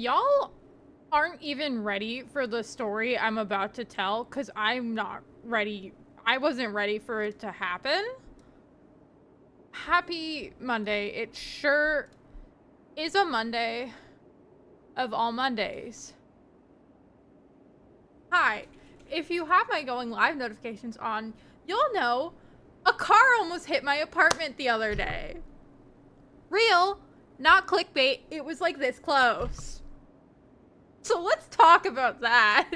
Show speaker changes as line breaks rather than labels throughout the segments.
Y'all aren't even ready for the story I'm about to tell, because I'm not ready. I wasn't ready for it to happen. Happy Monday. It sure is a Monday of all Mondays. Hi. If you have my going live notifications on, you'll know a car almost hit my apartment the other day. Real, not clickbait. It was like this close. So let's talk about that.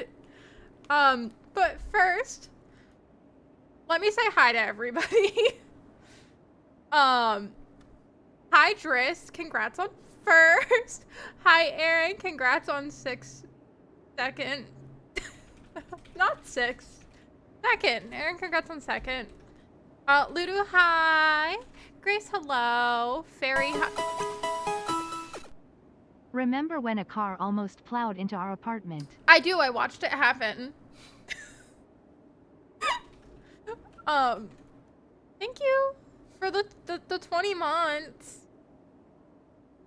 But first, let me say hi to everybody. Hi Driss, congrats on first. Hi Aaron, congrats on 6th. Not 6th. Second. Aaron, congrats on 2nd. Ludo, hi. Grace, hello. Fairy, hi.
Remember when a car almost plowed into our apartment?
I do. I watched it happen. Thank you for the 20 months.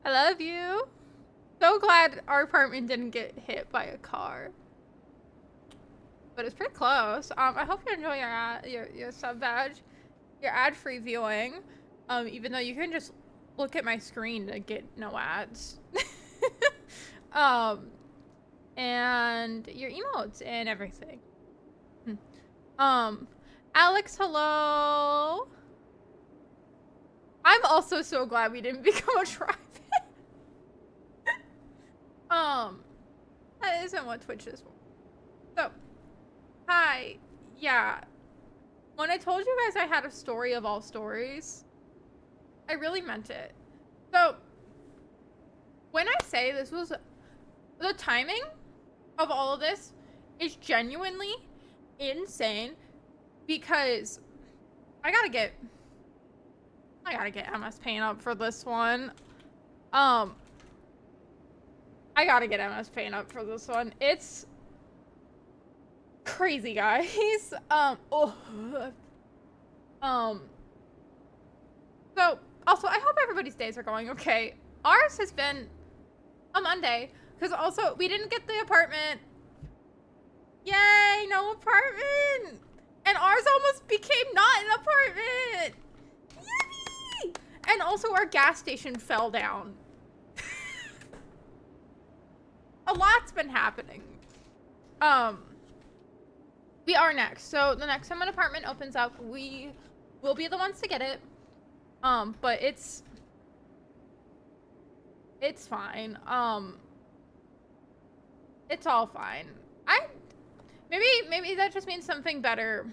I love you. So glad our apartment didn't get hit by a car. But it's pretty close. I hope you enjoy your sub badge, your ad-free viewing. Even though you can just look at my screen to get no ads. And your emotes and everything. Alex, hello. I'm also so glad we didn't become a tribe. That isn't what Twitch is for. So, hi. Yeah. When I told you guys I had a story of all stories, I really meant it. So, when I say this was the timing of all of this is genuinely insane, because I gotta get MS Paint up for this one. I gotta get MS Paint up for this one. It's crazy, guys. So also, I hope everybody's days are going okay. Ours has been a Monday, because also we didn't get the apartment. Yay, no apartment. And ours almost became not an apartment. Yippee! And also our gas station fell down. A lot's been happening. We are next. So the next time an apartment opens up, we will be the ones to get it. But it's fine. It's all fine. Maybe that just means something better.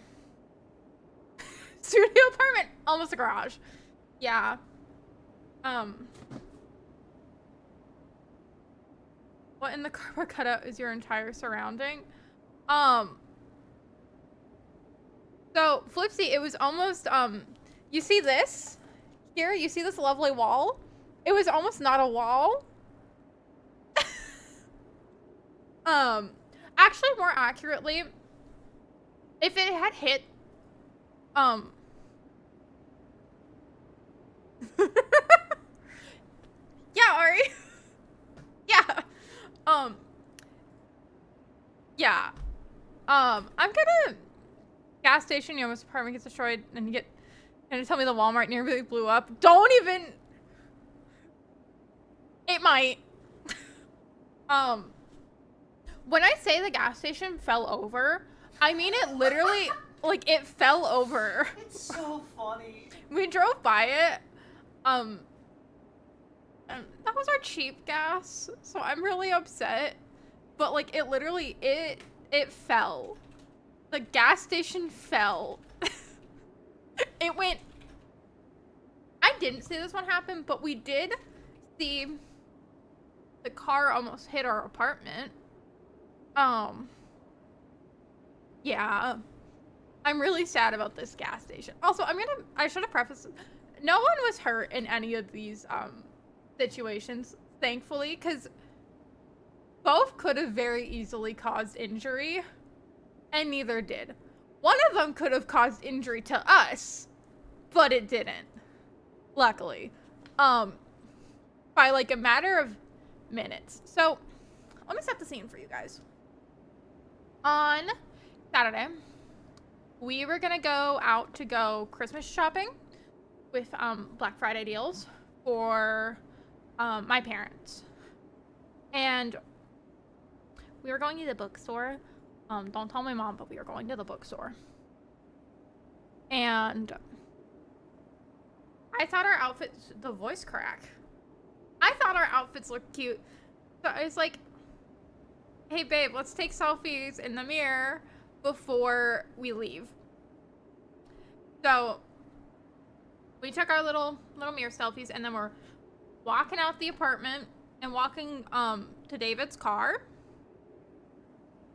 Studio apartment, almost a garage. Yeah. What in the cardboard cutout is your entire surrounding? So Flipsy, it was almost you see this? Here, you see this lovely wall? It was almost not a wall. Actually, more accurately, if it had hit, yeah, Ari. Yeah. Yeah. I'm gonna gas station, you know, this apartment gets destroyed, and you get, and tell me the Walmart nearly blew up. Don't even. It might. When I say the gas station fell over, I mean it literally, like, it fell over.
It's so funny.
We drove by it. And that was our cheap gas, so I'm really upset. But, like, it literally, it fell. The gas station fell. It went. I didn't see this one happen, but we did see the car almost hit our apartment. Yeah. I'm really sad about this gas station. Also, I should have prefaced, no one was hurt in any of these, situations, thankfully, because both could have very easily caused injury, and neither did. One of them could have caused injury to us, but it didn't. Luckily. By like a matter of minutes. So, let me set the scene for you guys. On Saturday, we were gonna go out to go Christmas shopping with Black Friday deals for my parents. And we were going to the bookstore. Don't tell my mom, but we were going to the bookstore. And I thought our outfits, the voice crack. I thought our outfits looked cute. So I was like, hey babe, let's take selfies in the mirror before we leave. So we took our little mirror selfies, and then we're walking out the apartment and walking to David's car.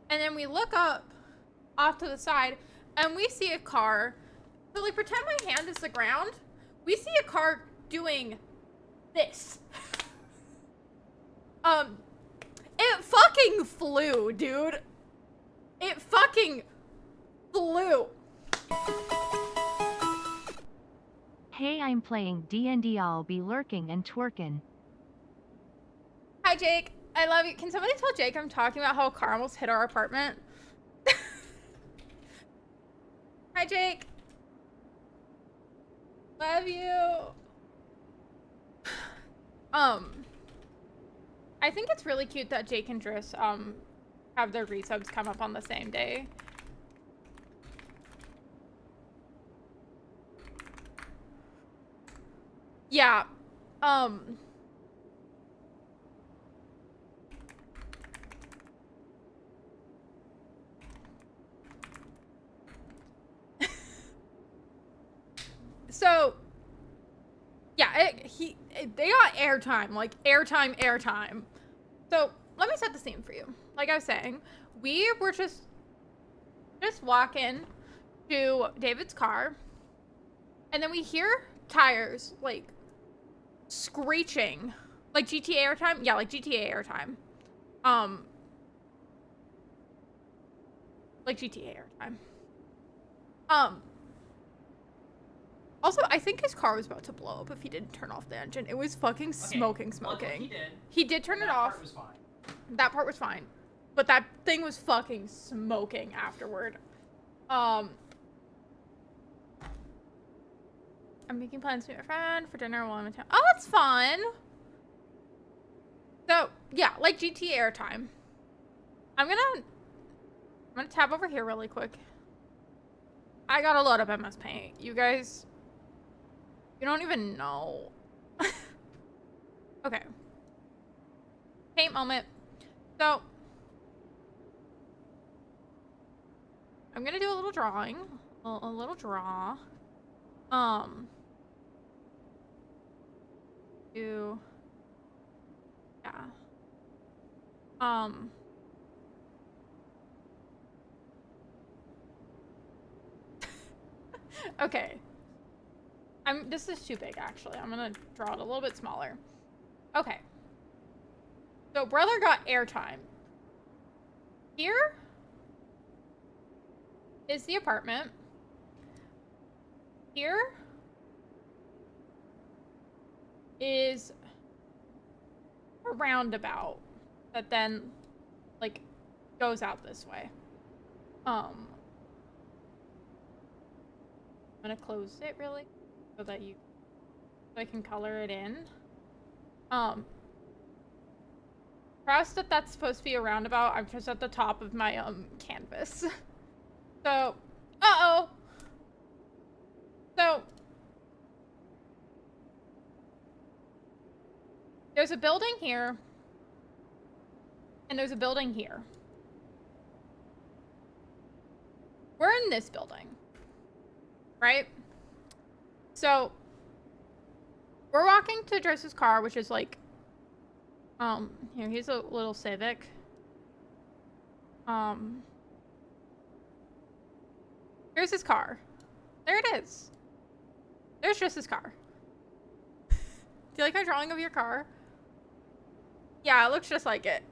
And then we look up off to the side and we see a car. So like, pretend my hand is the ground. We see a car doing this. It fucking flew, dude. It fucking flew.
Hey, I'm playing D&D. I'll be lurking and twerking.
Hi, Jake. I love you. Can somebody tell Jake I'm talking about how a car almost hit our apartment? Hi, Jake. Love you. I think it's really cute that Jake and Driss have their resubs come up on the same day. Yeah. So yeah, they got airtime, like airtime. So let me set the scene for you. Like I was saying, we were just walking to David's car, and then we hear tires like screeching, like GTA airtime. Yeah, like GTA airtime. Like GTA airtime. Also, I think his car was about to blow up if he didn't turn off the engine. It was fucking smoking.
Well,
He did turn it off.
That part was fine.
That part was fine. But that thing was fucking smoking afterward. I'm making plans to meet a friend for dinner while I'm in town. Oh, that's fun. So, yeah, like GTA airtime. I'm gonna tab over here really quick. I gotta load up MS Paint. You guys, you don't even know. Okay. Paint moment. So, I'm gonna do a little drawing. A little draw. Yeah. Okay. This is too big, actually. I'm gonna draw it a little bit smaller. Okay. So, brother got airtime. Here is the apartment. Here is a roundabout that then, like, goes out this way. I'm gonna close it really so that I can color it in. Trust that that's supposed to be a roundabout. I'm just at the top of my canvas. So, so there's a building here and there's a building here. We're in this building, right? So we're walking to Driss's car, which is like, here, here's a little Civic. Here's his car. There it is. There's Driss's car. Do you like my drawing of your car? Yeah, it looks just like it.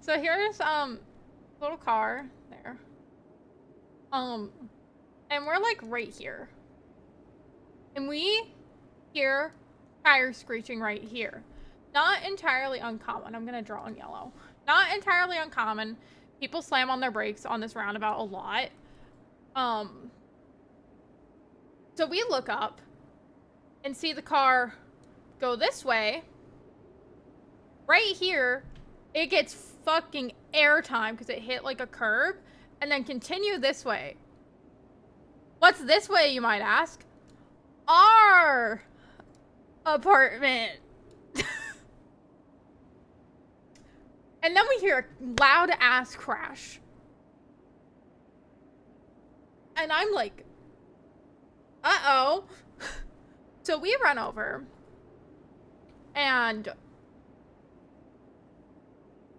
So here's little car there. And we're like right here. And we hear tires screeching right here. Not entirely uncommon. I'm gonna draw in yellow. not entirely uncommon. People slam on their brakes on this roundabout a lot. So we look up and see the car go this way. Right here, it gets fucking airtime because it hit like a curb, and then continue this way. What's this way, you might ask? Our apartment. And then we hear a loud ass crash. And I'm like, uh-oh. So we run over. And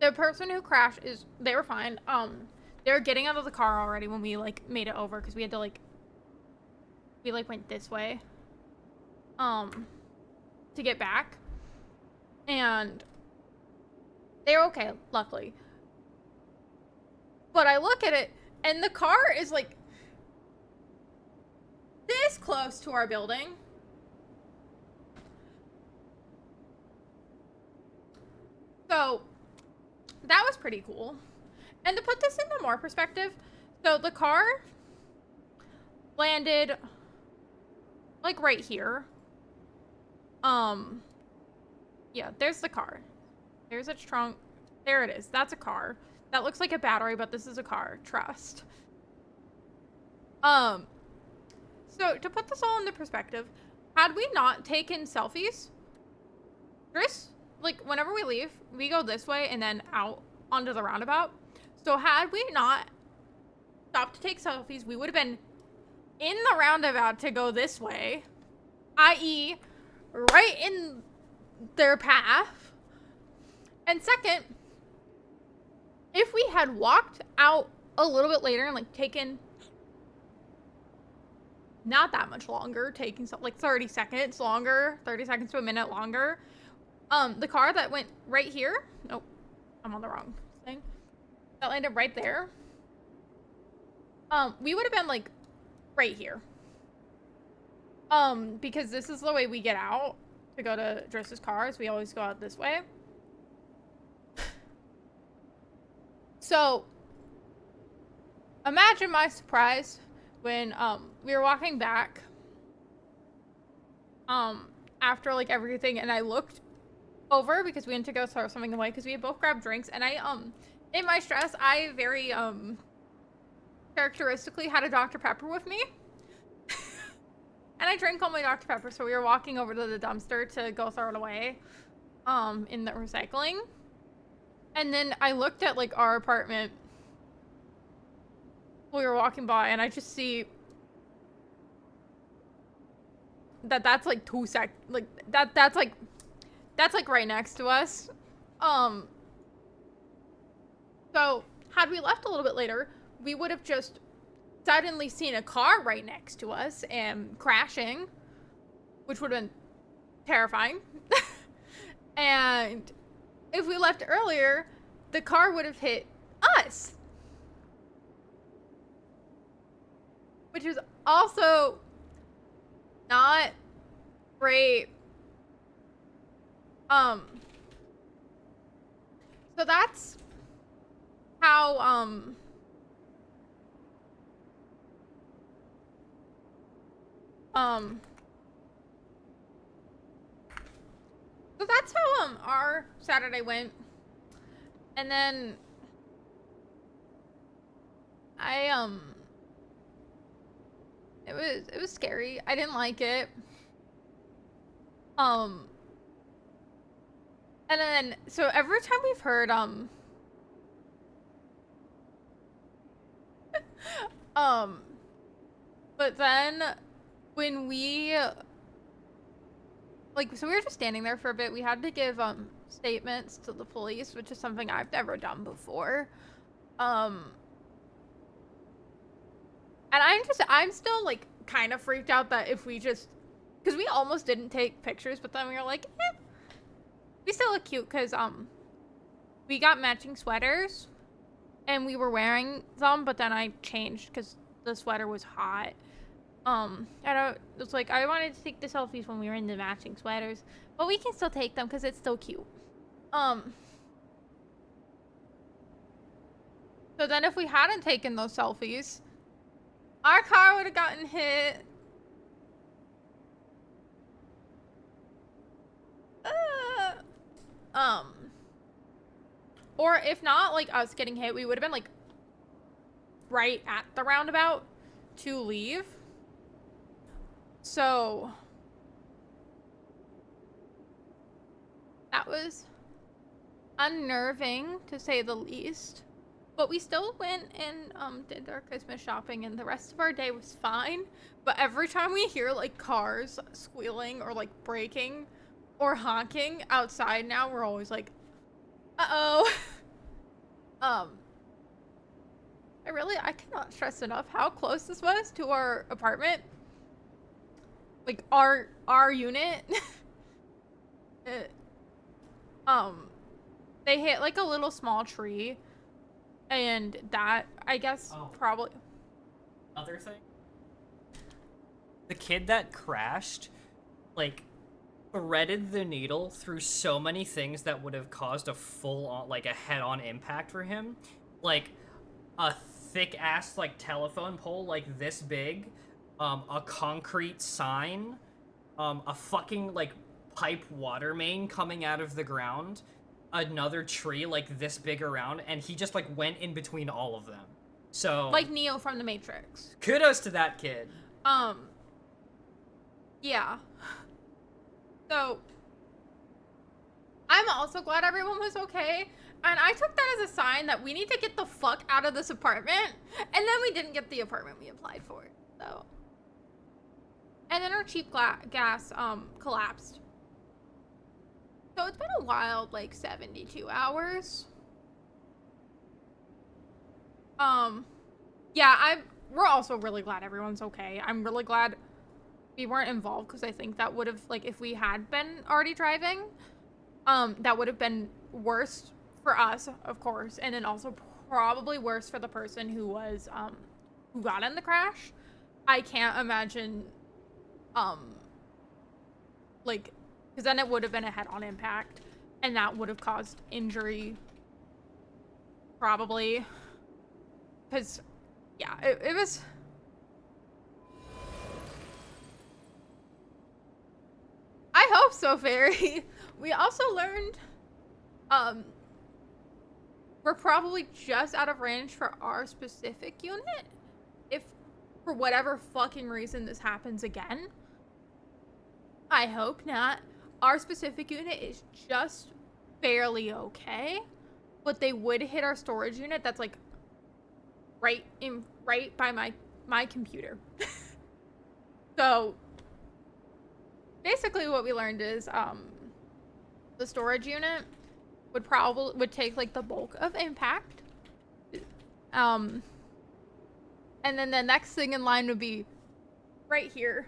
the person who crashed they were fine. They were getting out of the car already when we like made it over because we had to we went this way. To get back. And they were okay, luckily. But I look at it and the car is like this close to our building. So that was pretty cool. And to put this into more perspective, so the car landed like right here. Yeah, there's the car. There's its trunk. There it is. That's a car. That looks like a battery, but this is a car. Trust. So to put this all into perspective, had we not taken selfies, Chris, like whenever we leave, we go this way and then out onto the roundabout. So had we not stopped to take selfies, we would have been in the roundabout to go this way, i.e. right in their path. And second, if we had walked out a little bit later and like taken not that much longer, taking like 30 seconds longer, 30 seconds to a minute longer, the car that went right here, nope, I'm on the wrong thing, that landed right there, we would have been like right here, because this is the way we get out to go to Driss's cars. We always go out this way. So imagine my surprise when we were walking back after like everything, and I looked over because we went to go throw something away because we had both grabbed drinks, and I in my stress I very characteristically had a Dr. Pepper with me. And I drank all my Dr. Pepper, so we were walking over to the dumpster to go throw it away in the recycling. And then I looked at like our apartment. We were walking by and I just see that's like that's like right next to us. So had we left a little bit later, we would have just suddenly seen a car right next to us and crashing, which would have been terrifying. And if we left earlier, the car would have hit us, which is also not great. So that's how so that's how our Saturday went. And then it was scary. I didn't like it. And then so every time we've heard but then when we so we were just standing there for a bit. We had to give statements to the police, which is something I've never done before. And I'm still like kind of freaked out that if we just, because we almost didn't take pictures, but then we were like, we still look cute because we got matching sweaters and we were wearing them, but then I changed because the sweater was hot. It's like I wanted to take the selfies when we were in the matching sweaters, but we can still take them because it's still cute. So then if we hadn't taken those selfies, our car would have gotten hit. Um, or if not, like, us getting hit, we would have been, like, right at the roundabout to leave. So that was unnerving, to say the least. But we still went and did our Christmas shopping, and the rest of our day was fine. But every time we hear, like, cars squealing or, like, braking or honking outside now, we're always like, uh-oh. I cannot stress enough how close this was to our apartment. Like, our unit. They hit, like, a little small tree, and that, I guess, probably...
Other thing? The kid that crashed, like, threaded the needle through so many things that would have caused a full-on, like, a head-on impact for him. Like, a thick-ass, like, telephone pole, like, this big, a concrete sign, a fucking, like, pipe water main coming out of the ground, another tree, like, this big around, and he just, like, went in between all of them. So...
like Neo from The Matrix.
Kudos to that kid.
Yeah. So, I'm also glad everyone was okay, and I took that as a sign that we need to get the fuck out of this apartment, and then we didn't get the apartment we applied for, so. And then our cheap gas, collapsed. So it's been a wild, like, 72 hours. Yeah, we're also really glad everyone's okay. I'm really glad we weren't involved, because I think that would have, like, if we had been already driving, that would have been worse for us, of course, and then also probably worse for the person who was, who got in the crash. I can't imagine, like, because then it would have been a head-on impact, and that would have caused injury, probably, because, yeah, it was... I hope so, Fairy. We also learned, we're probably just out of range for our specific unit. If, for whatever fucking reason, this happens again. I hope not. Our specific unit is just barely okay, but they would hit our storage unit that's, like, right by my computer. So basically what we learned is the storage unit would take, like, the bulk of impact, and then the next thing in line would be right here.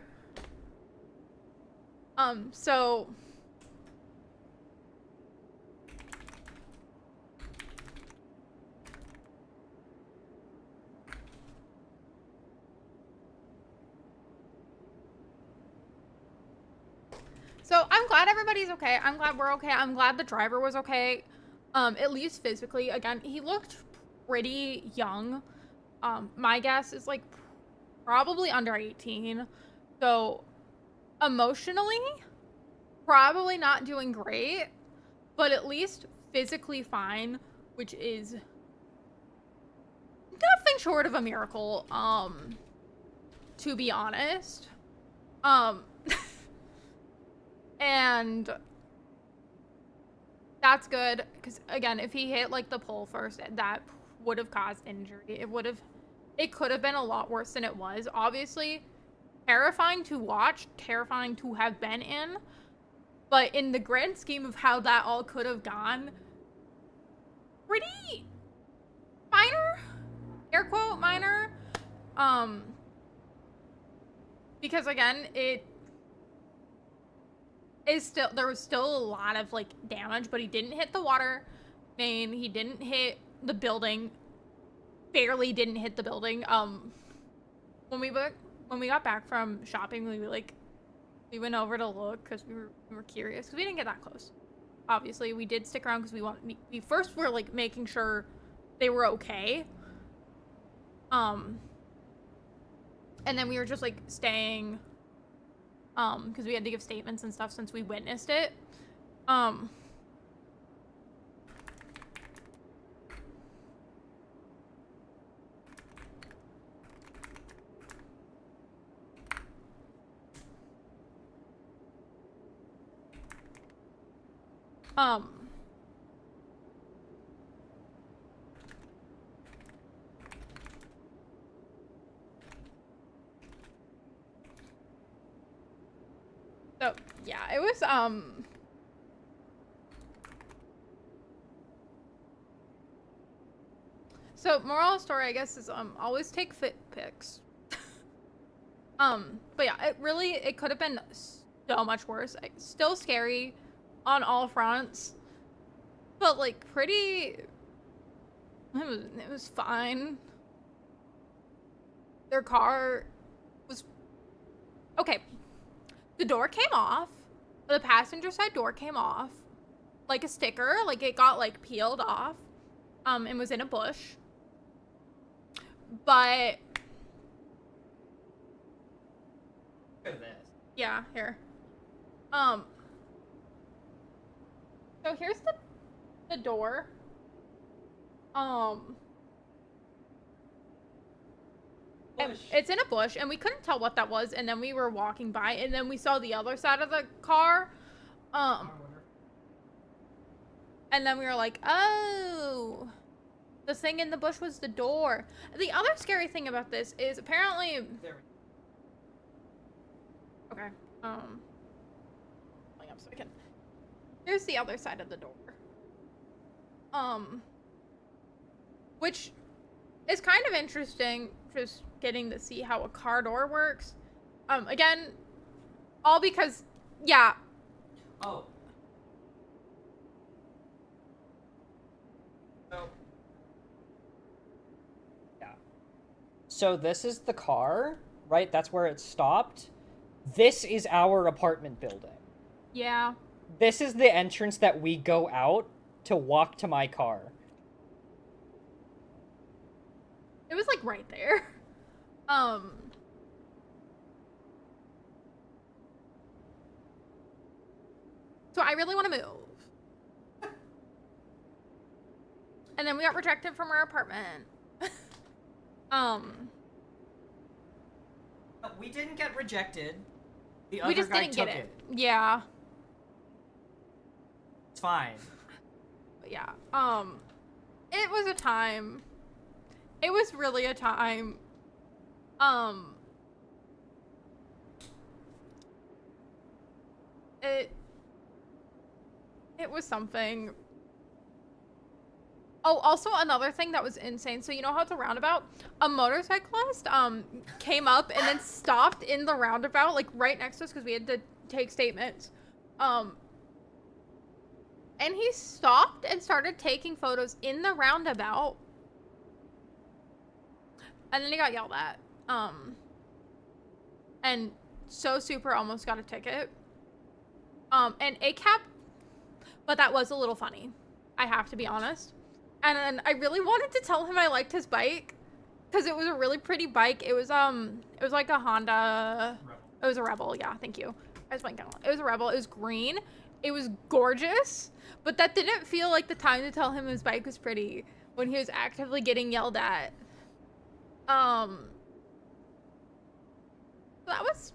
So I'm glad everybody's okay. I'm glad we're okay. I'm glad the driver was okay. At least physically. Again, he looked pretty young. My guess is, like, probably under 18. So emotionally, probably not doing great, but at least physically fine, which is nothing short of a miracle, to be honest. And that's good, because, again, if he hit, like, the pole first, that would have caused injury. It could have been a lot worse than it was. Obviously, terrifying to watch, terrifying to have been in, but in the grand scheme of how that all could have gone, pretty minor, air quote minor, because, again, there was still a lot of, like, damage, but he didn't hit the water main, he didn't hit the building, barely didn't hit the building. When we got back from shopping, we went over to look, because we were curious, because we didn't get that close. Obviously, we did stick around because we first were, like, making sure they were okay, And then we were just like staying, because we had to give statements and stuff since we witnessed it. Um, so yeah, it was, so moral of the story, I guess, is, always take fit pics. But yeah, it could have been so much worse. Still scary on all fronts, but like it was fine. Their car was okay. The door came off. The passenger side door came off like a sticker, like it got like peeled off, and was in a bush. But
Look at this.
yeah, here. So here's the door. And it's in a bush, and we couldn't tell what that was, and then we were walking by, and then we saw the other side of the car. And then we were like, oh, the thing in the bush was the door. The other scary thing about this is apparently... Okay, hold up so I can... Here's the other side of the door. Which is kind of interesting, just getting to see how a car door works. Again, all because, yeah.
Oh. So. Yeah. So this is the car, right? That's where it stopped. This is our apartment building.
Yeah.
This is the entrance that we go out to walk to my car.
It was like right there. So I really want to move. And then we got rejected from our apartment.
We didn't get rejected. The
We
other
just
guy
didn't
took
get
it.
it. Yeah.
It's fine.
But yeah. It was a time. It was really a time. It was something. Oh, also another thing that was insane. So you know how it's a roundabout? A motorcyclist came up and then stopped in the roundabout, like right next to us, because we had to take statements. And he stopped and started taking photos in the roundabout. And then he got yelled at. And so super almost got a ticket. And ACAP, but that was a little funny. I have to be honest. And I really wanted to tell him I liked his bike, because it was a really pretty bike. It was like a Honda.
Rebel.
It was a Rebel. Yeah, thank you. I was blanking on it. It was a Rebel. It was green. It was gorgeous, but that didn't feel like the time to tell him his bike was pretty when he was actively getting yelled at. That was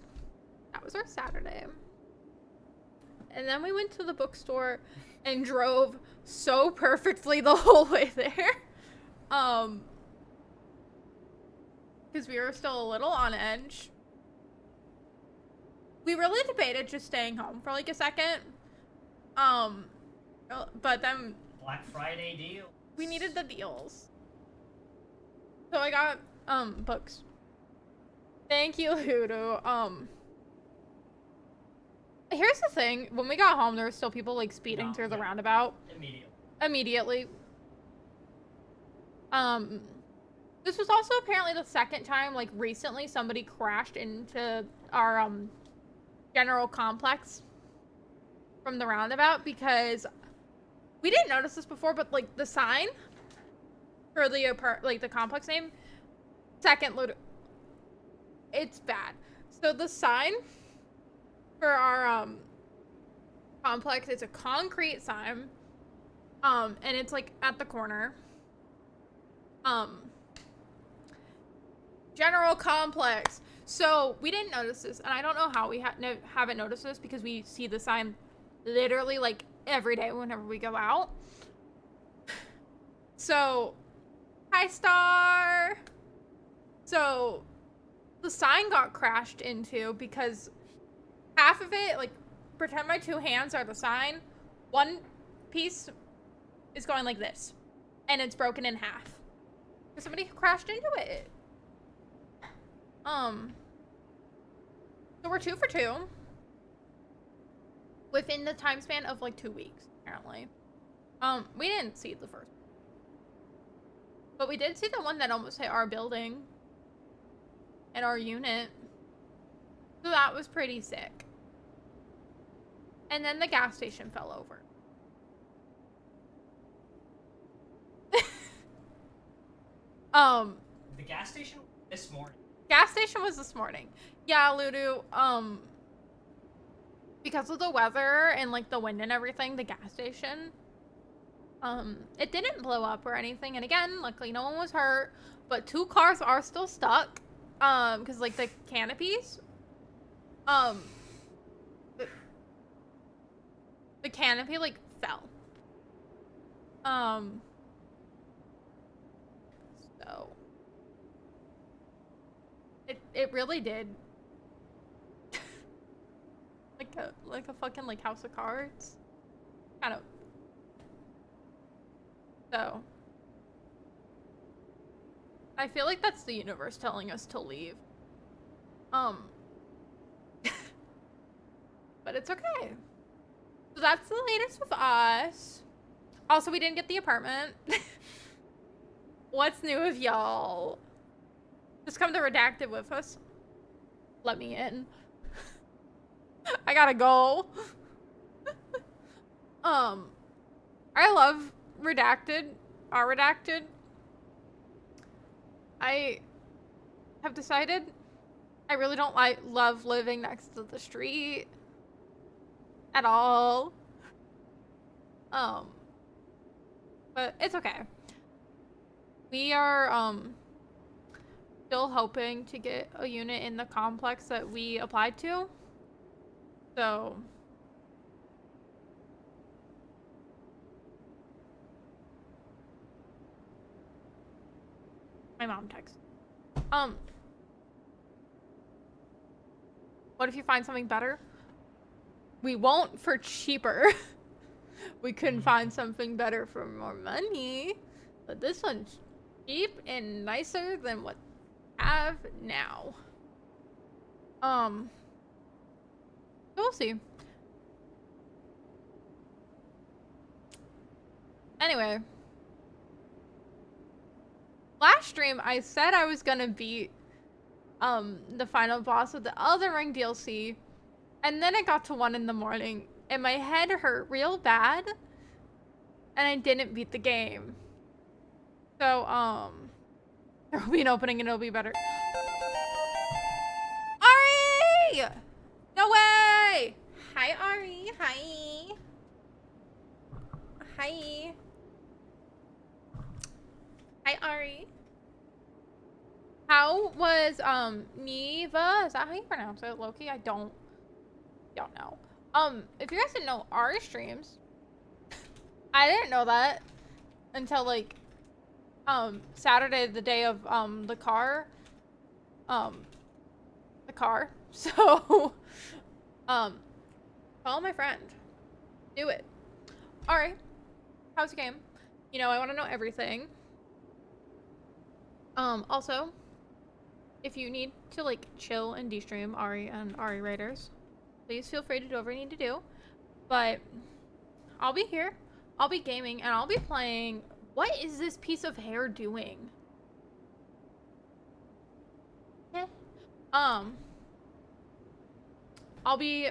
our Saturday. And then we went to the bookstore and drove so perfectly the whole way there. Because we were still a little on edge. We really debated just staying home for like a second. But then
Black Friday deal.
we needed the deals. So I got books. Thank you, Hoodoo. Here's the thing. When we got home, there were still people like speeding through the roundabout. Immediately. This was also apparently the second time, like recently, somebody crashed into our general complex from the roundabout, because we didn't notice this before, but like the sign for the the complex name Second load. It's bad. So the sign for our complex, it's a concrete sign. And it's like at the corner. General complex. So we didn't notice this, and I don't know how we haven't noticed this because we see the sign literally like every day whenever we go out. So, hi Star. So the sign got crashed into because half of it, like, pretend my two hands are the sign. One piece is going like this, and it's broken in half. Somebody crashed into it. So we're 2 for 2 within the time span of like 2 weeks, apparently. We didn't see the first, but we did see the one that almost hit our building and our unit. So that was pretty sick. And then the gas station fell over.
The gas station this morning.
Gas station was this morning. Yeah, Ludu, because of the weather and like the wind and everything, the gas station, it didn't blow up or anything. And again, luckily no one was hurt, but 2 cars are still stuck. Because like the canopies, the canopy like fell. So it really did. like a fucking like House of Cards. Kind of. So I feel like that's the universe telling us to leave. But it's okay. So that's the latest with us. Also, we didn't get the apartment. What's new with y'all? Just come to Redacted with us. Let me in. I gotta go. I love Redacted. Our Redacted. I have decided I really don't love living next to the street at all. But it's okay. We are still hoping to get a unit in the complex that we applied to. So my mom texts. What if you find something better? We won't for cheaper. We couldn't find something better for more money. But this one's cheap and nicer than what I have now. We'll see. Anyway. Last stream, I said I was gonna beat the final boss of the Elden Ring DLC, and then it got to 1 in the morning, and my head hurt real bad, and I didn't beat the game. So, there will be an opening and it'll be better. Ari! No way! Hi, Ari. Hi. Hi. Hi, Ari. How was, Neva? Is that how you pronounce it, Loki? I don't know. If you guys didn't know, Ari streams. I didn't know that until, like, Saturday, the day of, the car. So, follow my friend. Do it. Alright. How's the game? You know, I want to know everything. Also, if you need to, like, chill and de-stream Ari and Ari Raiders, please feel free to do whatever you need to do. But I'll be here. I'll be gaming, and I'll be playing... What is this piece of hair doing? I'll be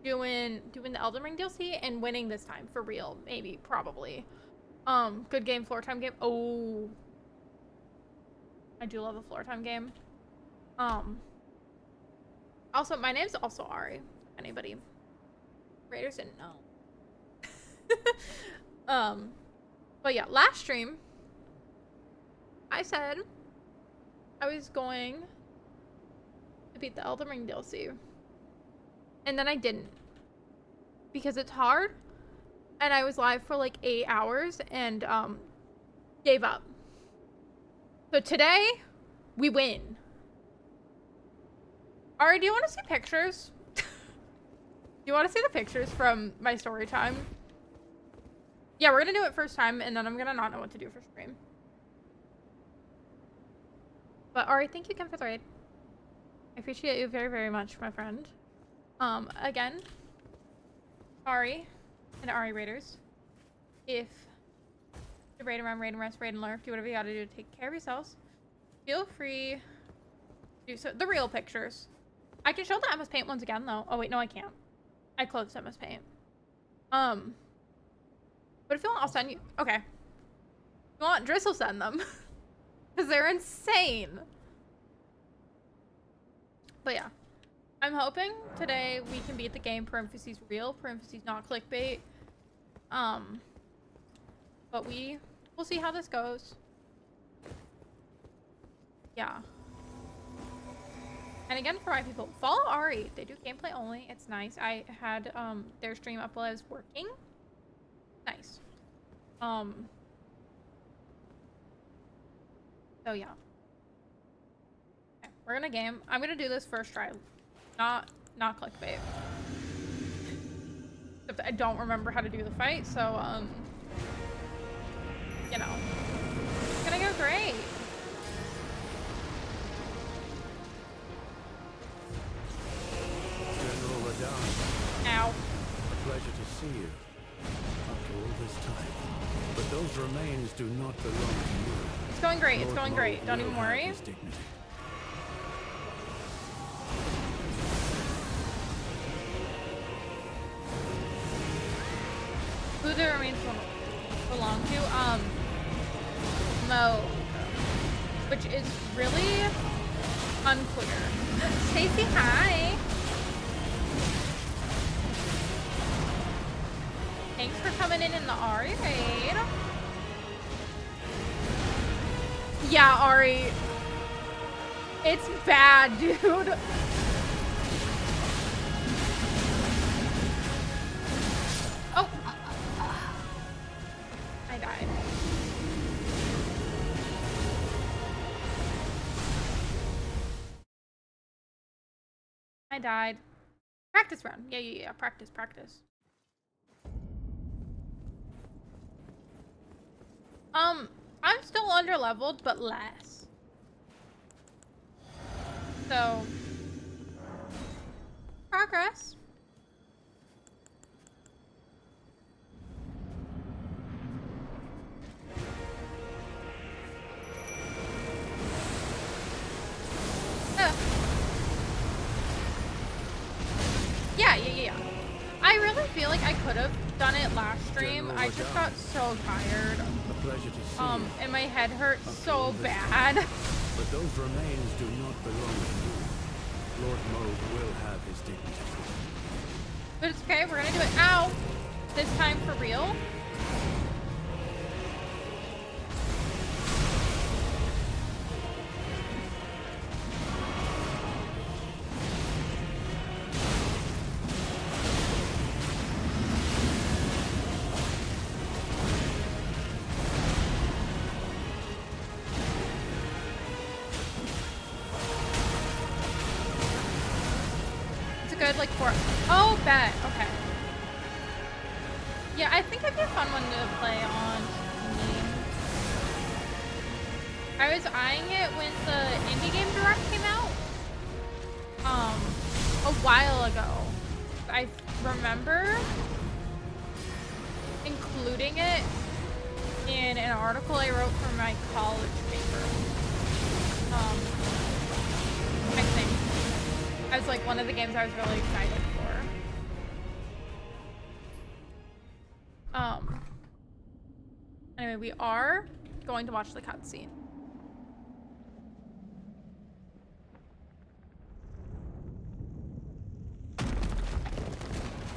doing the Elden Ring DLC and winning this time for real, maybe, probably. Good game, floor time game. Oh, I do love a floor time game. Also, my name's also Ari. Anybody? Raiders didn't know. But yeah, last stream, I said I was going to beat the Elden Ring DLC. And then I didn't. Because it's hard. And I was live for like 8 hours and gave up. So today, we win. Ari, do you want to see pictures? You want to see the pictures from my story time? Yeah, we're gonna do it first time, and then I'm gonna not know what to do for stream. But Ari, thank you again for the raid. I appreciate you very, very much, my friend. Again, Ari and Ari Raiders, if you raid around, raid and rest, raid and lurk, do whatever you gotta do to take care of yourselves. Feel free to do so. The real pictures. I can show the MS Paint ones again, though. Oh, wait, no, I can't. I closed MS Paint. But if you want, I'll send you. Okay. If you want, Driss will send them. Because they're insane. But yeah. I'm hoping today we can beat the game, parentheses real, parentheses not clickbait. But we'll see how this goes. Yeah. And again, for my people, follow Ari. They do gameplay only. It's nice. I had their stream up while I was working. Nice. So yeah. Okay, we're gonna game. I'm gonna do this first try. Not clickbait. I don't remember how to do the fight, so you know. It's gonna go great.
General Radahn.
Ow.
A pleasure to see you. After all this time. But those remains do not belong to you.
It's going great. It's
Lord
going
Maul
great. Don't
will
even
have
worry.
his dignity.
Who the remains belong to? Mo. Which is really unclear. Stacy, hi. Thanks for coming in the Ari raid. Yeah, Ari. It's bad, dude. Oh. I died. I died. Practice round. Yeah. Practice. I'm still under-leveled, but less. So, progress. Yeah. I really feel like I could have done it last stream.
General
I just got so tired.
A pleasure to see you.
And my head hurt
After
so
all this
bad.
But those remains do not belong to you. Lord Moog will have his dignity.
But it's okay, we're gonna do it. Ow! This time for real. Good, like, for... Oh, bet. Okay. Yeah, I think it'd be a fun one to play on Steam. I was eyeing it when the Indie Game Direct came out. A while ago. I remember including it in an article I wrote for my college paper. I think. I was like one of the games I was really excited for. Anyway, we are going to watch the cutscene.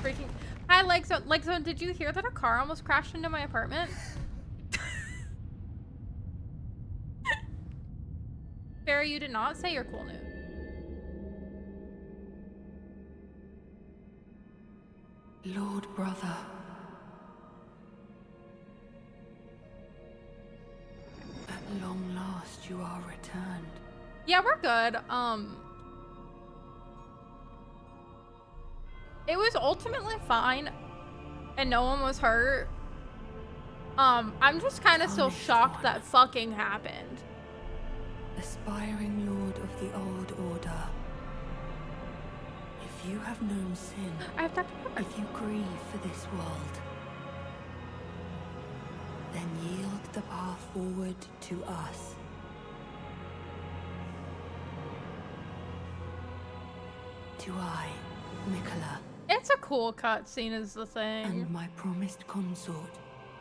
freaking. Hi, Legzone. Legzone, did you hear that a car almost crashed into my apartment? Barry, you did not say your cool news.
Lord brother. At long last you are returned.
Yeah, we're good. It was ultimately fine, and no one was hurt. I'm just kind of still
Tarnished
shocked
one.
that fucking happened.
Aspiring lord of the old order. If you have known sin,
I have Dr. Pepper.
if you grieve for this world, then yield the path forward to us. To I, Mikola,
It's a cool cutscene, is the thing.
and my promised consort,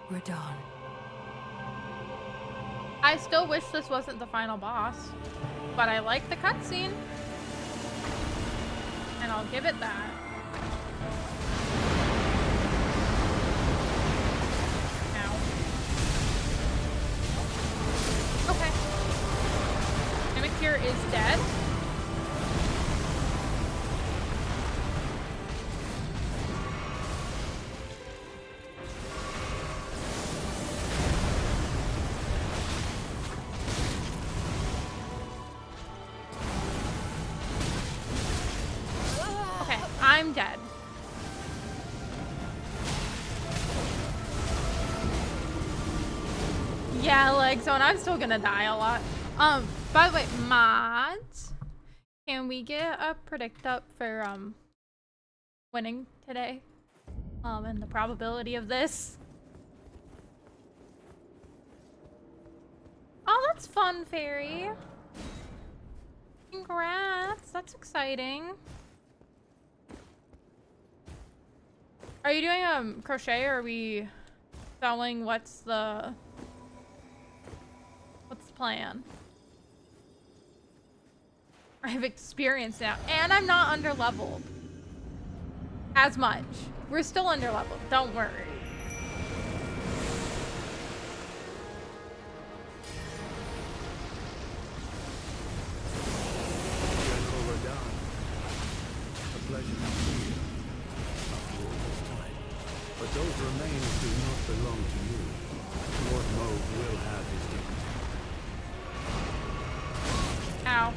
Radahn.
I still wish this wasn't the final boss, but I like the cutscene, and I'll give it that. Ow. Okay. Mimikir is dead. Okay, I'm dead. Yeah, Legzone, I'm still gonna die a lot. By the way, mods, can we get a predict up for, winning today? And the probability of this? Oh, that's fun, Fairy. Congrats, that's exciting. Are you doing crochet, or are we selling? What's the plan? I have experience now, and I'm not under leveled as much. We're still under leveled, don't worry.
General Radahn, a pleasure to see you after all this time. But those remains do not belong to you. Lord Moog will have his dignity.
Ow.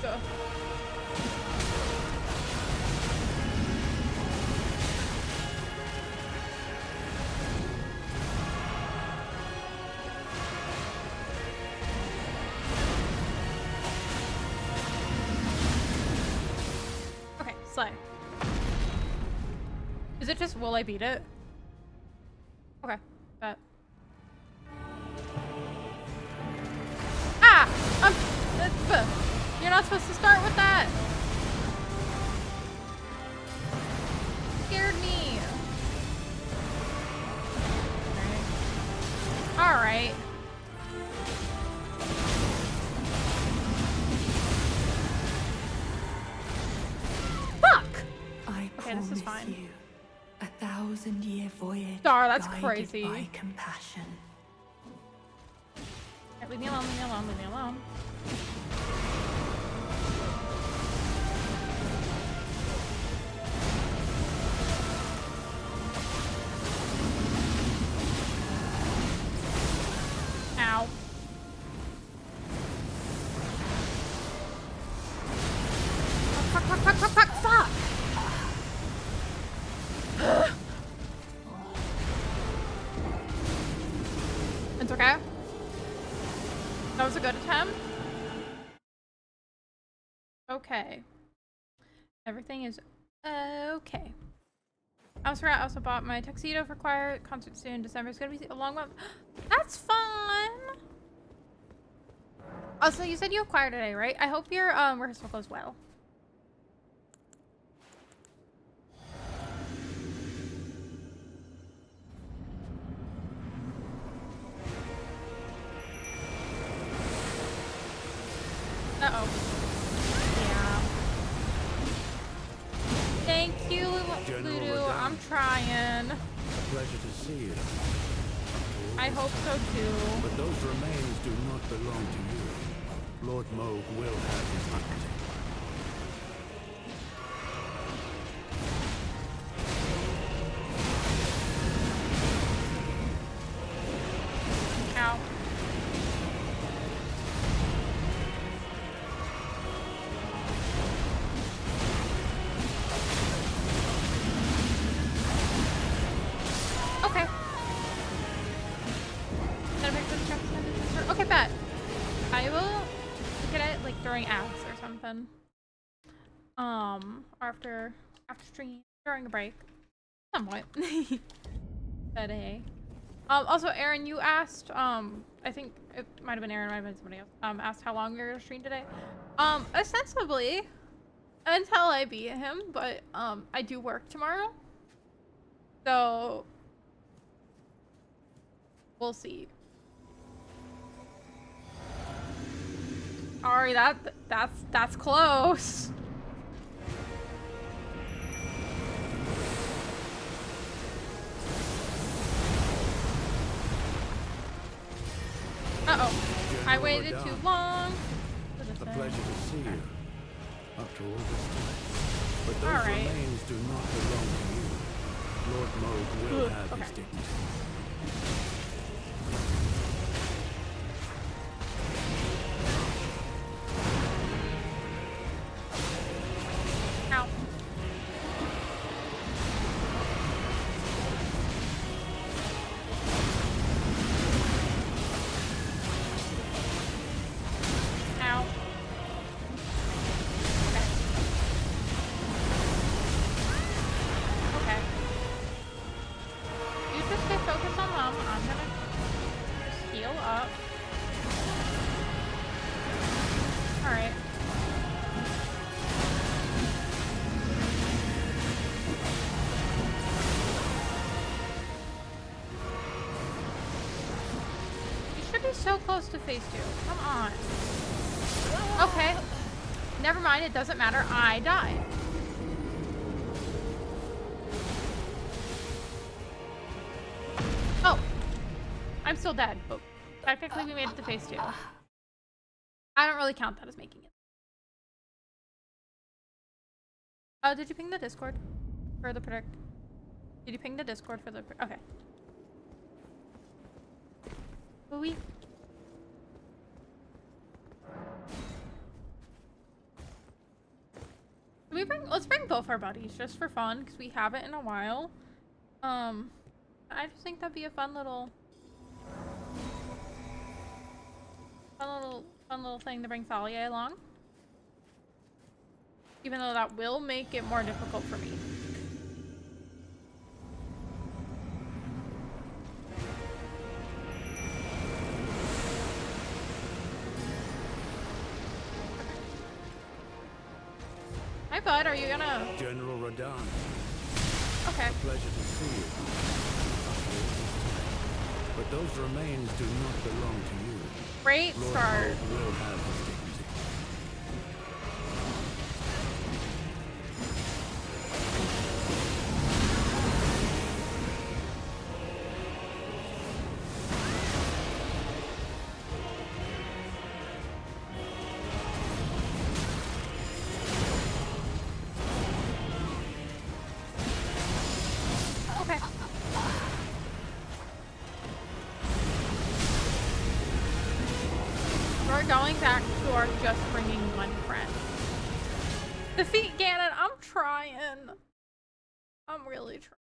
Go. Okay, slay. Is it just will I beat it? Okay, bet. Ah! You're not supposed to start with that! Scared me. Alright. Fuck!
I
Okay, this is
promise
fine.
you 1,000-year voyage.
Dar, that's
guided
crazy.
by compassion.
Right, leave me alone, leave me alone, leave me alone. Ow. Fuck, fuck, fuck, fuck, fuck, fuck! It's okay. That was a good attempt. Okay. Everything is okay. I also bought my tuxedo for choir concert soon. December is gonna be a long month. That's fun. Also, you said you have choir today, right? I hope your rehearsal goes well. Uh-oh. Yeah. Thank you,
General
Ludo.
Radahn.
I'm trying.
A pleasure to see you.
I hope so too.
But those remains do not belong to you. Lord Moog will have his dignity.
Ow. Okay. Okay, bet. I will look at it like during ads or something. Or after stream during a break. Somewhat. But hey. Also Aaron, you asked, I think it might have been Aaron, might have been somebody else, asked how long you're gonna stream today. Ostensibly until I beat him, but I do work tomorrow. So we'll see. Ari, that's close. Uh-oh. I waited too long for this
A
thing.
pleasure to see you. After all this time. But those
Alright.
remains do not belong to you. Lord Moog will
Ugh,
have his
okay.
dignity.
Ow. Ow. Okay. You just stay focused on them. I'm gonna just heal up. Alright. You should be so close to phase 2. Come on. Okay. Never mind, it doesn't matter. I died. Oh. I'm still dead, but technically we made it to phase 2. I don't really count that as making it. Oh, did you ping the Discord for the predict? Did you ping the Discord for the okay. Ooh-wee. Let's bring both our buddies just for fun because we haven't in a while. I just think that'd be a fun little thing to bring Thalia along. Even though that will make it more difficult for me. Hi bud, are you gonna
General Radahn,
okay.
pleasure to see you. After all this time. But those remains do not belong to you.
Great
Lord
start.
Moog will have his dignity.
Okay. We're going back to our just bringing one friend. Defeat Ganon. I'm trying. I'm really trying.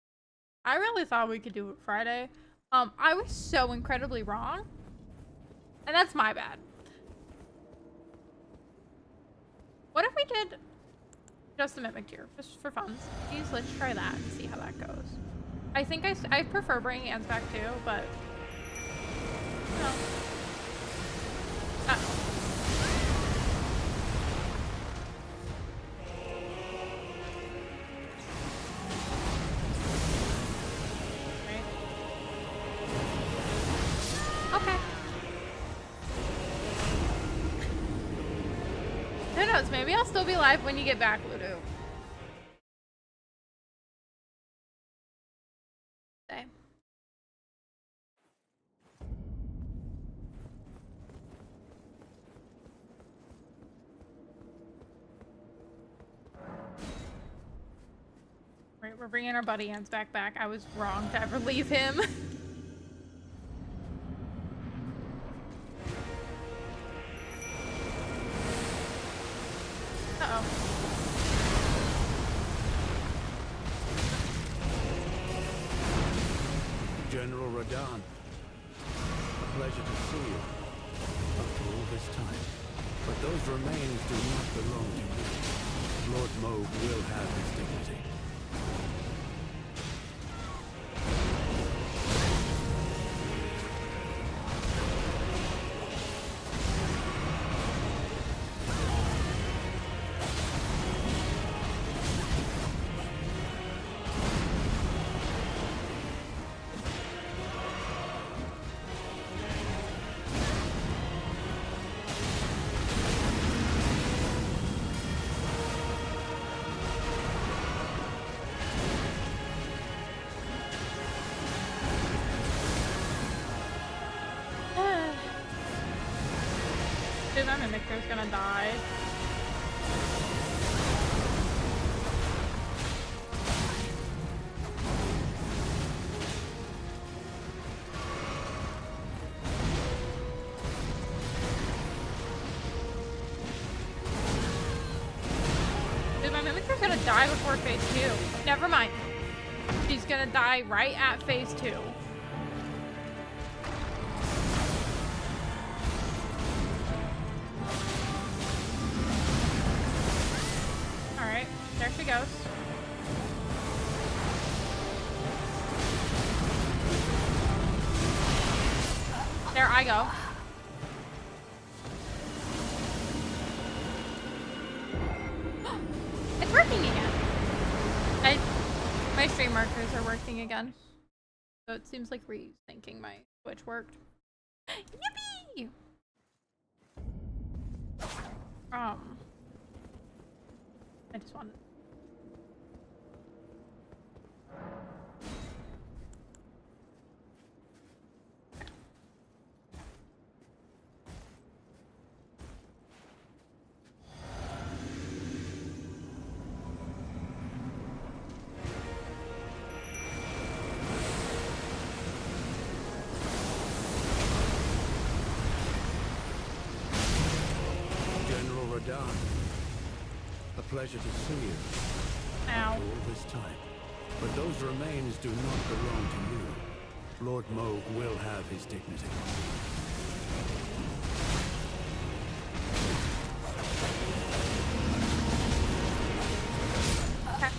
I really thought we could do it Friday. I was so incredibly wrong. And that's my bad. What if we did Just a mimic tier, just for fun. Please, let's try that and see how that goes. I think I prefer bringing ants back too, but no. Okay. Who knows? Maybe I'll still be alive when you get back, Ludo. Okay. Right, we're bringing our buddy ants back. I was wrong to ever leave him. Uh-oh.
General Radahn, a pleasure to see you after all this time. But those remains do not belong to you. Lord Moog will have his dignity.
Dude, my mimicry's gonna die. Dude, my mimicry's gonna die before phase 2. Never mind. She's gonna die right at phase 2. Alright, there she goes. There I go. It's working again. My stream markers are working again. So it seems like rethinking my Switch worked. Yippee! I just wanted.
General Radahn, a pleasure to see you.
Ow.
After all this time. But those remains do not belong to you. Lord Moog will have his dignity.
Okay.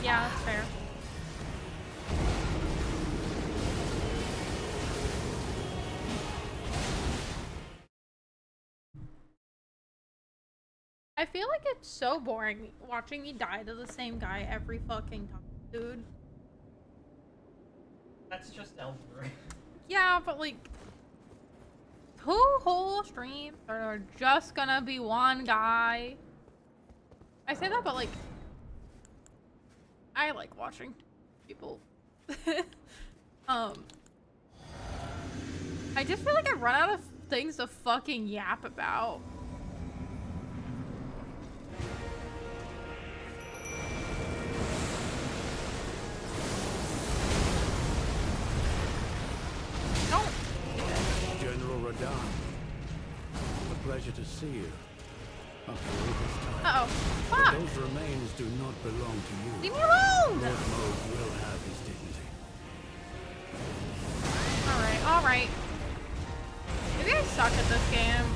Yeah, that's fair. I feel like it's so boring watching me die to the same guy every fucking time, dude.
That's just Elder.
Yeah, but like 2 whole streams are just gonna be one guy. I say that, but like I like watching people. I just feel like I run out of things to fucking yap about. Don't do it.
General Radahn, a pleasure to see you. After all this time.
Uh-oh.
But
Fuck!
those remains do not belong to you.
Leave me alone!
Lord Moog will have his dignity.
Alright, alright. Maybe I suck at this game.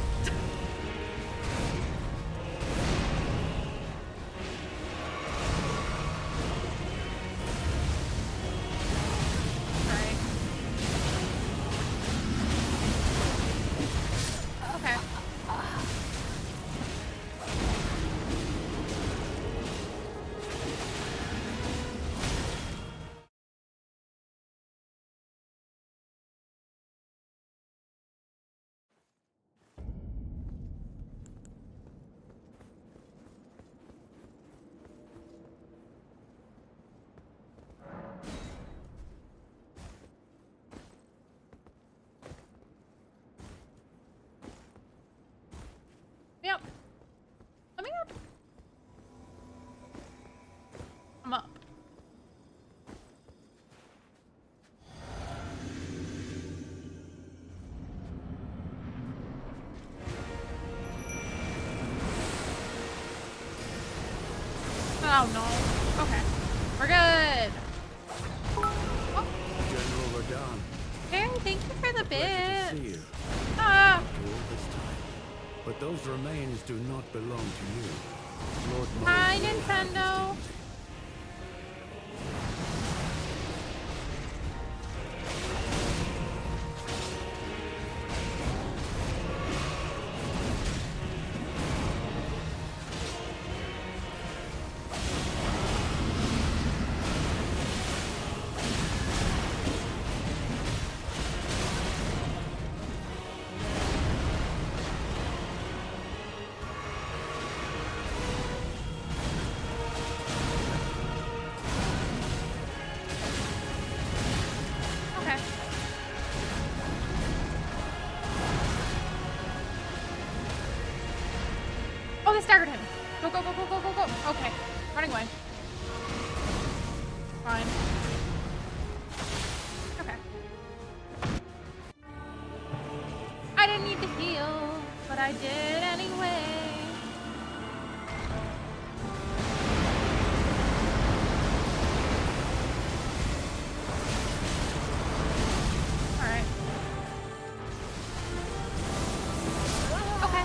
Oh no. Okay. We're good. Oh,
General Radahn,
Harry, thank you for the
pleasure to see
bits.
you
Ah.
after all this time. But those remains do not belong to you. Lord Moog
Hi,
will have his
Nintendo.
dignity.
Okay. Oh, they staggered him. Go, go, go, go, go, go, go. Okay. Running away. Fine. Okay. I didn't need to heal, but I did anyway. Alright. Okay.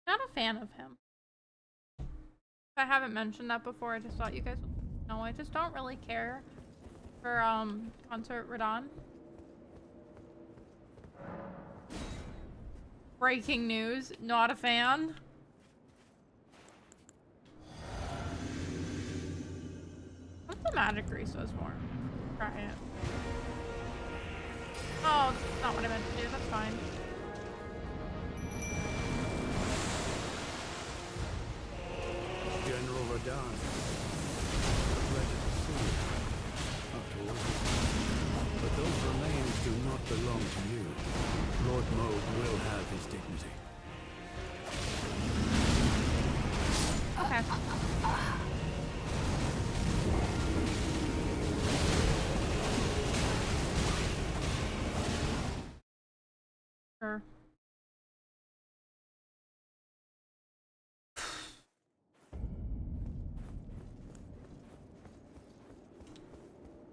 Not a fan of him. If I haven't mentioned that before, I just thought you guys would know. I just don't really care for Consort Radahn. Breaking news, not a fan. What's the magic resource for? Try it. Oh, that's not what I meant to do. That's fine.
General Radahn, a pleasure to see you after all this time. But those remains do not belong to you. Lord Moog will have his dignity.
Okay. Sure.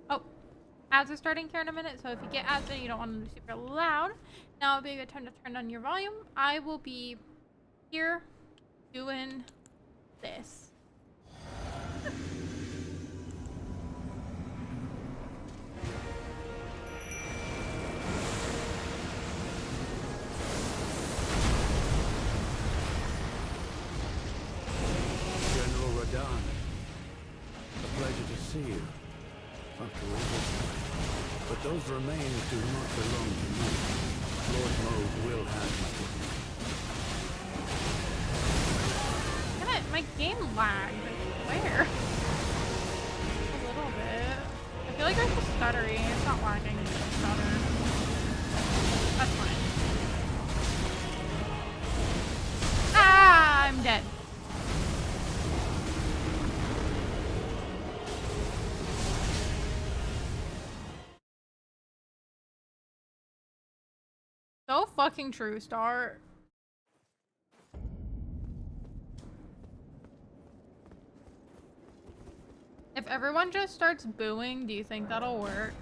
Oh, ads are starting here in a minute, so if you get ads and you don't want them to be super loud, now would be a good time to turn on your volume. I will be here doing this.
General Radahn, a pleasure to see you after all this time. But those remains do not belong to you. Lord Moog will have his dignity.
Damn it, my game lagged. I swear. A little bit. I feel like there's a stuttering. It's not lagging, it's just stutter. That's fine. Ah, I'm dead. So fucking true, Star. If everyone just starts booing, do you think that'll work?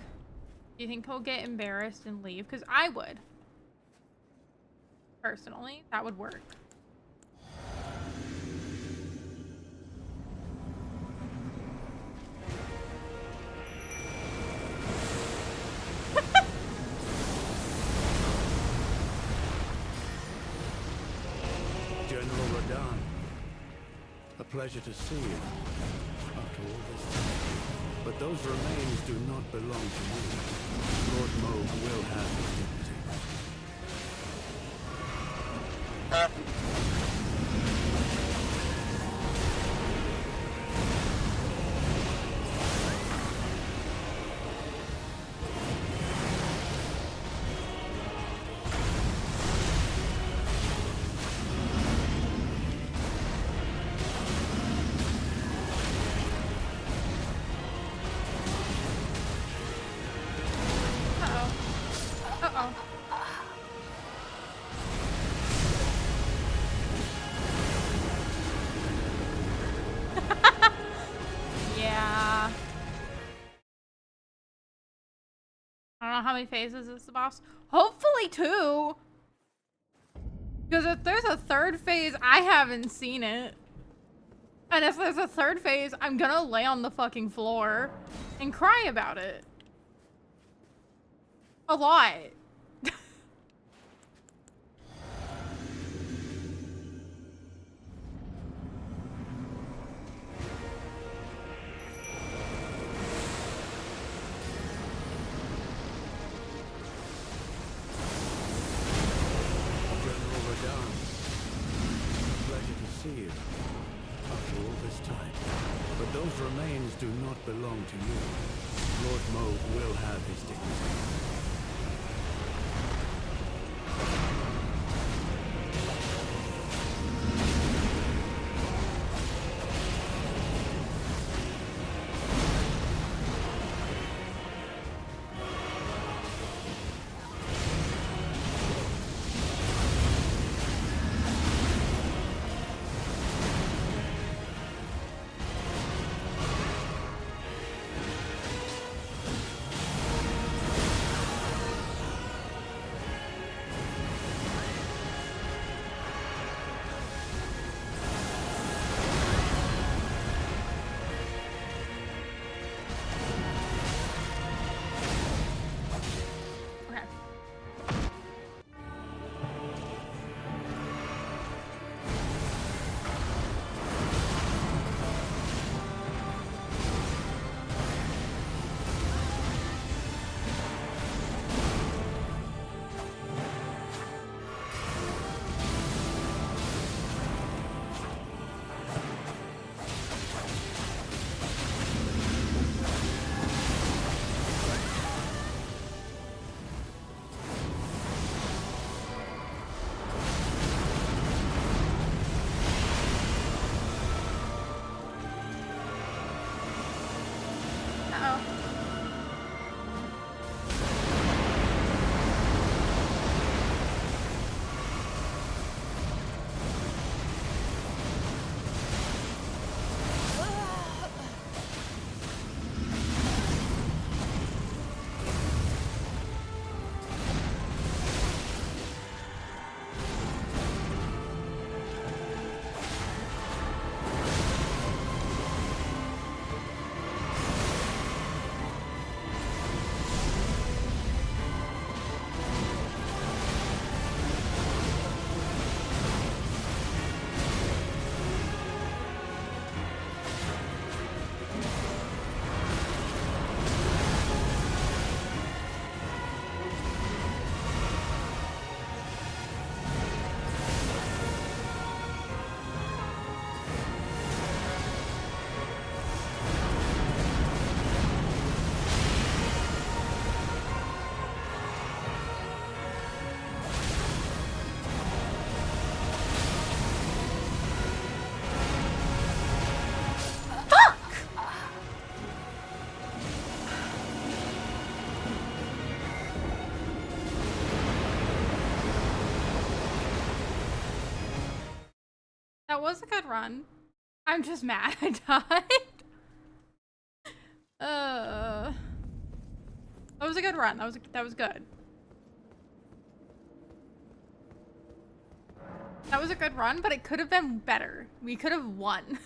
Do you think he'll get embarrassed and leave? Because I would. Personally, that would work.
General Radahn, a pleasure to see you after all this time. But those remains do not belong to you. Lord Moog will have his dignity.
Uh-oh. how many phases is the boss? Hopefully 2. Because if there's a 3rd phase, I haven't seen it. And if there's a 3rd phase, I'm gonna lay on the fucking floor and cry about it. A lot.
General Radahn, a pleasure to see you after all this time. But those remains do not belong to you. Lord Moog will have his dignity.
Okay. Uh-oh. That was a good run. I'm just mad I died. That was a good run. That was good. That was a good run, but it could have been better. We could have won.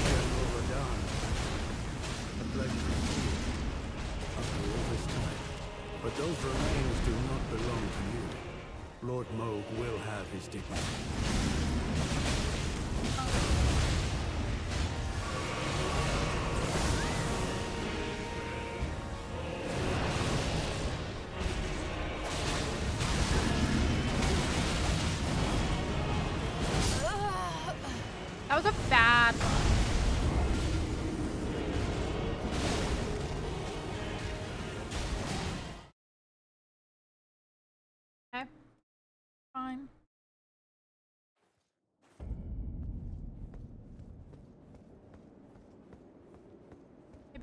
General Radahn, a pleasure to see you after all this time. But those remains do not belong to you. Lord Moog will have his dignity.
That was a bad run. Okay. Fine.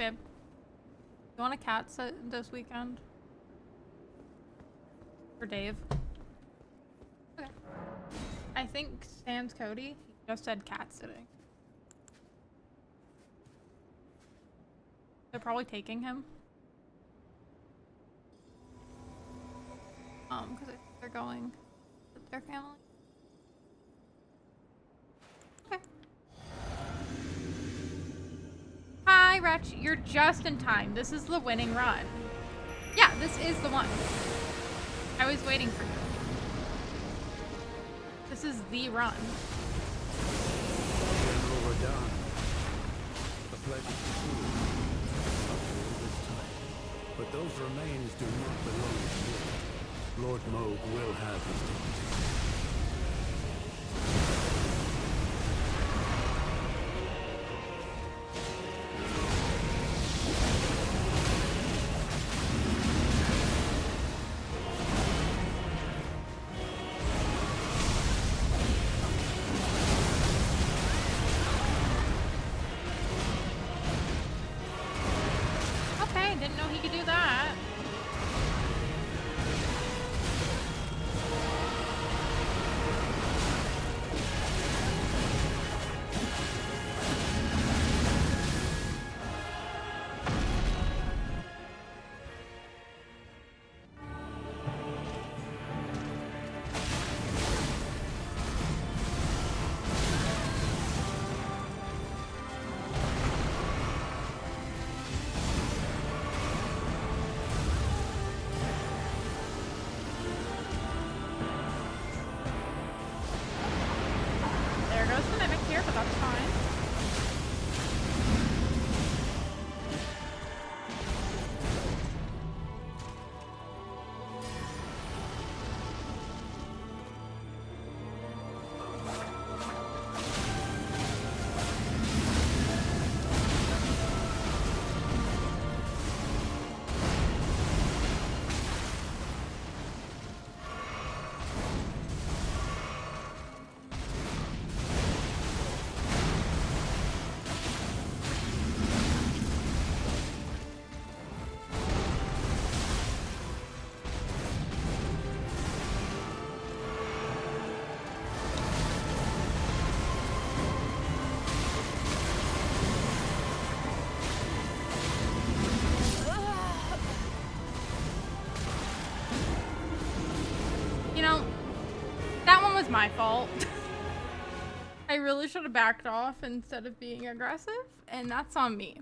Babe, you want a cat sit this weekend? For Dave? Okay. I think Sans Cody, he just said cat sitting. They're probably taking him. Because I think they're going with their family. Okay. Hi, Wretch. You're just in time. This is the winning run. Yeah, this is the one. I was waiting for you. This is the run.
General Radahn, a pleasure to see you after all this time. But those remains do not belong to you. Lord Moog will have his dignity.
Okay, didn't know he could do that. There goes the mimic here, but that's fine. You know, that one was my fault. I really should have backed off instead of being aggressive, and that's on me.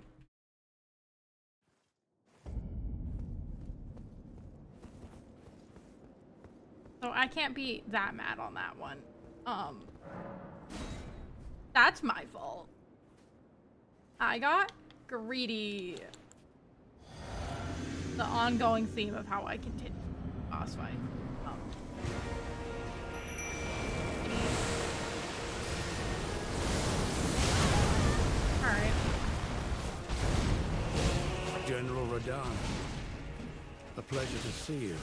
So I can't be that mad on that one. That's my fault. I got greedy. The ongoing theme of how I continue the boss fight. Alright.
General Radahn, a pleasure to see you.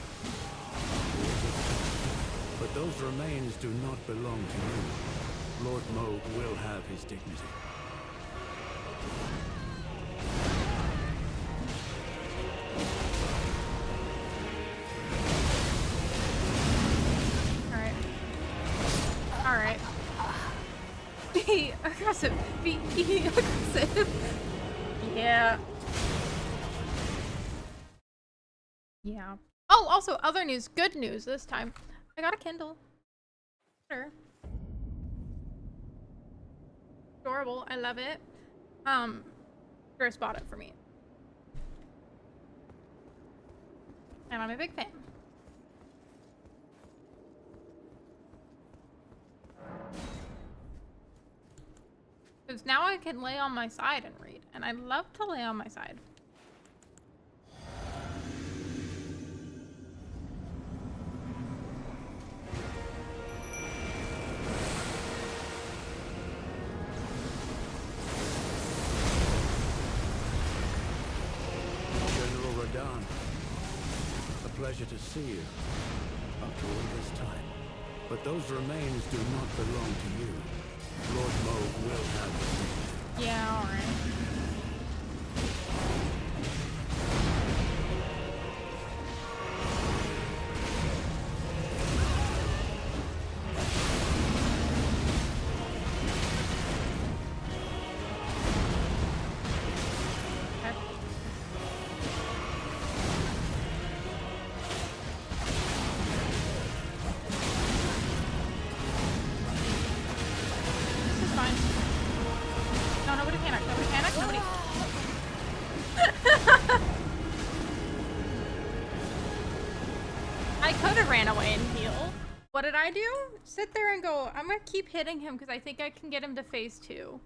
But those remains do not belong to you. Lord Moog will have his dignity.
Alright. Alright. Be aggressive. Be aggressive. Yeah. Yeah. Oh, also, other news. Good news this time. I got a Kindle. Sure. Adorable. I love it. Chris bought it for me. And I'm a big fan. Because now I can lay on my side and read. And I love to lay on my side.
General Radahn, a pleasure to see you after all this time. But those remains do not belong to you. Lord Moog will have them.
Yeah, alright. ran away and healed. What did I do? Sit there and go, I'm gonna keep hitting him because I think I can get him to phase 2.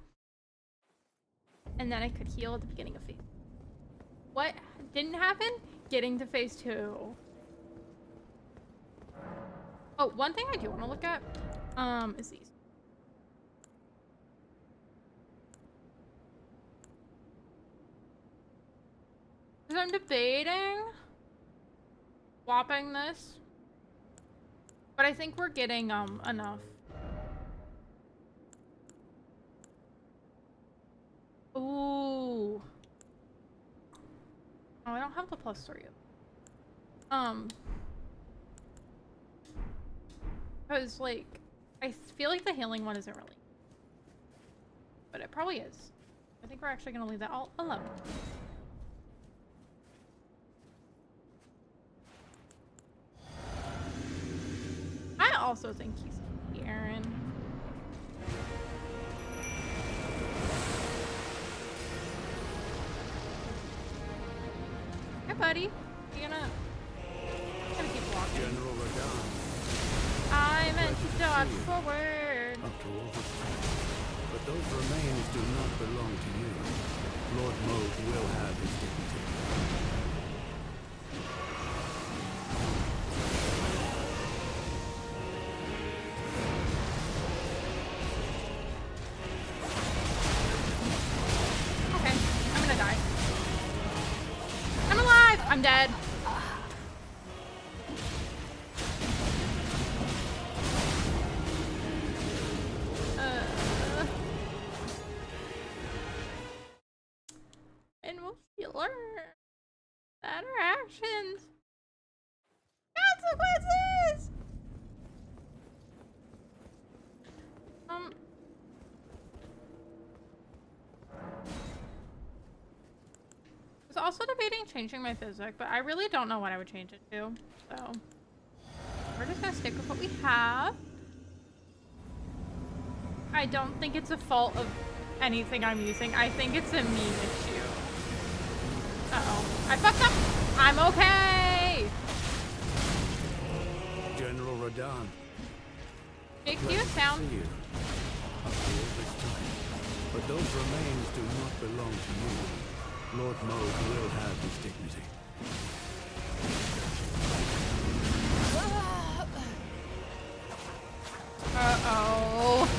And then I could heal at the beginning of phase. What didn't happen? Getting to phase 2. Oh, one thing I do want to look at, is these. Because I'm debating swapping this, but I think we're getting, enough. Ooh. Oh, I don't have the +3 yet. Because, like, I feel like the healing one isn't really. But it probably is. I think we're actually gonna leave that all alone. I also think he's Aaron. Hey, buddy. You gonna keep walking?
General Radahn.
I meant to dodge forward.
After all this time. But those remains do not belong to you. Lord Moog will have his dignity.
Okay, I'm gonna die. I'm alive! I'm dead. And we'll learn better actions. Consequences! I was also debating changing my physic, but I really don't know what I would change it to. So we're just gonna stick with what we have. I don't think it's a fault of anything I'm using. I think it's a me issue. Uh-oh. I fucked up! I'm okay!
General Radahn.
Jake, do you have sound?
See you. After all this time. But those remains do not belong to you. Lord Moog will have his dignity.
Uh-oh.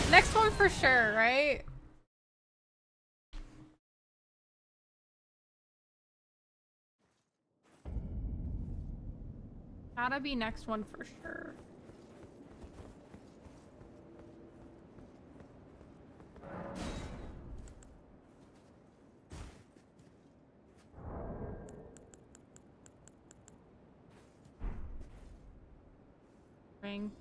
Next one for sure, right? Gotta be next one for sure. Ring.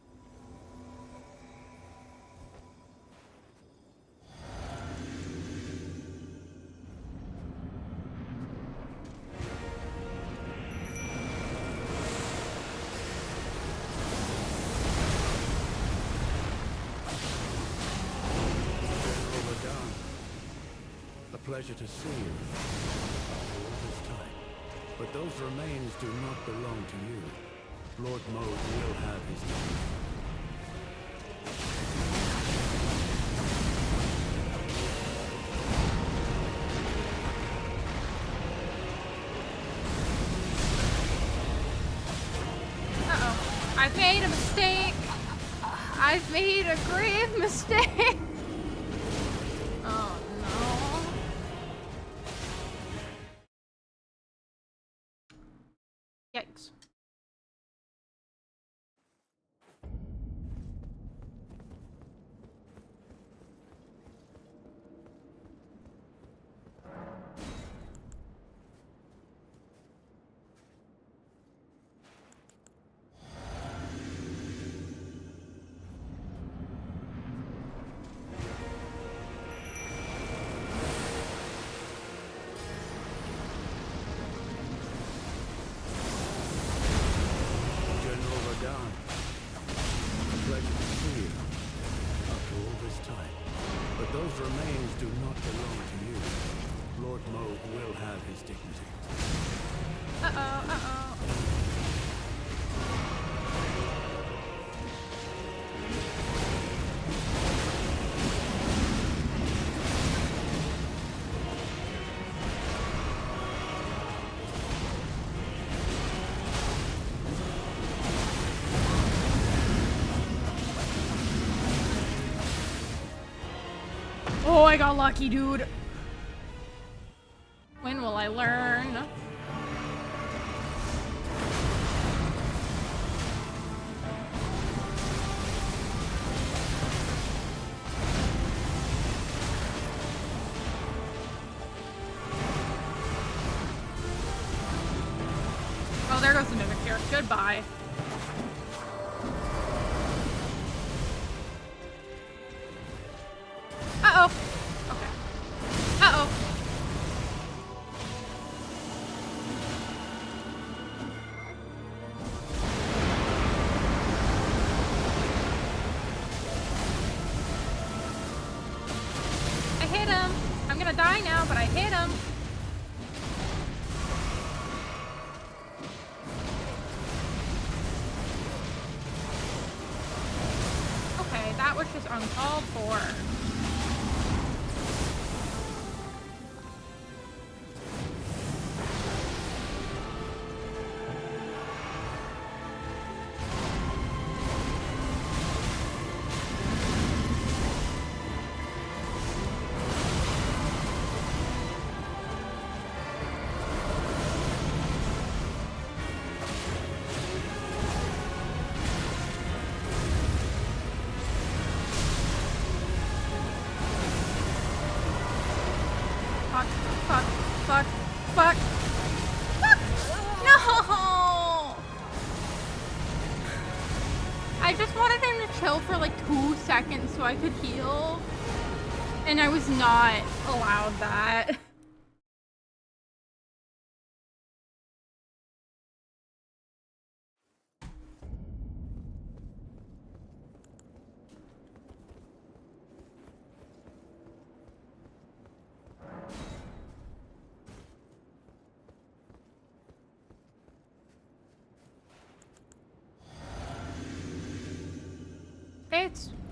Pleasure to see you after all this time. But those remains do not belong to you. Lord Moog will have his dignity.
Uh-oh. I've made a mistake. I've made a grave mistake. Oh, no. Yikes. Uh-oh, uh-oh. Oh, I got lucky, dude. When will I learn? Oh, there goes the mimic here. Goodbye. Uh-oh. Okay. Uh-oh. I hit him. I'm gonna die now, but I hit him. Okay, that was just uncalled for. Fuck, fuck, fuck, fuck, fuck! No! I just wanted him to chill for like 2 seconds so I could heal. And I was not allowed that.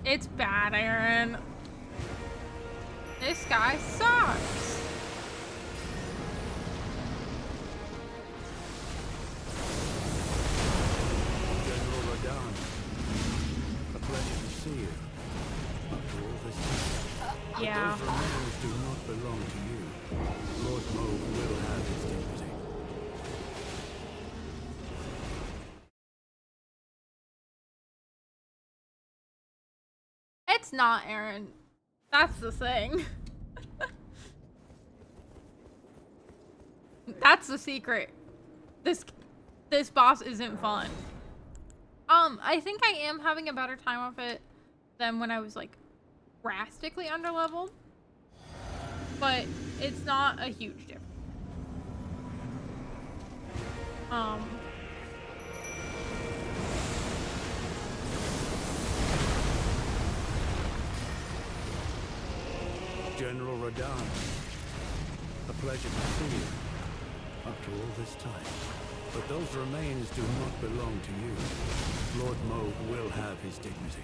It's bad, Aaron. This guy sucks.
General Radahn, a pleasure to see you. After all this time.
Yeah.
Those remains do not belong to you. Lord Moog will have his dignity.
It's not, Aaron. That's the thing. That's the secret. This boss isn't fun. I think I am having a better time with it than when I was like drastically underleveled. But it's not a huge difference.
General Radahn, a pleasure to see you. After all this time. But those remains do not belong to you. Lord Moog will have his dignity.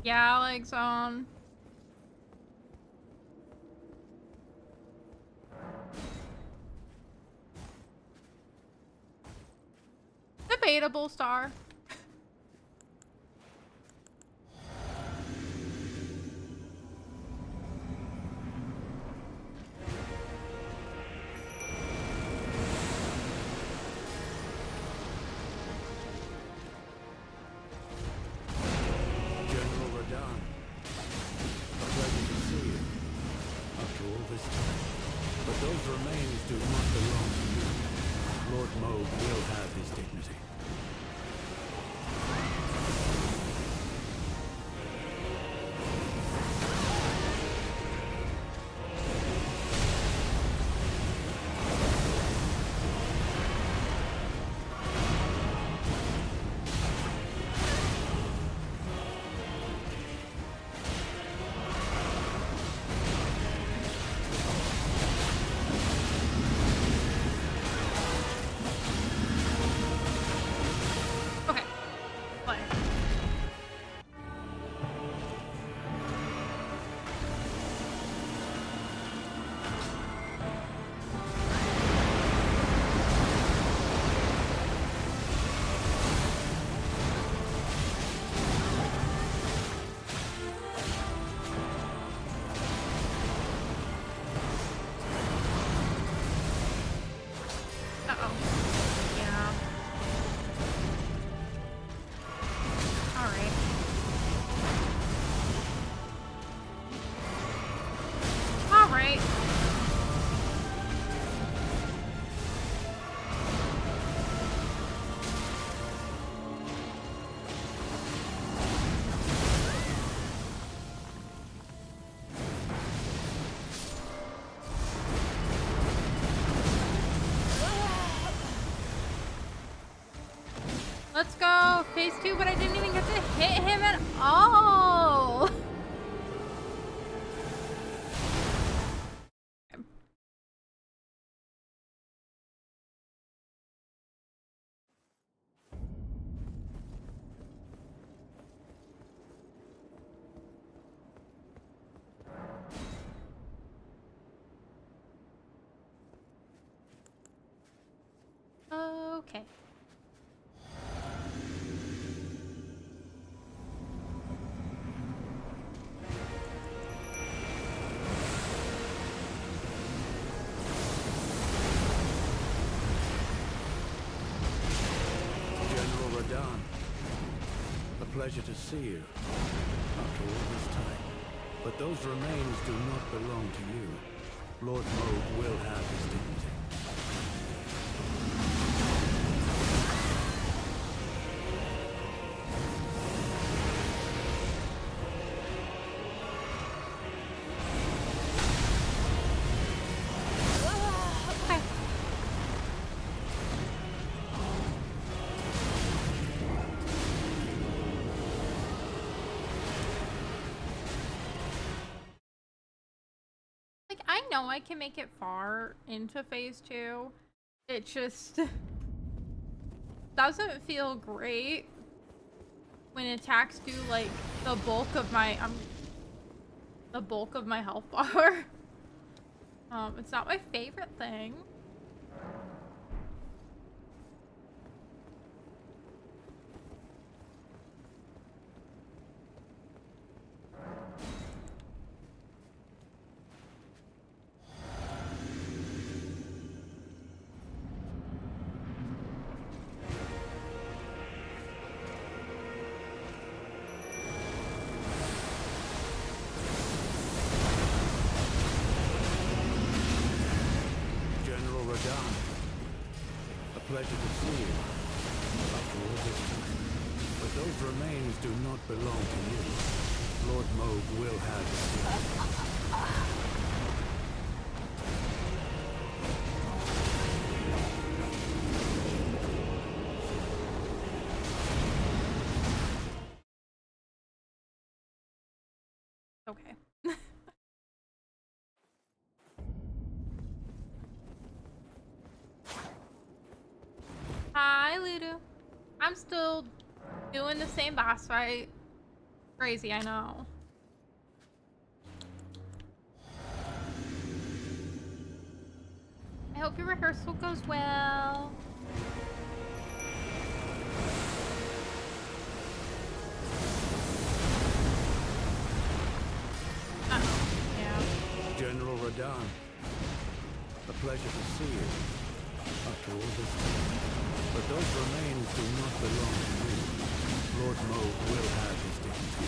Yeah, like on. Debatable star.
all this time. But those remains do not belong to you. Lord Moog will have his dignity.
Okay. Play. Uh-oh. Yeah. All right. All right. Let's go phase 2, but I didn't even get to hit him at all. Okay.
General Radahn, a pleasure to see you after all this time. But those remains do not belong to you. Lord Moog will have his dignity.
Okay. Like, I know I can make it far into phase 2. It just doesn't feel great when attacks do like the bulk of my health bar. It's not my favorite thing.
General Radahn, a pleasure to see you after all this time. But those remains do not belong to you. Lord Moog will have his dignity.
Okay. Hi, Ludo. I'm still doing the same boss fight. Crazy, I know. I hope your rehearsal goes well. Uh-oh. Yeah.
General Radahn, a pleasure to see you after all this time. But those remains do not belong to you. Lord Moog will have his dignity.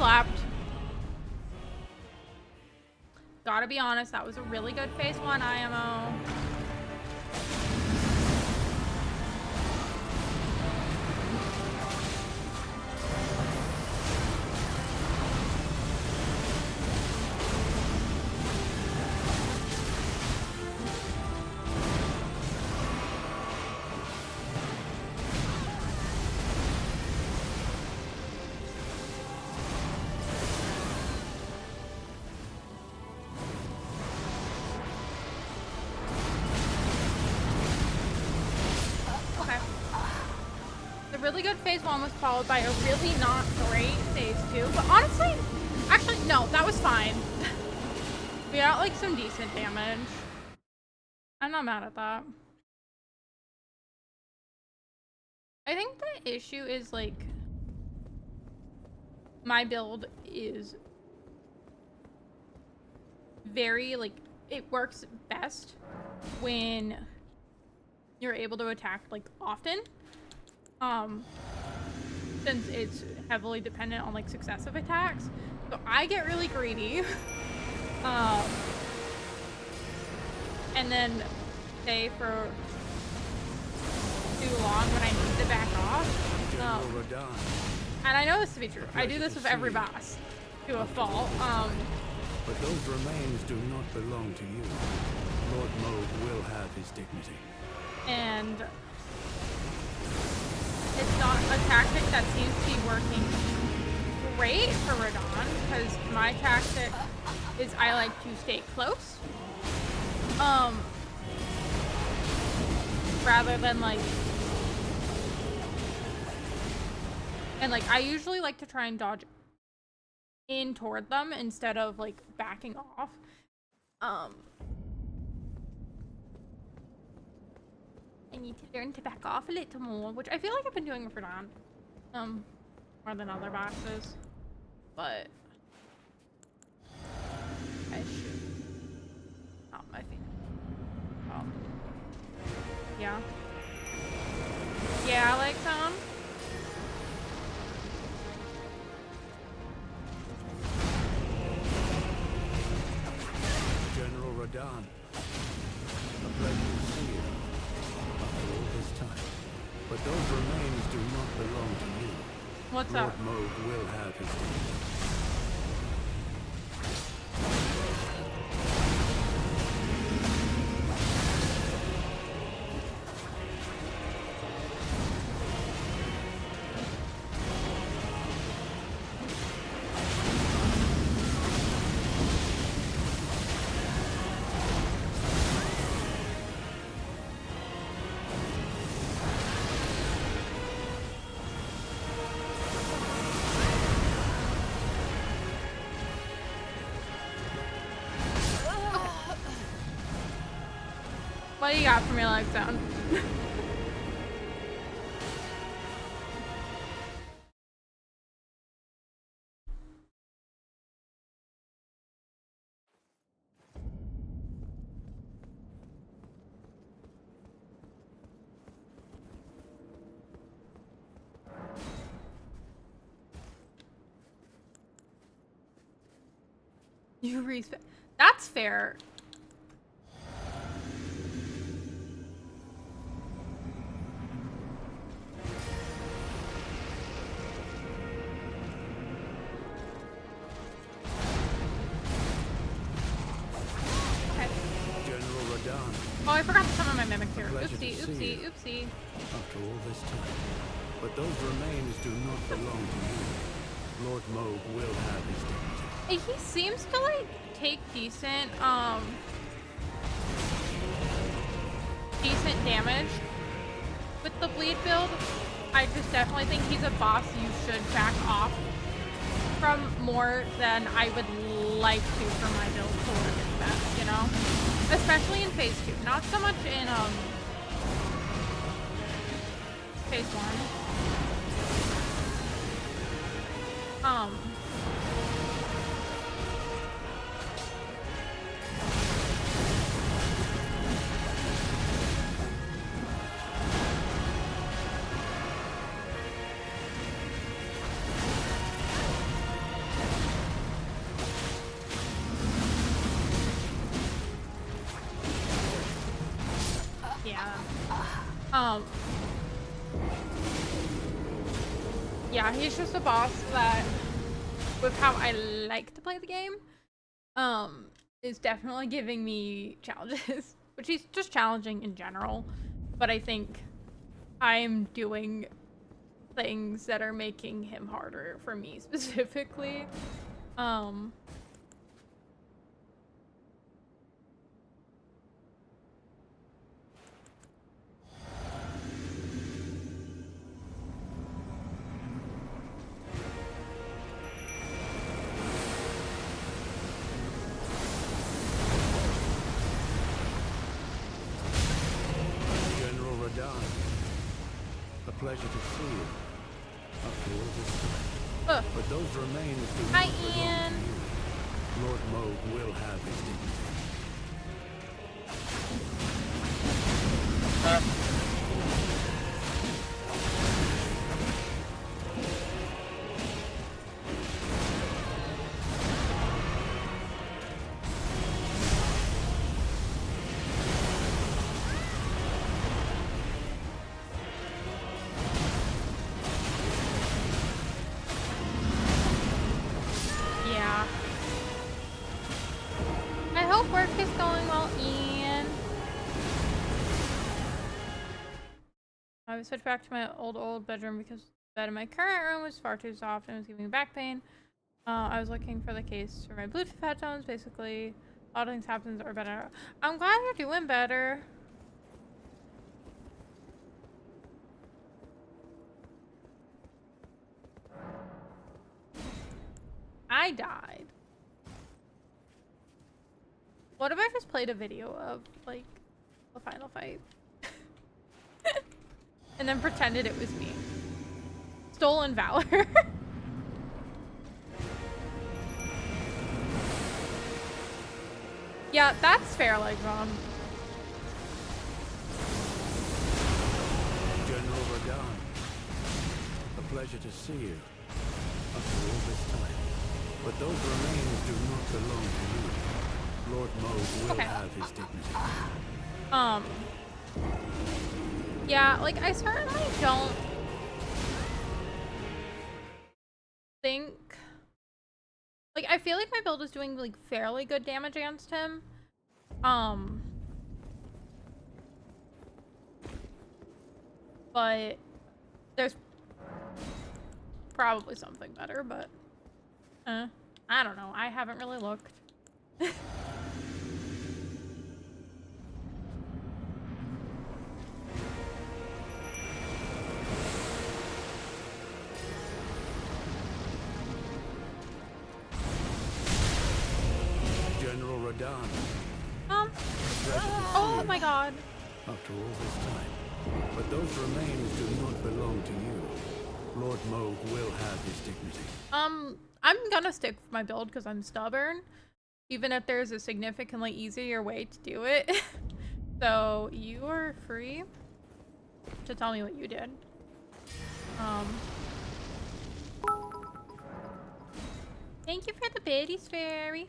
slapped. Gotta be honest, that was a really good phase 1 IMO. Really good phase 1 was followed by a really not great phase 2, but honestly, actually, no, that was fine. We got like some decent damage. I'm not mad at that. I think the issue is like my build is very like it works best when you're able to attack like often. Since it's heavily dependent on like successive attacks. So I get really greedy. And then stay for too long when I need to back off. And I know this to be true. I do this with every boss to a fault.
But those remains do not belong to you. Lord Moog will have his dignity.
And it's not a tactic that seems to be working great for Radahn, because my tactic is I like to stay close. Rather than like... And like, I usually like to try and dodge in toward them instead of like backing off. I need to learn to back off a little more, which I feel like I've been doing for Radahn, more than other bosses, but I should. Not my favorite. Yeah. Yeah, I like some.
General Radahn, a pleasure to see you. After all this time. But those remains do not belong to you.
What's
Lord
up?
Moog will have his dignity.
What do you got for me, like sound? You respect. That's fair. Oh, I forgot to summon my mimic here. Oopsie, oopsie, oopsie.
After all this time. But those remains do not belong to you. Lord Moog will have his dignity.
He seems to like take decent damage with the bleed build. I just definitely think he's a boss you should back off from more than I would like to for my build to work its best, you know? Especially in phase 2, not so much in phase 1. Um, yeah, he's just a boss that, with how I like to play the game, is definitely giving me challenges, which he's just challenging in general, but I think I'm doing things that are making him harder for me specifically.
General Radahn, a pleasure to see you. After all this time. But those remains do
Hi,
not belong
Ian.
to you. Lord Moog will have his dignity.
Yeah. I hope work is going well, Ian. I would switch back to my old bedroom because the bed in my current room was far too soft and was giving me back pain. I was looking for the case for my Bluetooth headphones. Basically, a lot of things happen or better. I'm glad you're doing better. I died. What if I just played a video of, like, the final fight? And then pretended it was me. Stolen Valor. Yeah, that's fair, like,
General Radahn, a pleasure to see you. After all this time. But those remains do not belong to you. Lord Moog will
Okay.
have his dignity.
Yeah, like, I certainly don't think... Like, I feel like my build is doing, like, fairly good damage against him. But there's probably something better, but I don't know. I haven't really looked.
General Radahn,
Oh my god.
after all this time. But those remains do not belong to you. Lord Moog will have his dignity.
I'm gonna stick with my build because I'm stubborn, even if there's a significantly easier way to do it. So you are free to tell me what you did. Thank you for the biddies, fairy.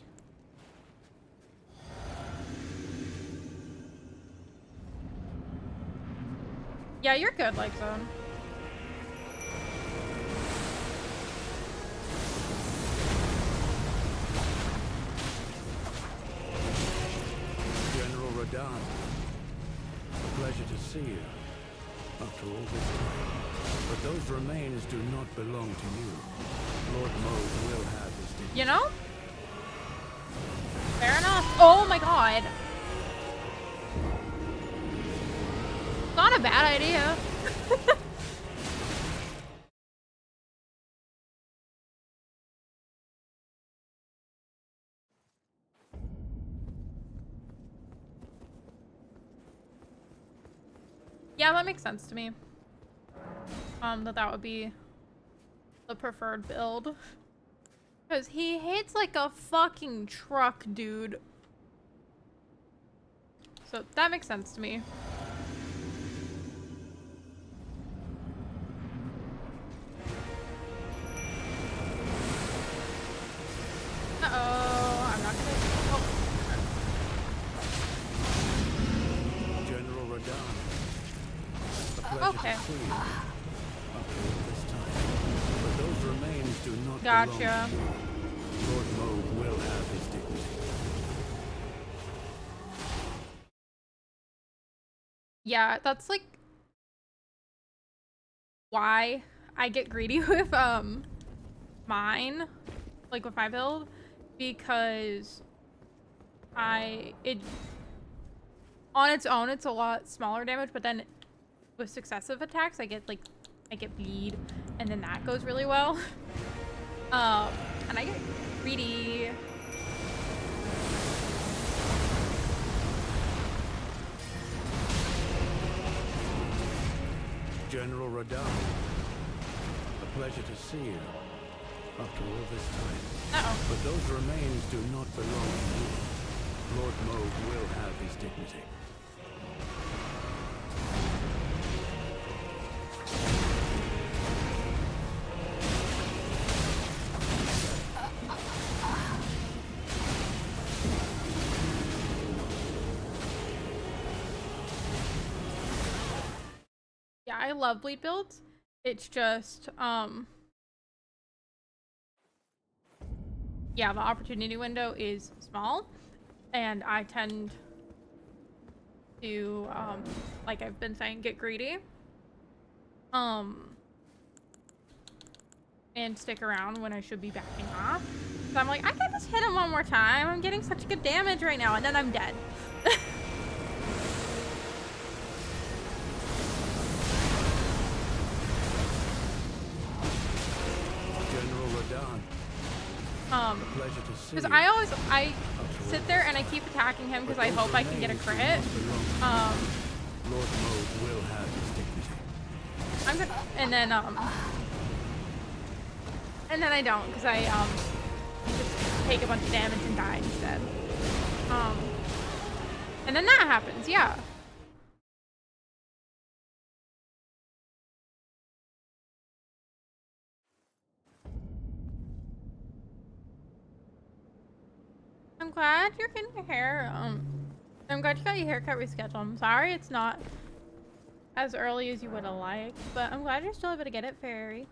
Yeah, you're good, like zone.
General Radahn, a pleasure to see you. After all this time. But those remains do not belong to you. Lord Moog will have his dignity.
You know? Fair enough. Oh my god. Not a bad idea. Yeah, that makes sense to me. That would be the preferred build. Because he hits like a fucking truck, dude. So that makes sense to me. Uh-oh, I'm not gonna... Oh.
General Radahn,
Okay.
sealed after all this time. But those remains do not
Gotcha.
belong to you. Lord Moog will have his dignity.
Yeah, that's like why I get greedy with mine, like with my build, because it on its own it's a lot smaller damage, but then with successive attacks I get bleed, and then that goes really well. And I get greedy.
General Radahn, a pleasure to see you after all this time.
Uh-oh.
But those remains do not belong to you. Lord Moog will have his dignity.
Yeah, I love bleed builds. It's just, yeah, the opportunity window is small, and I tend to, like I've been saying, get greedy. And stick around when I should be backing off. So I'm like, I can just hit him one more time. I'm getting such good damage right now, and then I'm dead.
General Radahn, a pleasure to see
because
you.
I sit there and I keep attacking him because I hope I can get a crit.
Lord Moog will have his dignity.
I'm gonna, and then I don't, because I just take a bunch of damage and die instead. And then that happens, yeah. I'm glad you're getting your hair, I'm glad you got your haircut rescheduled. I'm sorry it's not as early as you would have liked, but I'm glad you're still able to get it, Fairy.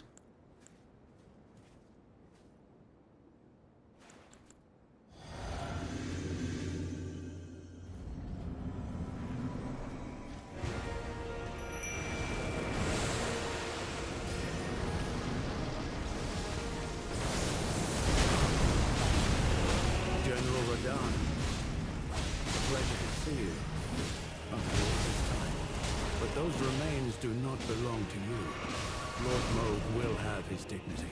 General Radahn, a pleasure to see you after all this time. But those remains do not belong to you. Lord Moog will have his dignity.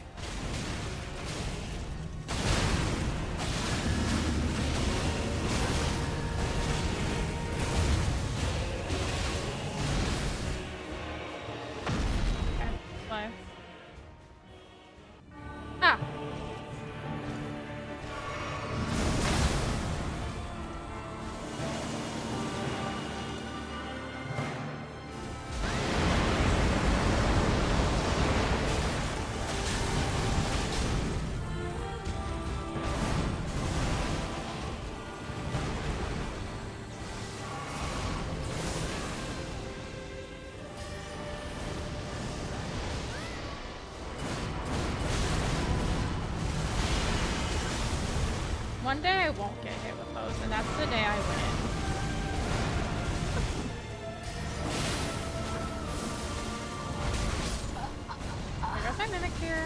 Okay, bye. Ah! One day I won't get hit with those, and that's the day I win. There goes my mimic here.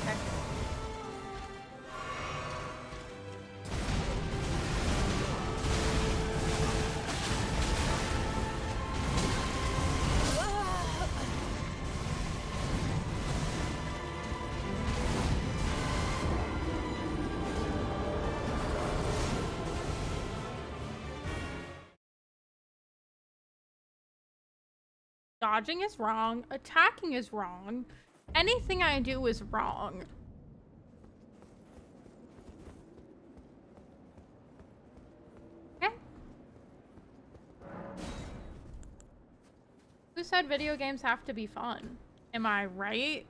Okay. Dodging is wrong. Attacking is wrong. Anything I do is wrong. Okay. Who said video games have to be fun? Am I right?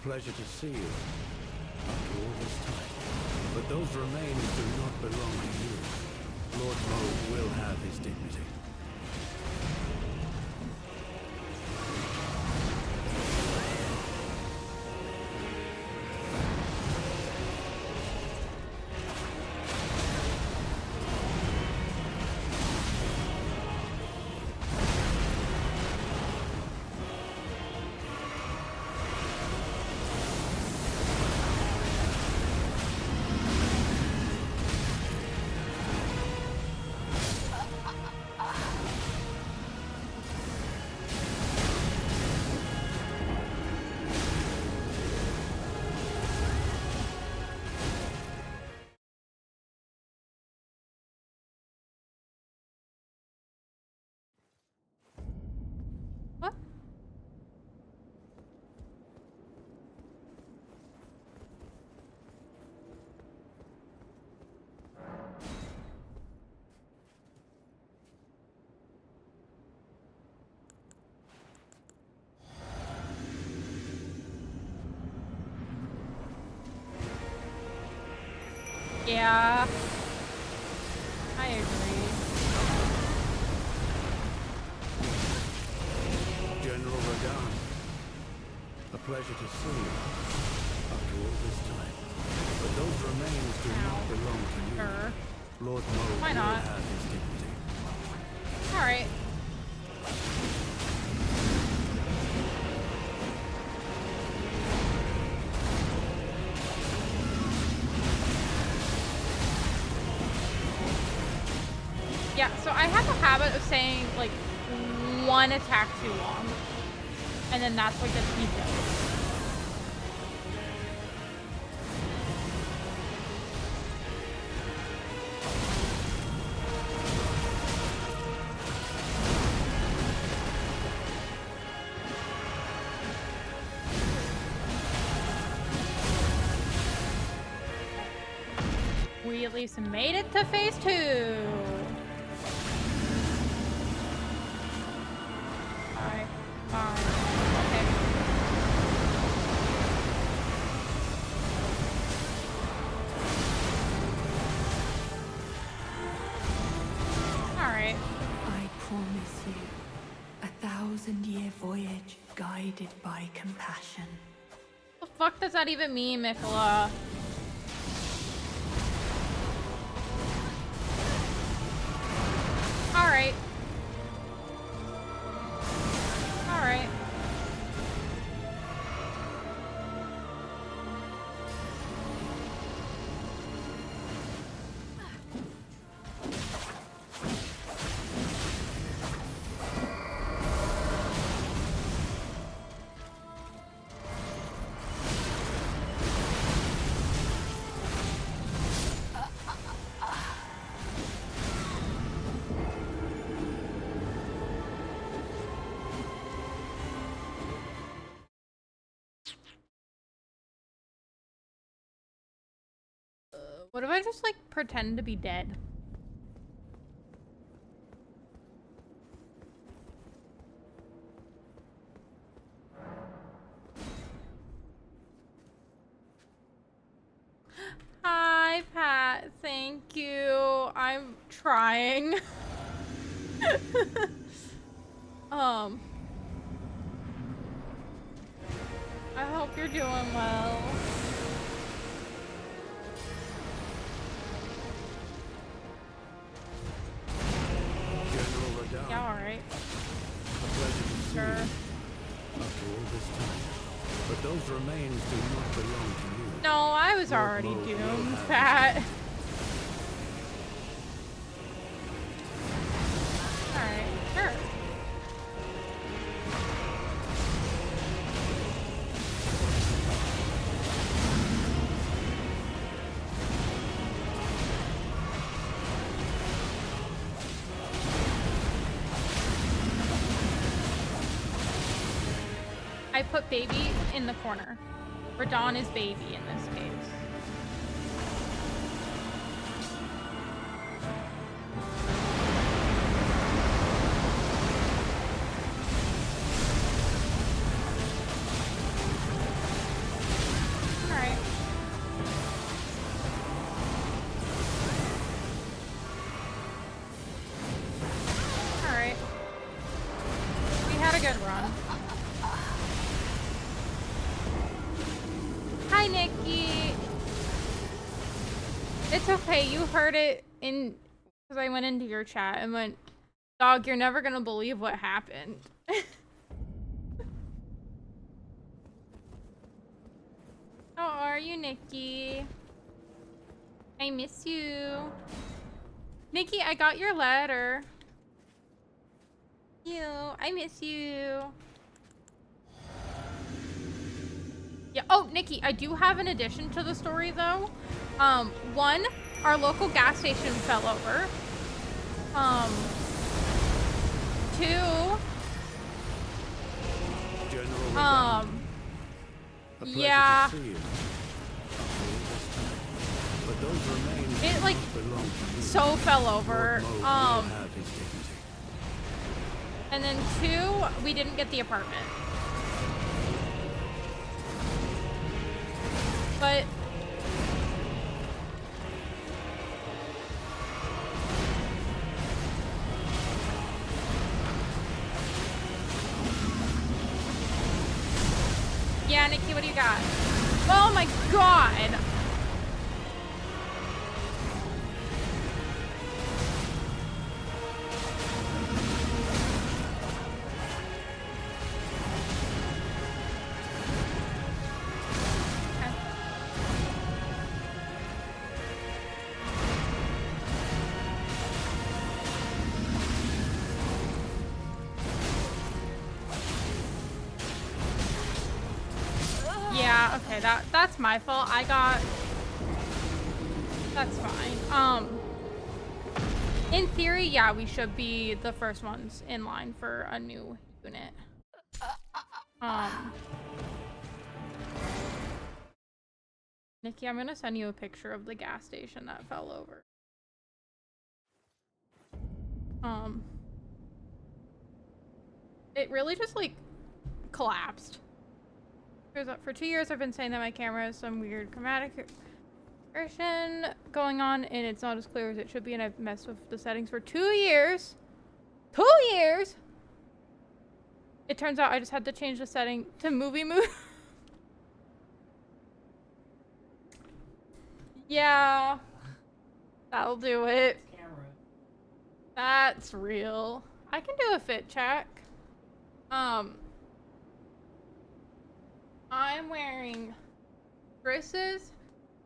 pleasure to see you after all this time. But those remains do not belong to you. Lord Moog will have his dignity.
What? Yeah, I agree.
General Radahn, a pleasure to see you after all this time. But those remains do not belong to you.
Sure.
Lord Moog
Why
will
not?
have his dignity.
All right. Yeah, so I have a habit of saying like one attack too long, and then that's what gets me killed. We at least made it to phase 2. Alright, fine. Okay. Alright.
I promise you, 1,000-year voyage guided by compassion.
What the fuck does that even mean, Mikola? Alright. Alright. What if I just like pretend to be dead? Hi, Pat. Thank you. I'm trying. I hope you're doing well.
General Radahn,
Yeah, alright.
a pleasure to see
Sure.
you after all this time. But those remains do not belong to you.
No, I was
Lord
already
Moog will
doomed,
have
Pat. Alright, sure. I put baby in the corner. Radahn is baby in this case. It's okay. You heard it in because I went into your chat and went, "Dog, you're never gonna believe what happened." How are you, Nikki? I miss you. Nikki, I got your letter. I miss you. Yeah. Oh, Nikki, I do have an addition to the story, though. One, our local gas station fell over. Two,
General Radahn, a pleasure
yeah.
to see you. After all this time. But those remains
It,
do
like,
not belong to you.
so fell over.
Lord Moog will have his dignity.
And then two, we didn't get the apartment. But yeah, Nikki, what do you got? Oh my god! Yeah, okay, that's my fault. That's fine. In theory, yeah, we should be the first ones in line for a new unit. Nikki, I'm gonna send you a picture of the gas station that fell over. It really just, like, collapsed. For 2 years, I've been saying that my camera has some weird chromatic version going on, and it's not as clear as it should be, and I've messed with the settings for 2 years. 2 years! It turns out I just had to change the setting to movie mode. Yeah. That'll do it. That's real. I can do a fit check. I'm wearing Chris's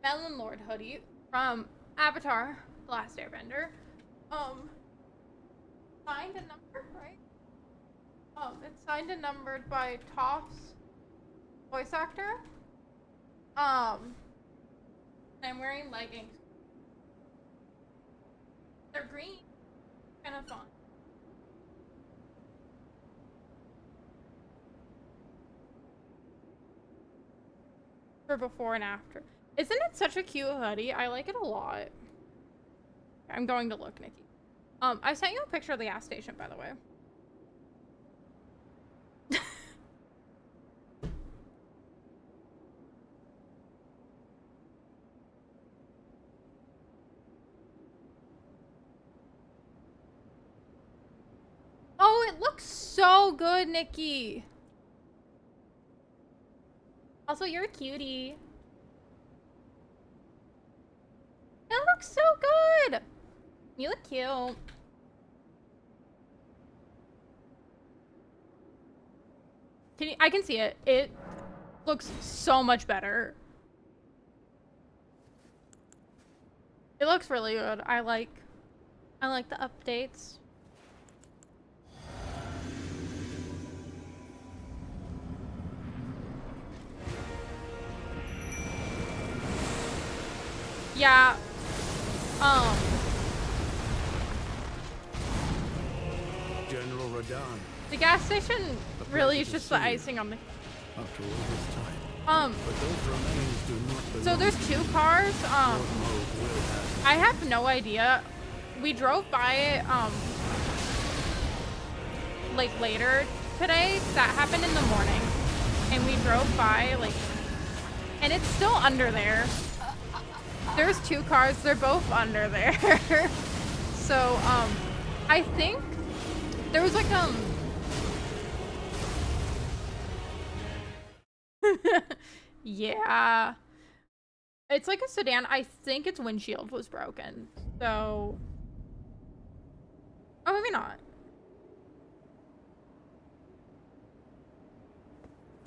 Melon Lord hoodie from Avatar: The Last Airbender. Signed and numbered, right? It's signed and numbered by Toph's voice actor. And I'm wearing leggings. They're green. Kind of fun. For before and after. Isn't it such a cute hoodie? I like it a lot. I'm going to look, Nikki. I sent you a picture of the gas station, by the way. Oh, it looks so good, Nikki. Also, you're a cutie. It looks so good. You look cute. I can see it. It looks so much better. It looks really good. I like the updates. Yeah.
General Radahn,
The gas station really is just the icing on the.
after all this time. But those remains do not belong
So there's two cars.
Lord Moog will have
I have no idea. We drove by it, like later today. That happened in the morning. And we drove by, like, and it's still under there. There's two cars. They're both under there. So, I think there was like, yeah. It's like a sedan. I think its windshield was broken. So... Oh, maybe not.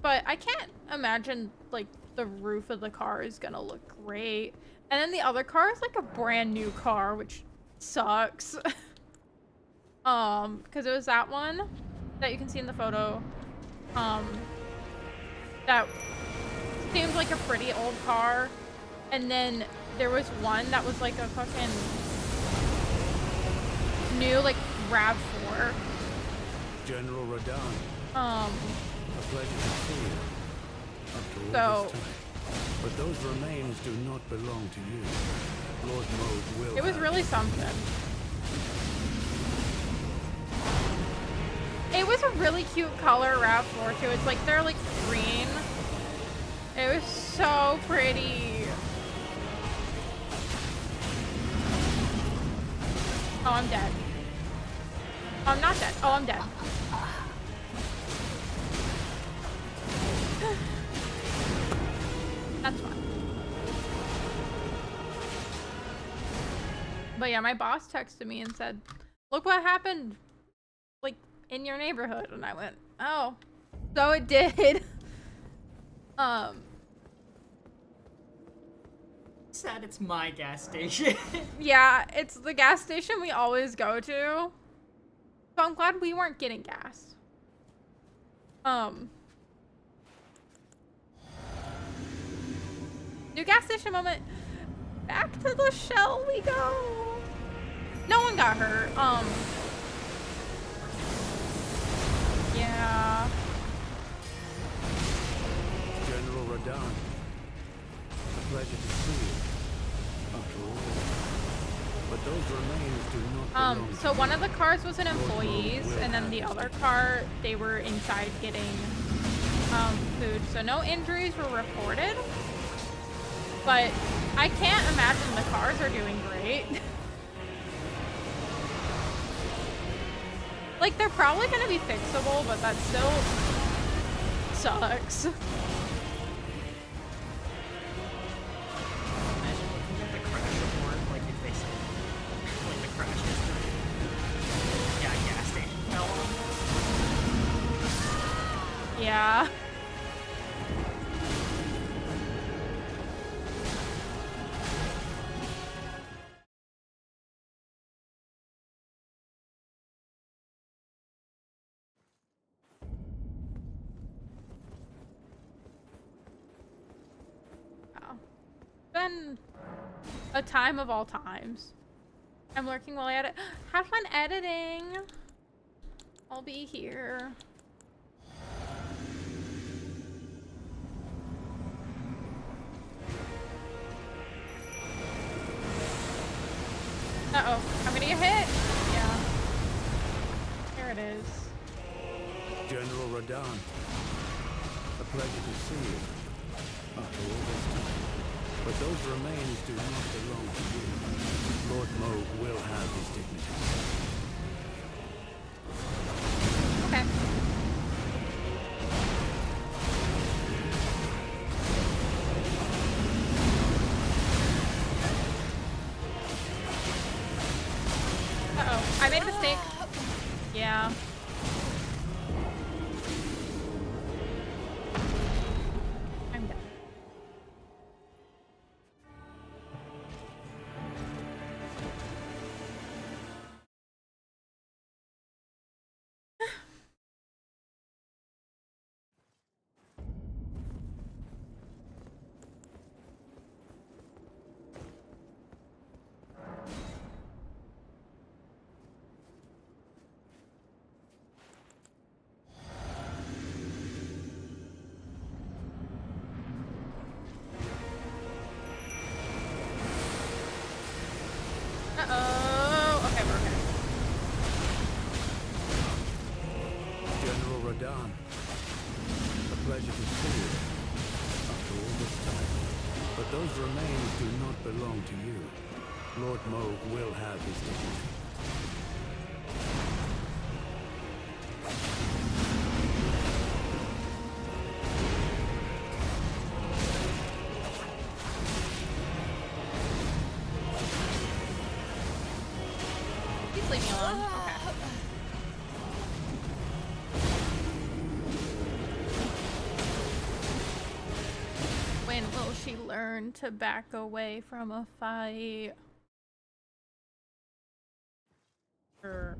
But I can't imagine, like, the roof of the car is gonna look great. And then the other car is like a brand new car, which sucks. Because it was that one that you can see in the photo. That seemed like a pretty old car. And then there was one that was like a fucking new, like, RAV4.
General Radahn, a pleasure to see you. After all this time. But those remains do not belong to you. Lord Moog will
It was
have
really something. It was a really cute color RAV4 too. It's like they're like green. It was so pretty. Oh, I'm dead. Oh, I'm not dead. Oh, I'm dead. That's fine. But yeah, my boss texted me and said, look what happened, like, in your neighborhood. And I went, oh. So it did.
Sad it's my gas station.
Yeah, it's the gas station we always go to. So I'm glad we weren't getting gas. New gas station moment. Back to the shell we go. No one got hurt. Yeah.
General Radahn, a pleasure to see you. After all this time. But those remains do not belong to
So
you.
one of the cars was an employee's, and then the other car, they were inside getting food. So no injuries were reported. But I can't imagine the cars are doing great. Like, they're probably gonna be fixable, but that still sucks.
Imagine looking at the crash report, like if they said, like the crash history. Yeah, gas station fell on.
Yeah. Wow. Been a time of all times. I'm working while I edit. Have fun editing. I'll be here. Uh-oh. I'm gonna get hit. Yeah. There it is.
General Radahn, a pleasure to see you. After all this time. But those remains do not belong to you. Lord Moog will have his dignity.
Okay. Uh-oh. I made a mistake. Yeah. I'm done. Uh-oh. Okay, we're okay.
General Radahn, a pleasure to see you. After all this time. But those remains do not belong to you. Lord Moog will have his dignity.
Just leave me alone. Okay. When will she learn to back away from a fight? Sure.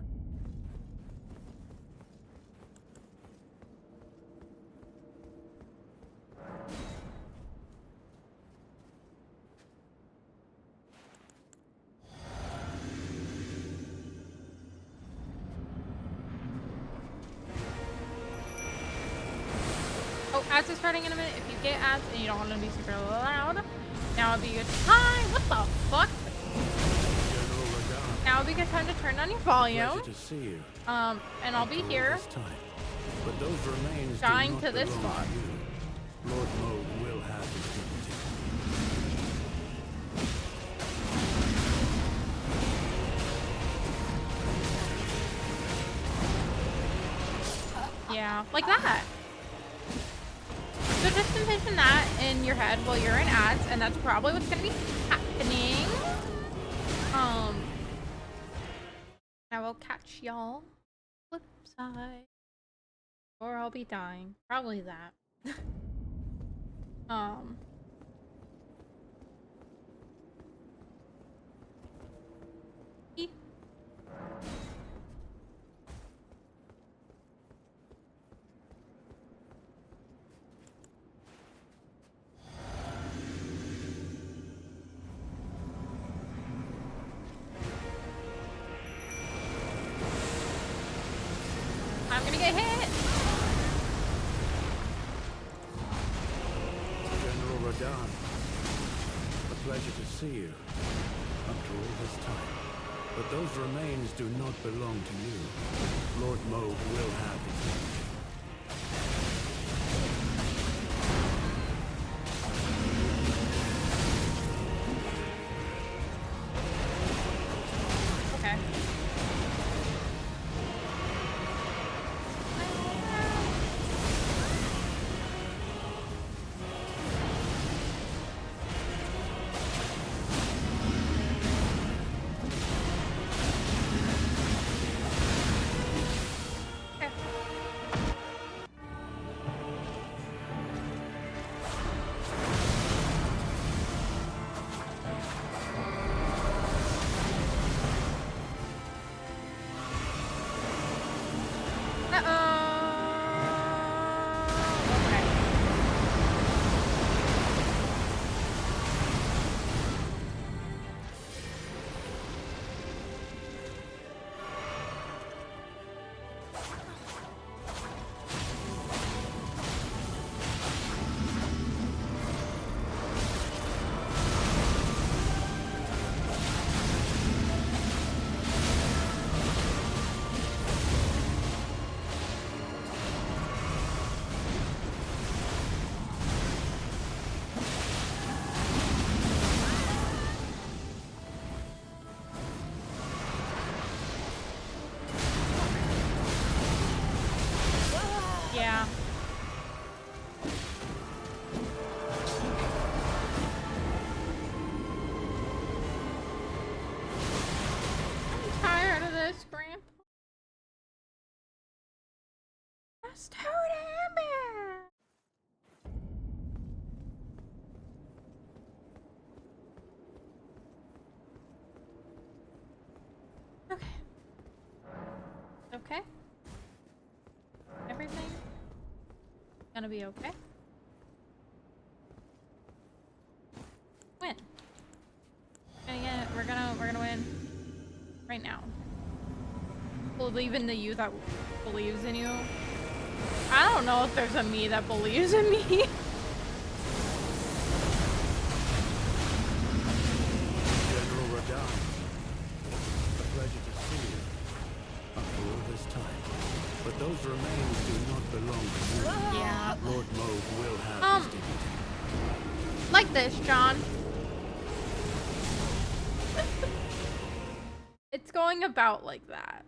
Oh, ads are starting in a minute. If you get ads and you don't want them to be super loud, now would be a good time. What the fuck?
General Radahn,
Now would be a good time to turn on your volume.
pleasure to see you.
And I'll be
After all
here.
this time. But those remains
Dying
do not
to this
belong
spot.
you. Lord Moog will have his dignity.
Yeah, like that. So just envision that in your head while you're in ads, and that's probably what's gonna be happening. I will catch y'all flip side. Or I'll be dying. Probably that. E- I'm gonna get hit.
General Radahn, a pleasure to see you. After all this time. But those remains do not belong to you. Lord Moog will have his dignity.
Okay. Okay. Okay. Yeah. I'm tired of this, Grandpa. That's too damn bad. Okay. Okay. Everything gonna be okay. Win. We're gonna win right now. Believe in the you that believes in you. I don't know if there's a me that believes in me.
General Radahn, a pleasure to see you. After all this time. But those remains do not belong to you.
Yeah.
Lord Moog will have his dignity.
Like this, John. It's going about like that.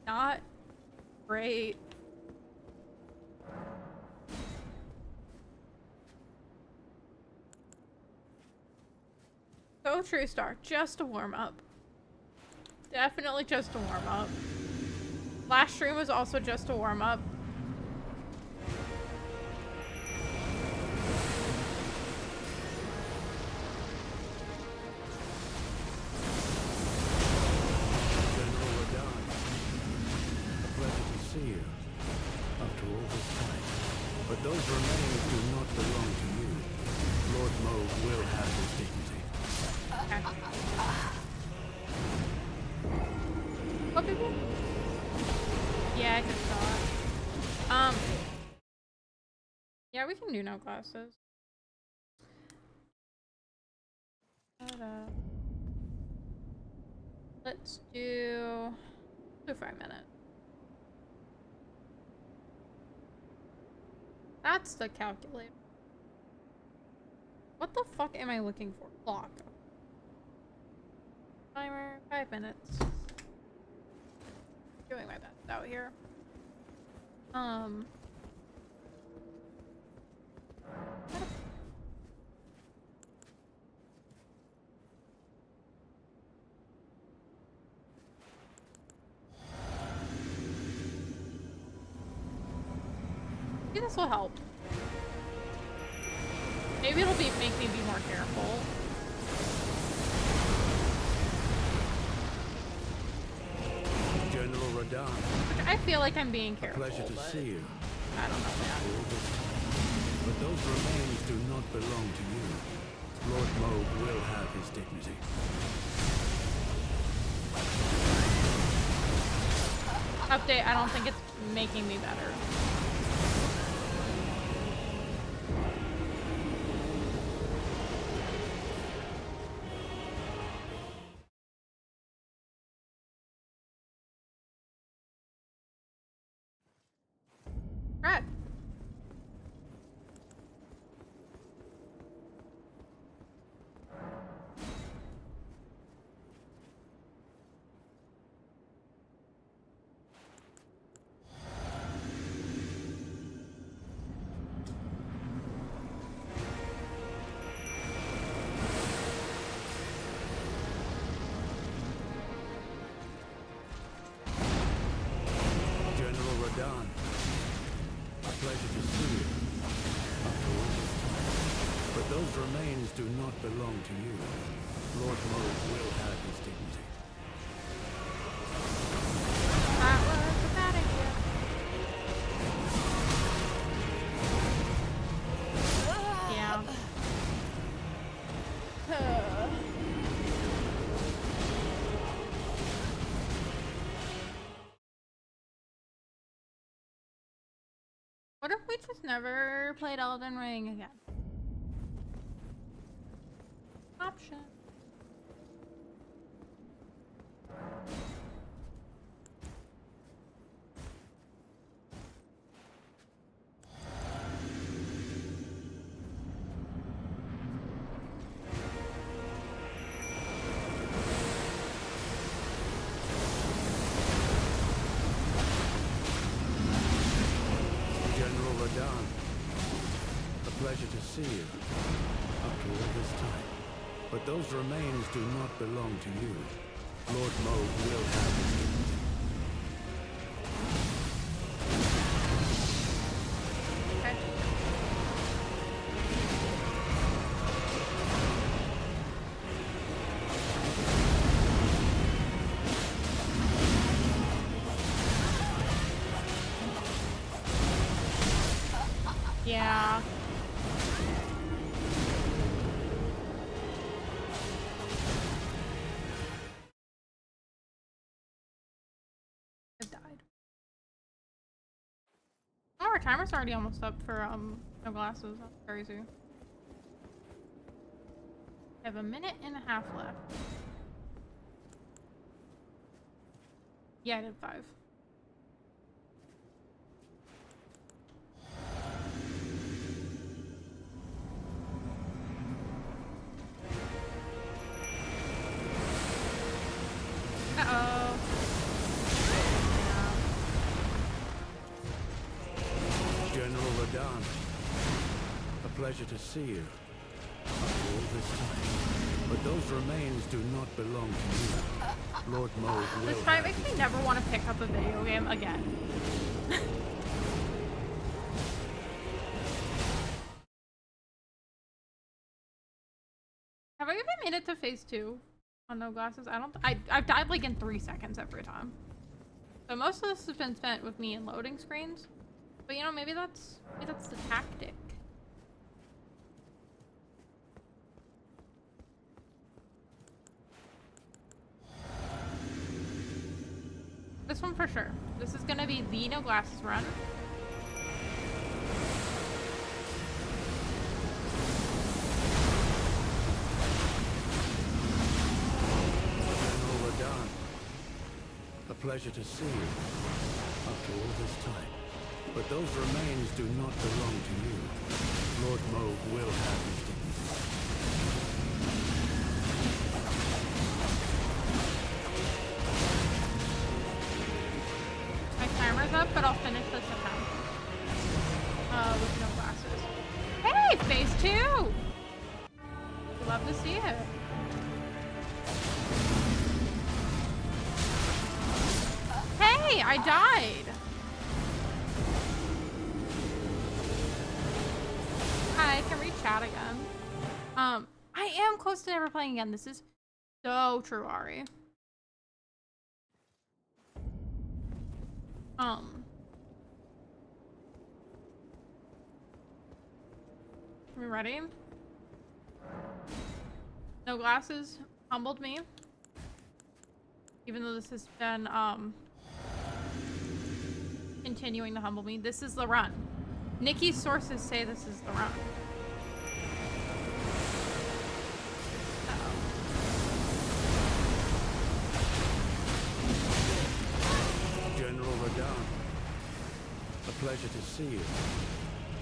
Not great. So true, Star. Just a warm up. Definitely just a warm up. Last stream was also just a warm up.
General Radahn, a pleasure to see you after all this time. But those remains do not belong to you. Lord Moog will have his dignity.
Okay. What people? Yeah, I just saw it. Yeah, we can do no glasses. Let's do 5 minutes. That's the calculator. What the fuck am I looking for? Clock. Timer, 5 minutes. Doing my best out here. Maybe this will help. Maybe it'll make me be more careful.
General Radahn,
Which I feel like I'm being
a
careful.
pleasure to
but
see you.
I don't know,
After
man.
all this time. But those remains do not belong to you. Lord Moog will have his dignity.
Update, I don't think it's making me better. Right.
General Radahn, a pleasure to see you. After all this time. But those remains do not belong to you. Lord Moog will have his dignity.
That was a bad idea. Yeah. What if we just never played Elden Ring again? Option.
General Radahn, a pleasure to see you. After all this time. But those remains do not belong to you. Lord Moog will have his dignity.
Okay. Yeah. I died. Oh, our timer's already almost up for no glasses. That's crazy. I have a minute and a half left. Yeah, I did 5. Uh-oh.
General Radahn, a pleasure to see you. After all this time. But those remains do not belong to you. Lord Moog will
This fight
have
makes
his
me never want to pick up a video game again. Have I even made it to phase 2 on no glasses? I don't. I've died like in 3 seconds every time. So most of this has been spent with me in loading screens. But you know, maybe that's the tactic. This one for sure. This is gonna be the no glasses run.
General Radahn. A pleasure to see you after all this time. But those remains do not belong to you. Lord Moog will have his dignity.
My timer's up, but I'll finish this attempt. With no glasses. Hey, phase 2! Love to see it. Hey, I died! I can reach chat again. I am close to never playing again. This is so true, Ari. We ready? No glasses humbled me. Even though this has been, continuing to humble me. This is the run. Nikki's sources say this is the run.
General Radahn. A pleasure to see you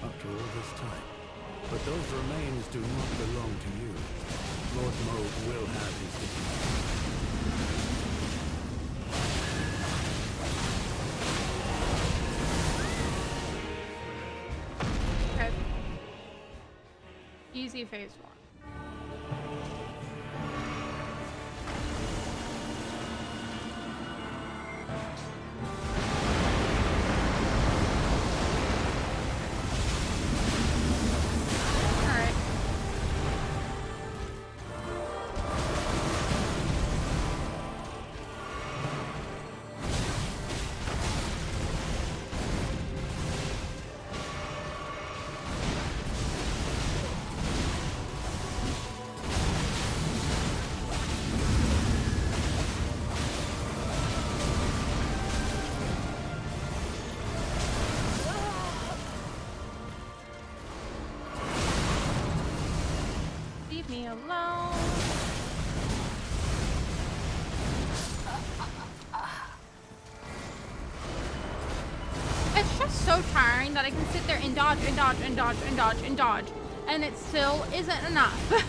after all this time. But those remains do not belong to you. Lord Moog will have his dignity.
Okay. Easy phase 1. Leave me alone. It's just so tiring that I can sit there and dodge and dodge and dodge and dodge and dodge, and it still isn't enough.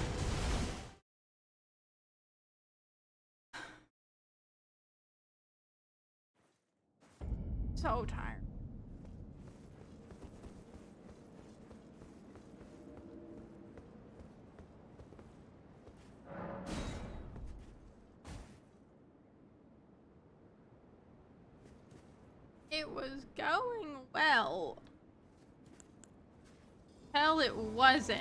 So tired. It was going well. Hell, it wasn't.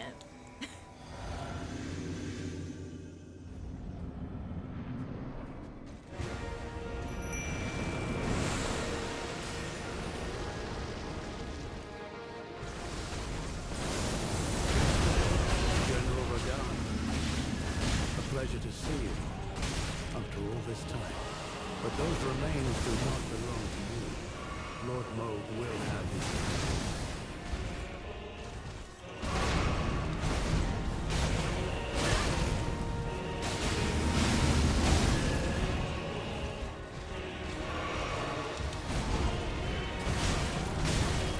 General Radahn. A pleasure to see you after all this time. But those remains do not belong to you. Lord Moog will have his dignity.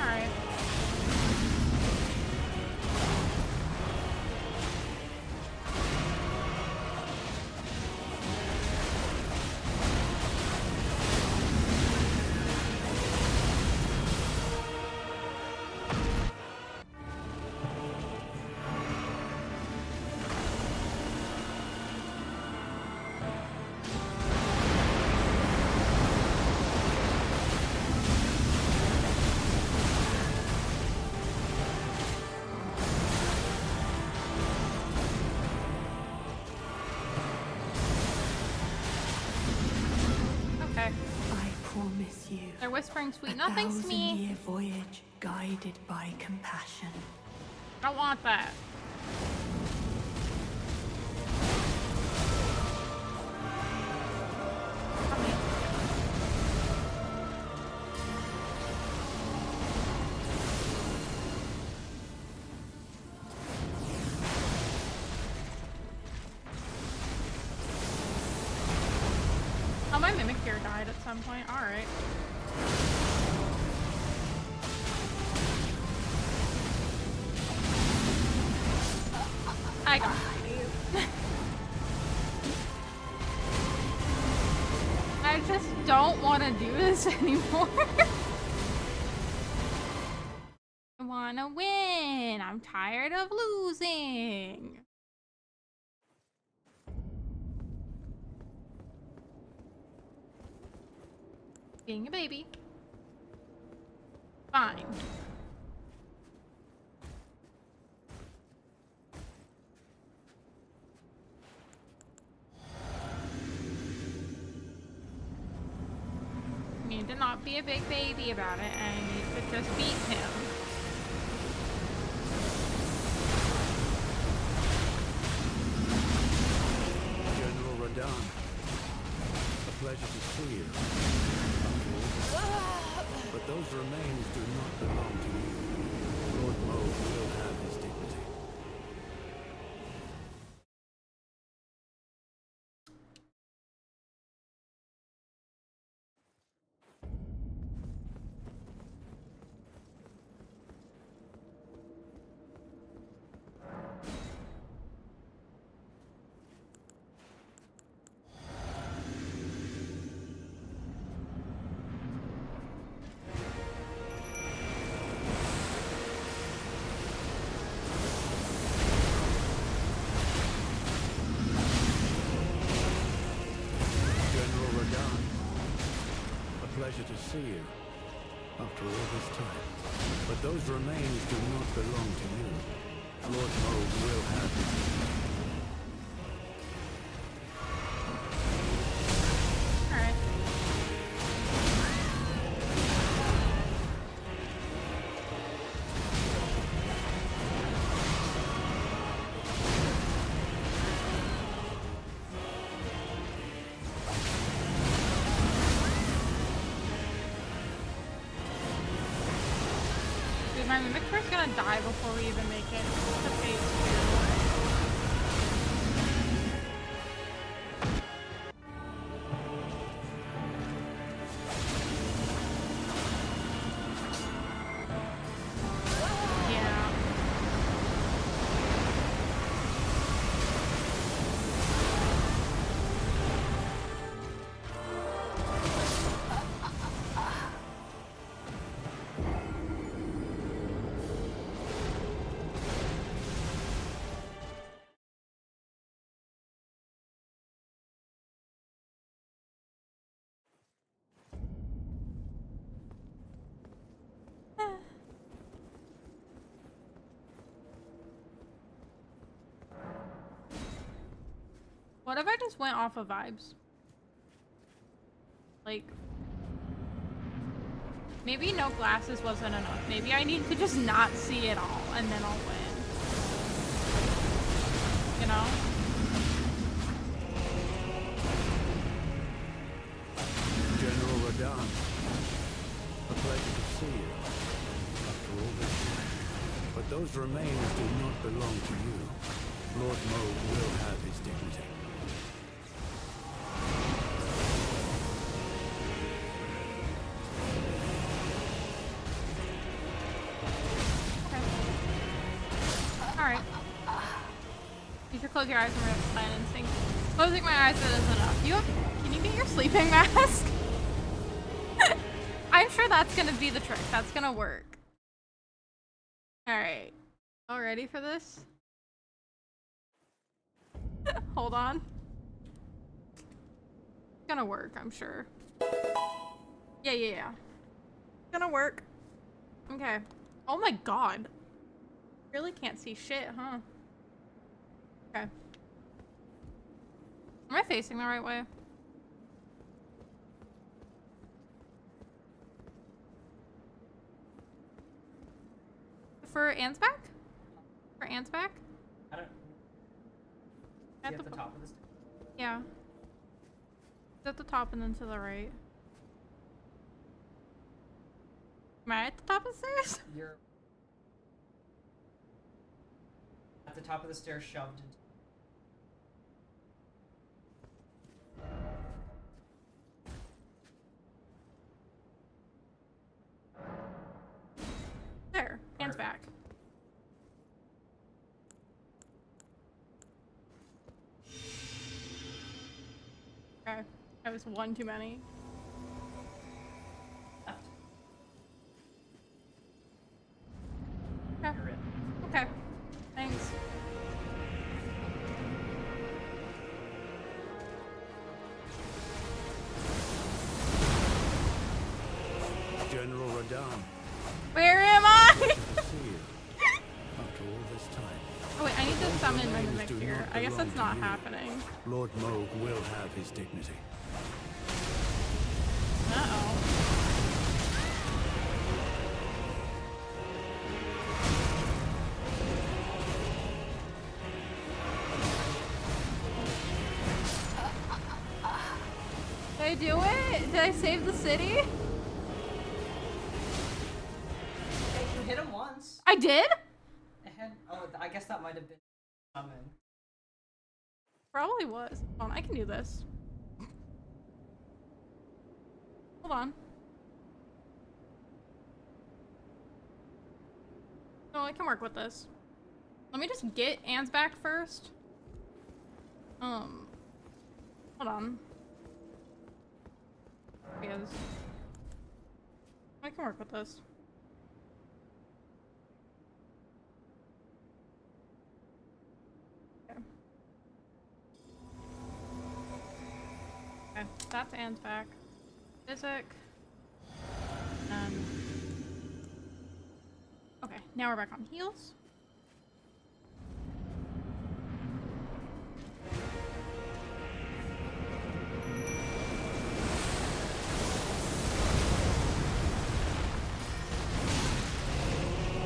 Alright.
with you.
They're whispering sweet
A
nothings to me.
1,000-year voyage guided by compassion.
I don't want that. Oh, my mimic here died at some point. Alright. I got it. I just don't want to do this anymore. I want to win. I'm tired of losing. Being a baby. Fine. You need to not be a big baby about it, and you need to just beat him.
General Radahn, a pleasure to see you. But those remains do not belong to you. Lord Moog will have his dignity. Pleasure to see you, after all this time. But those remains do not belong to you. Lord Moog will have them.
Alright. Dude, my Mimicry's gonna die before we even make it to phase 2. Yeah. What if I just went off of vibes? Like, maybe no glasses wasn't enough. Maybe I need to just not see it all, and then I'll win. You know?
General Radahn, a pleasure to see you, after all this time. But those remains do not belong to you. Lord Moog will have his dignity.
Alright. You should close your eyes and remember plan instinct. Closing my eyes isn't enough. Can you get your sleeping mask? I'm sure that's gonna be the trick. That's gonna work. Alright. All ready for this? Hold on. It's gonna work, I'm sure. Yeah. Gonna work. Okay. Oh my god. Really can't see shit, huh? Okay. Am I facing the right way? for Ansback? For Ansback?
I don't.
At
At
the
the
bo-
top of this.
Yeah. It's at the top and then to the right. Am I at the top of the stairs?
You're at the top of the stairs, shoved into.
There. Ansback.
Perfect.
Okay. That was one too many.
Left.
Okay.
You're in.
Okay. Thanks.
General Radahn,
Where am I?
to see you. After all this time,
Oh wait, I need to summon my
remains
mimic
do
here.
not
I guess
belong
that's
to
not
you.
happening.
Lord Moog will have his dignity.
Uh-oh. Did I do it? Did I save the city?
Hey, you hit him once.
I did?
Oh, I guess that might have been summoned.
Probably was. Hold on, I can do this. Hold on. No, I can work with this. Let me just get Ansback first. Hold on. Because I can work with this. Okay. Okay, that's Ansback. Physic. Okay, now we're back on heals.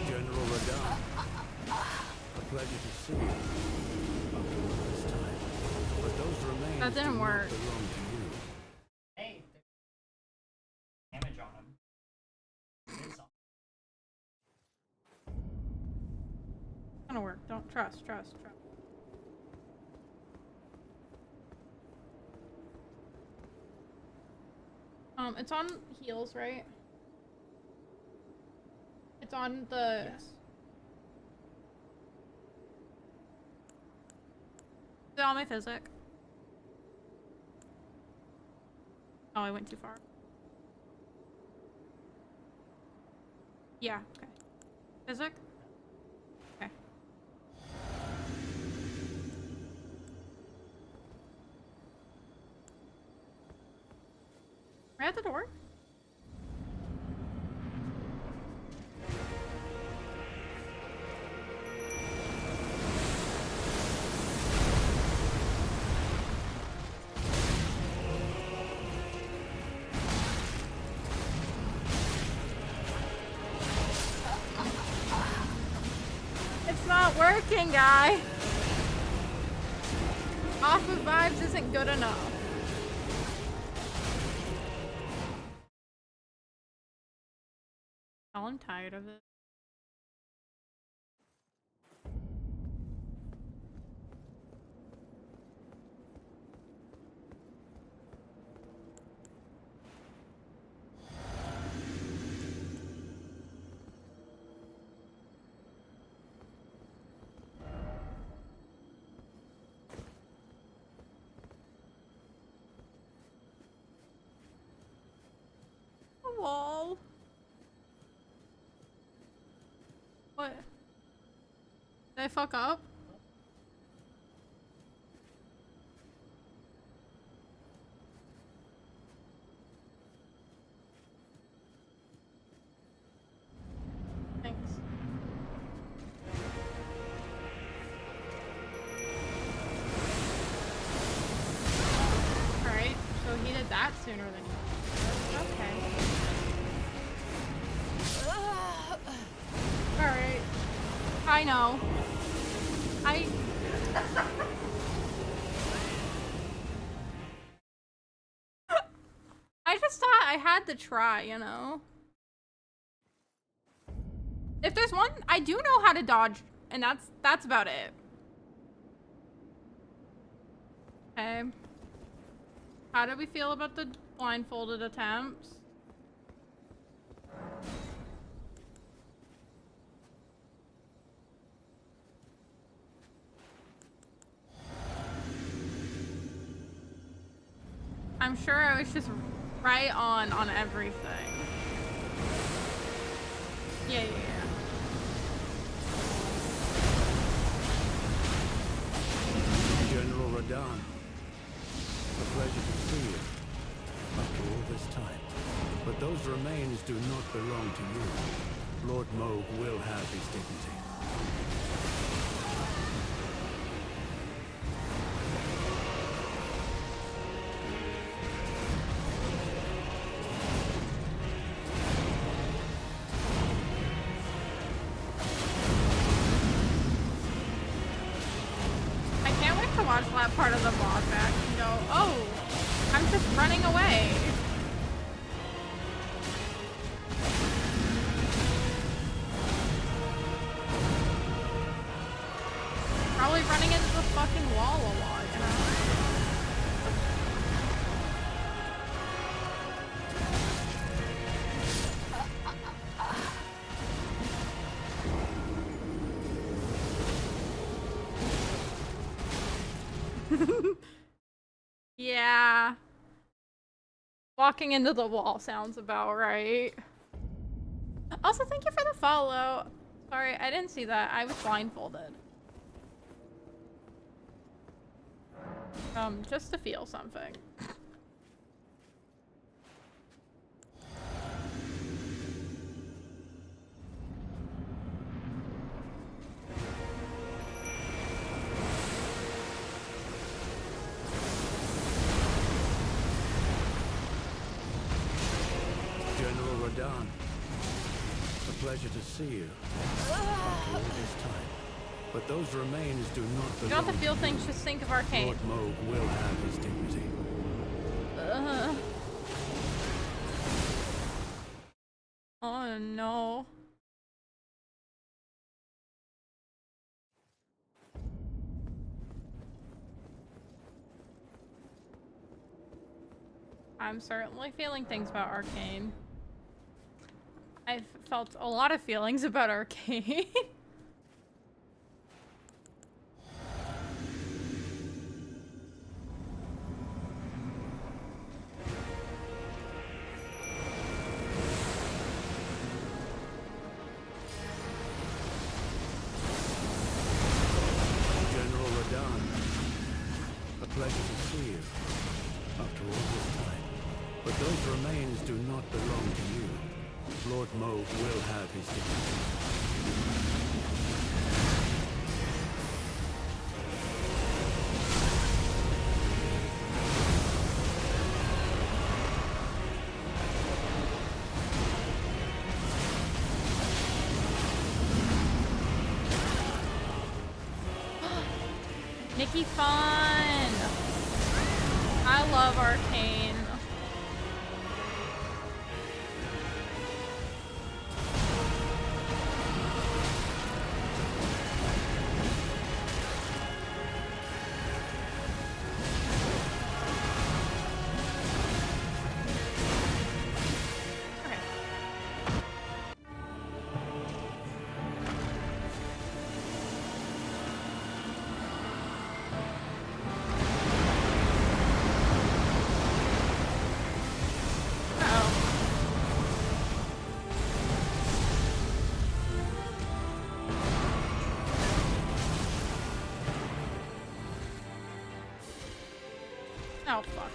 General Radahn, a pleasure to see you. After all this time, but those remains
That didn't
do
work.
not belong to you.
Hey, there's damage on him. Did something.
Gonna work. Don't trust. It's on heals, right? It's on the.
Yes.
Is it on my physic? Oh, I went too far. Yeah. Okay. Physic. Okay. Right at the door? It's not working, guy. Off of vibes isn't good enough. Oh, I'm tired of it. A wall. What? Did I fuck up? Thanks. Alright, so he did that sooner than you. Okay. Alright. I know. I just thought I had to try, you know? If there's one, I do know how to dodge, and that's about it. Okay. How do we feel about the blindfolded attempts? I'm sure I was just right on everything. Yeah.
General Radahn, a pleasure to see you after all this time. But those remains do not belong to you. Lord Moog will have his dignity.
I can't wait to watch that part of the vlog back and go, oh, I'm just running away. Probably running into the fucking wall a lot, you know? Yeah. Walking into the wall sounds about right. Also, thank you for the follow. Sorry, I didn't see that. I was blindfolded. Just to feel something.
General Radahn, a pleasure to see you after all this time. But those remains do not
You
belong
don't have to feel
to
things, just think of Arcane.
Lord Moog will have his dignity.
Oh no. I'm certainly feeling things about Arcane. I've felt a lot of feelings about Arcane.
General Radahn, a pleasure to see you after all this time. But those remains do not belong to you. Lord Moog will have his dignity.
Nikki Fun! I love Arcane. Okay. Oh, fuck.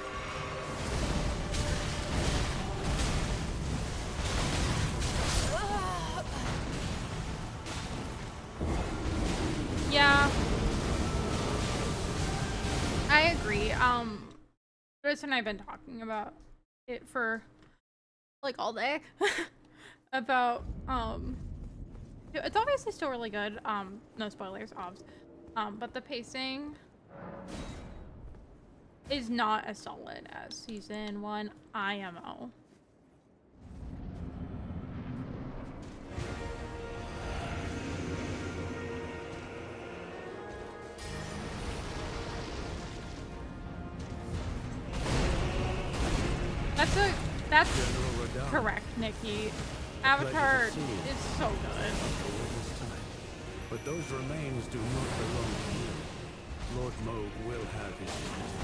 Yeah. I agree. Chris and I have been talking about it for like all day. About It's obviously still really good. No spoilers, obvs. But the pacing is not as solid as season 1 IMO. That's
General Radahn.
correct, Nikki. Avatar
Pleasure to see you.
is so good.
After all this time. But those remains do not belong to you. Lord Moog will have his dignity.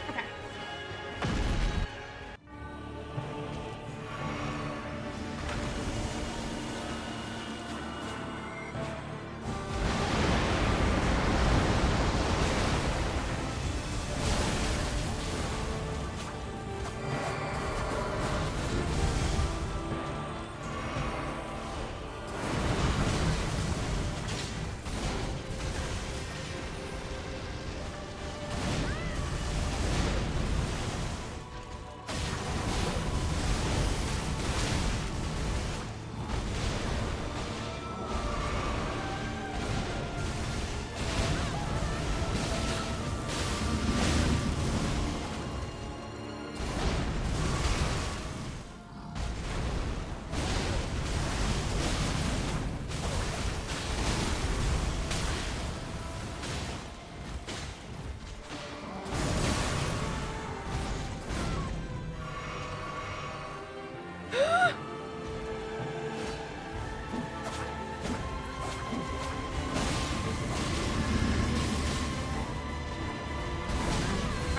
Okay.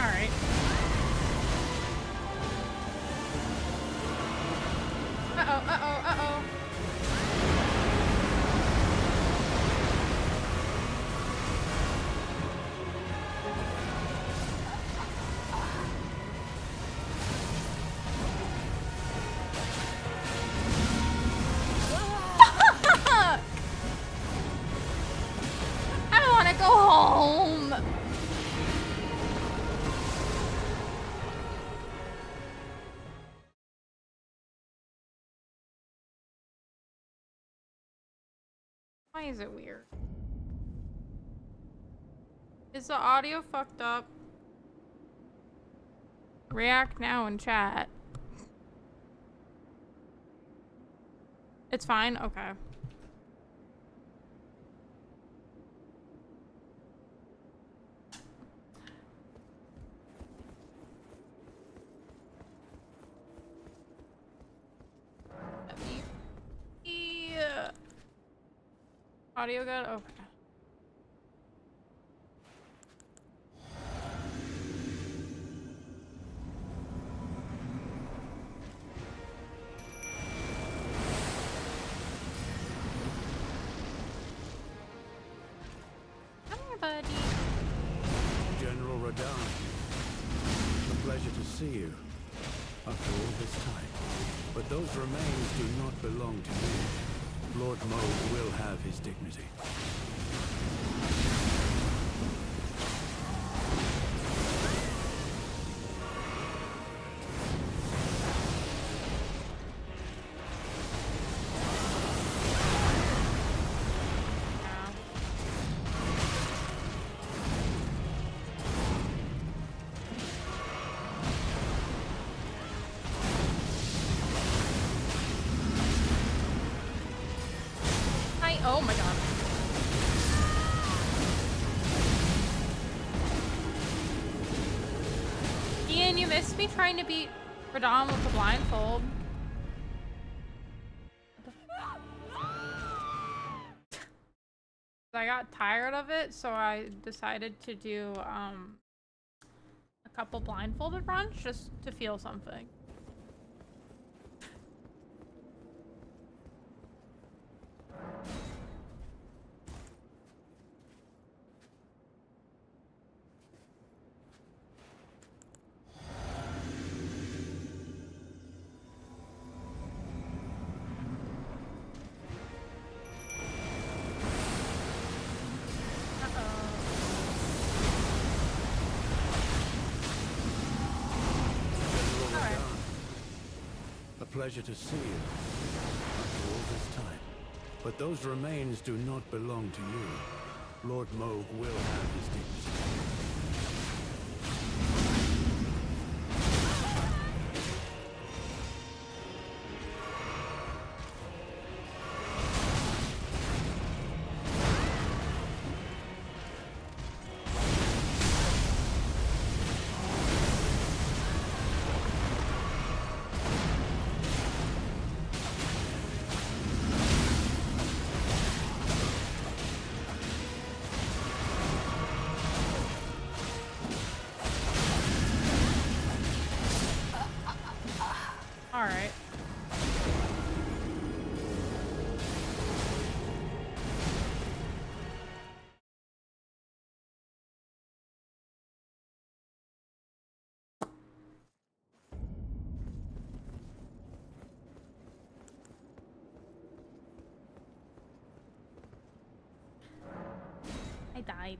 All right. Uh-oh, uh-oh, uh-oh. I want to go home. Why is it weird? Is the audio fucked up? React now in chat. It's fine? Okay. Yeah. Audio good? Okay. Come here, buddy.
General Radahn. A pleasure to see you. After all this time. But those remains do not belong to you. Lord Moog will have his dignity.
Yeah. Oh my god. Ian, you missed me trying to beat Radahn with the blindfold. I got tired of it, so I decided to do a couple blindfolded runs just to feel something.
pleasure to see you after all this time. But those remains do not belong to you. Lord Moog will have his dignity.
All right. I died.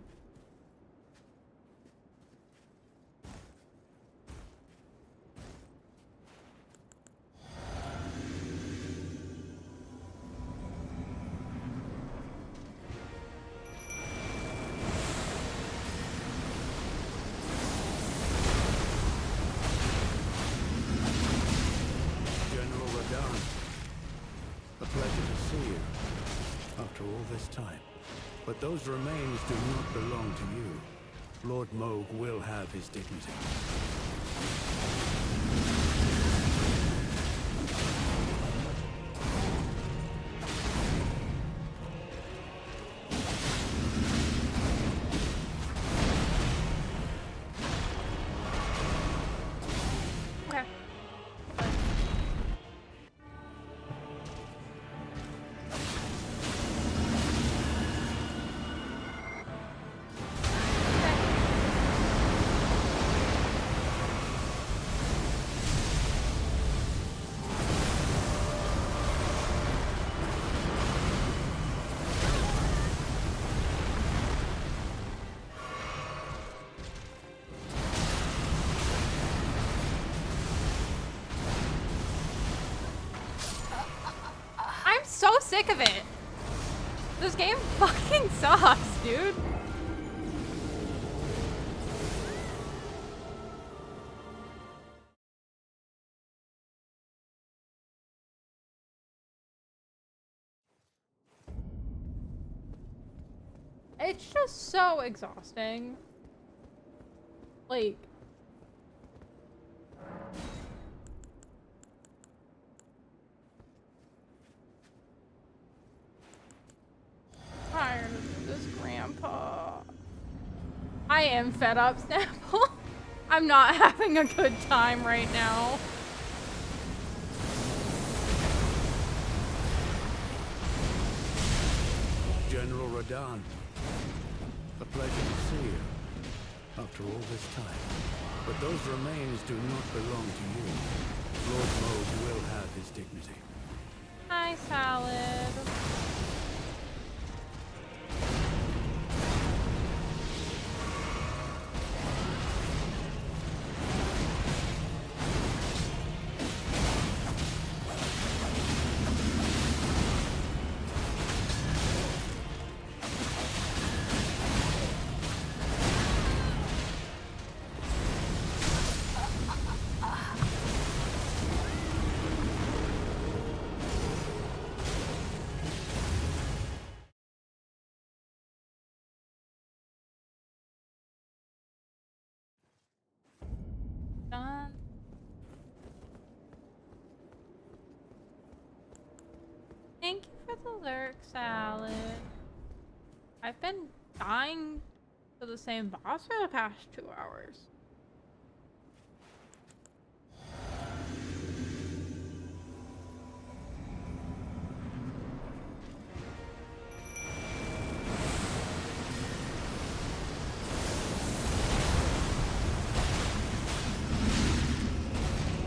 General Radahn, a pleasure to see you after all this time. But those remains do not belong to you. Lord Moog will have his dignity.
Okay. I'm so sick of it. This game fucking sucks, dude. It's just so exhausting. Like, tired of this, Grandpa. I am fed up, Snapple. I'm not having a good time right now.
General Radahn, a pleasure to see you after all this time. But those remains do not belong to you. Lord Moog will have his dignity.
Hi, Salad. Done. Thank you for the lurk, Salad. I've been dying to the same boss for the past 2 hours.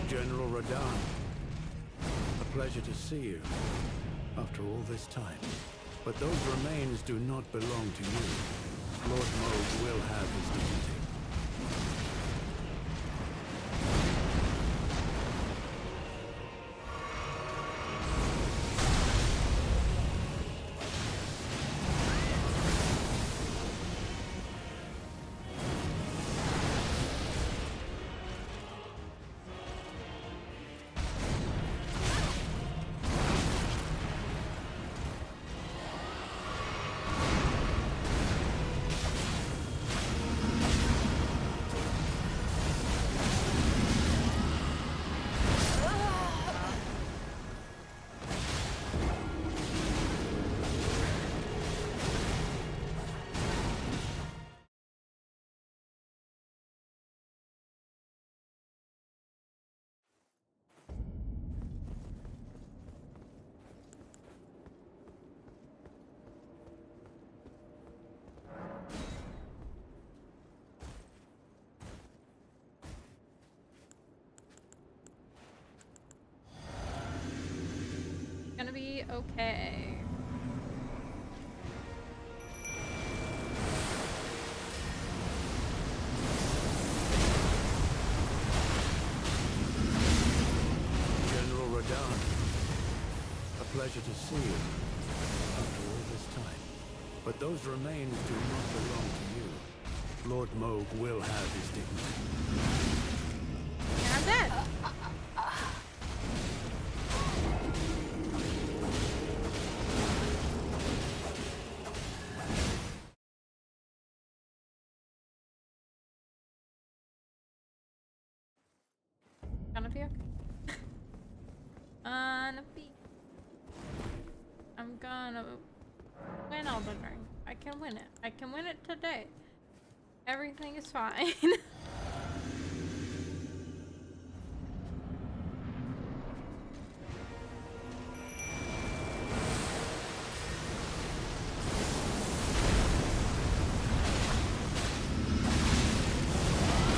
General Radahn, a pleasure to see you after all this time. But those remains do not belong to you. Lord Moog will have his dignity.
be okay.
General Radahn, a pleasure to see you after all this time. But those remains do not belong to you. Lord Moog will have his dignity.
And I'm dead. Gonna be okay. I'm gonna win Elden Ring. I can win it. I can win it today. Everything is fine.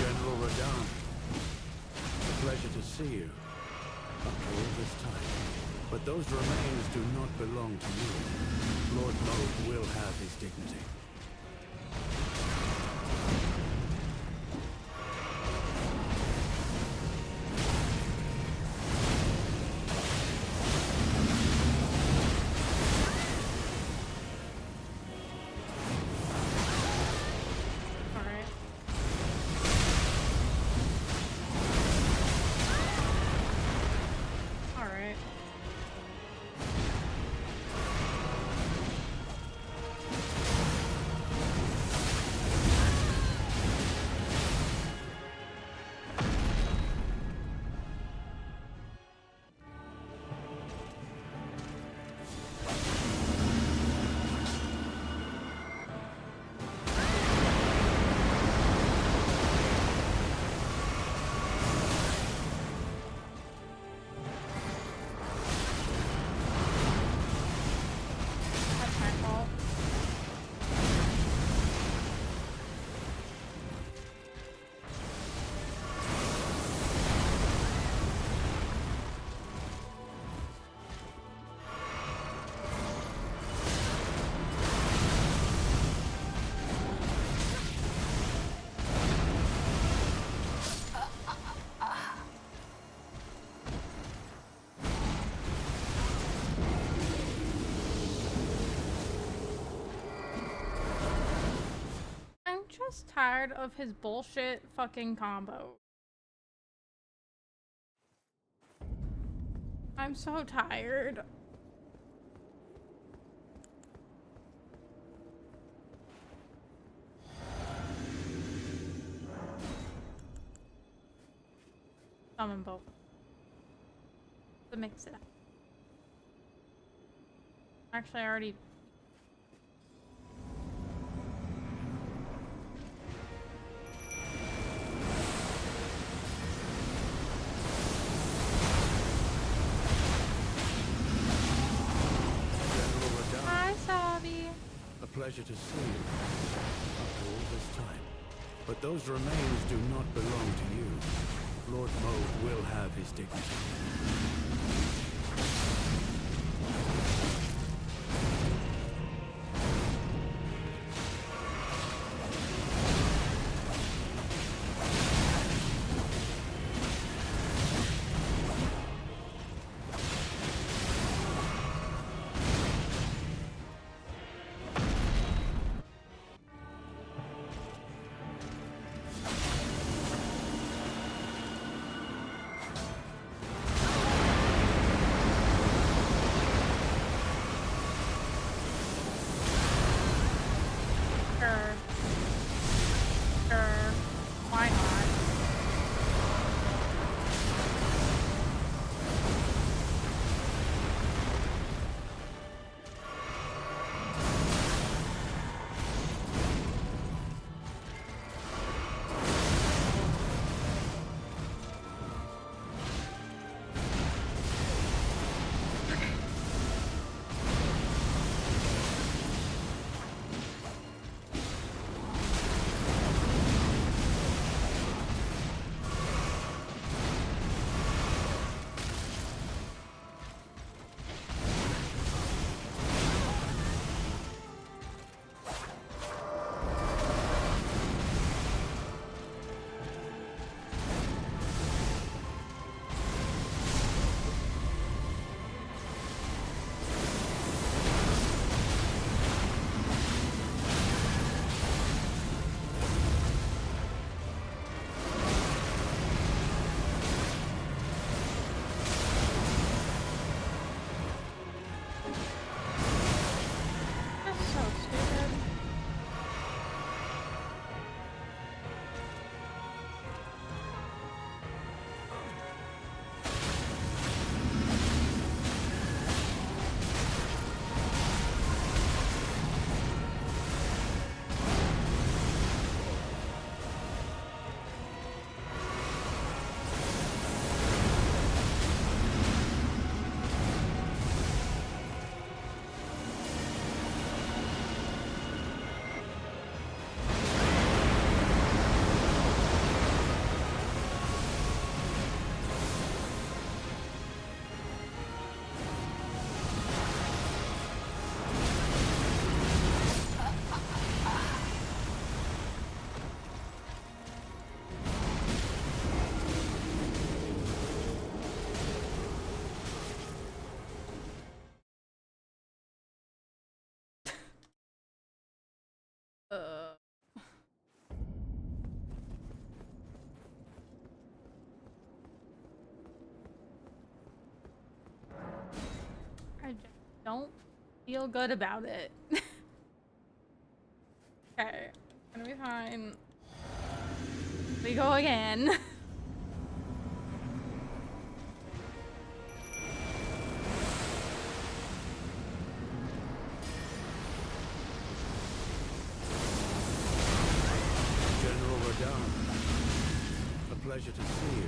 General Radahn, a pleasure to see you after all this time. But those remains do not belong to you. Lord Moog will have his dignity.
Alright. Alright. That's my fault. I'm just tired of his bullshit fucking combo. I'm so tired. Summon both. To mix it up. Actually, I already.
General Radahn,
Hi, Sabi.
a pleasure to see you after all this time. But those remains do not belong to you. Lord Moog will have his dignity.
don't feel good about it. Okay, gonna be fine. We go again.
General Radahn, a pleasure to see you.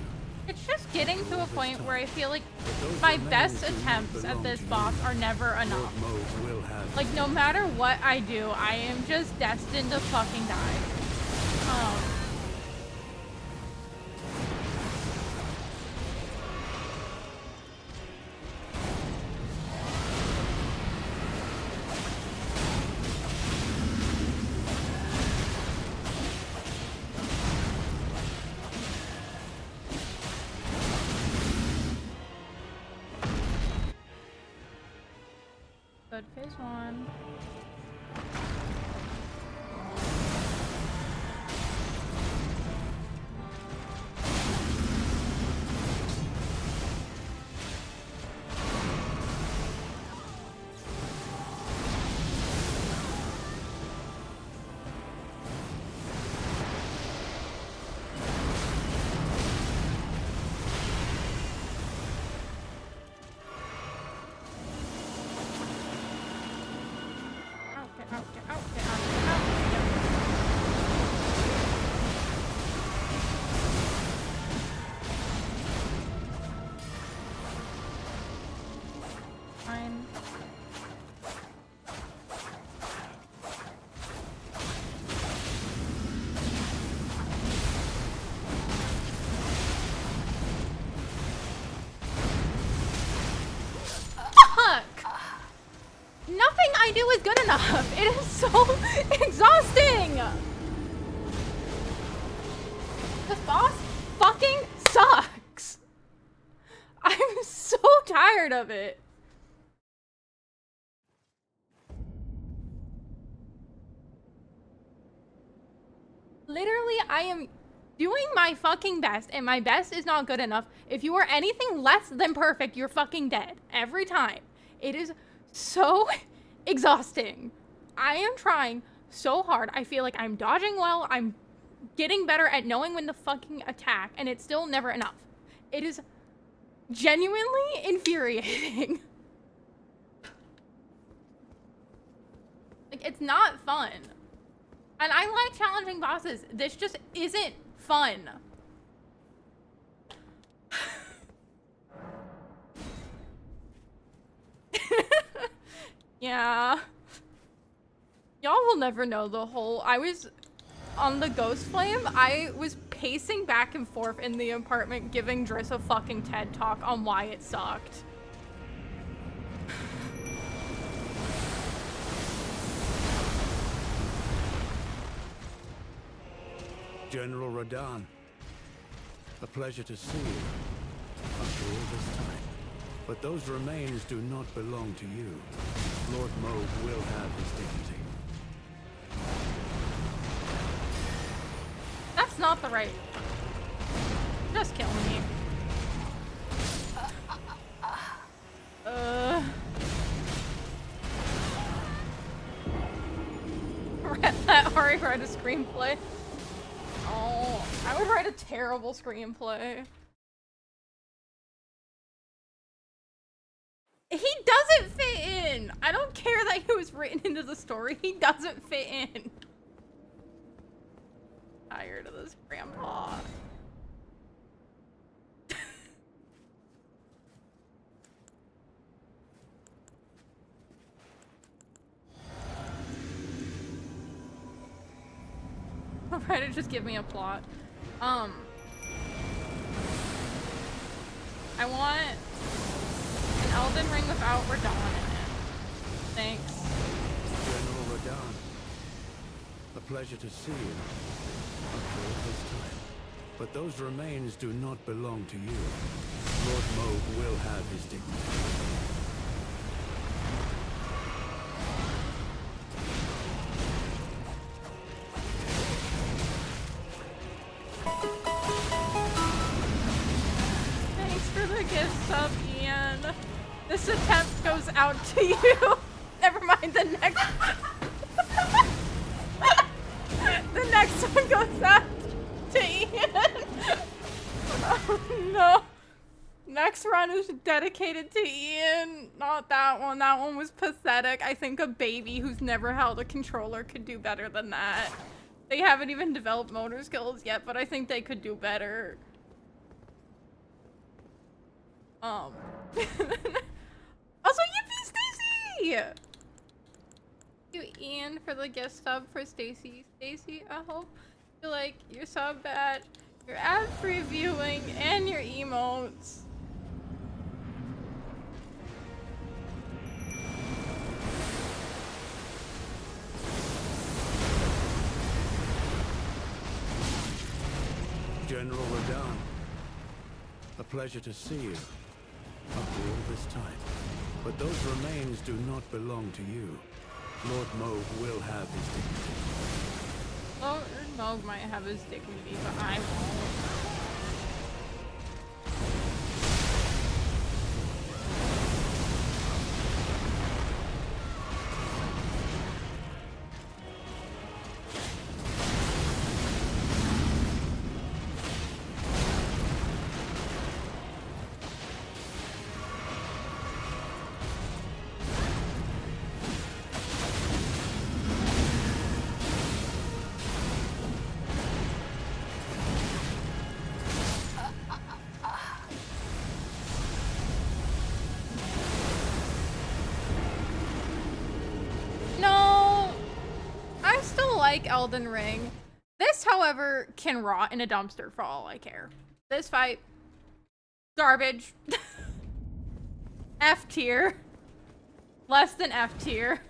It's just getting to a point where I feel like
Those
my
remains
best
do not
attempts at
belong
this
to
boss
you.
are never
Lord
enough.
Mauve will have
Like, no matter what I do, I am just destined to fucking die. Good phase one. Fine. Fuck! Nothing I do is good enough. It is so exhausting. This boss fucking sucks. I'm so tired of it. Literally, I am doing my fucking best, and my best is not good enough. If you are anything less than perfect, you're fucking dead. Every time. It is so exhausting. I am trying so hard. I feel like I'm dodging well. I'm getting better at knowing when to fucking attack, and it's still never enough. It is genuinely infuriating. Like, it's not fun. And I like challenging bosses. This just isn't fun. Yeah. Y'all will never know the whole... I was on the Ghost Flame. I was pacing back and forth in the apartment giving Driss a fucking TED talk on why it sucked.
General Radahn, a pleasure to see you after all this time. But those remains do not belong to you. Lord Mauve will have his dignity.
That's not the right... Just kill me. Let Ari write a screenplay. Oh, I would write a terrible screenplay. He doesn't fit in. I don't care that he was written into the story. He doesn't fit in. Tired of this grandpa. Alright, just give me a plot. I want an Elden Ring without Radahn in it. Thanks.
General Radahn, a pleasure to see you after all this time. But those remains do not belong to you. Lord Mauve will have his dignity.
Thanks for the gift sub, Ian. This attempt goes out to you. Never mind, the next... the next one goes out to Ian. Oh, no. Next run is dedicated to Ian. Not that one. That one was pathetic. I think a baby who's never held a controller could do better than that. They haven't even developed motor skills yet, but I think they could do better. Also, yippee, Stacy! Thank you, Ian, for the gift sub for Stacy. Stacy, I hope you like your sub at your ad-free viewing and your emotes.
General Radahn, a pleasure to see you after all this time. But those remains do not belong to you. Lord Moog will have his dignity.
Lord Moog might have his dignity, but I won't. Elden Ring. This, however, can rot in a dumpster for all I care. This fight, garbage. F tier. Less than F tier.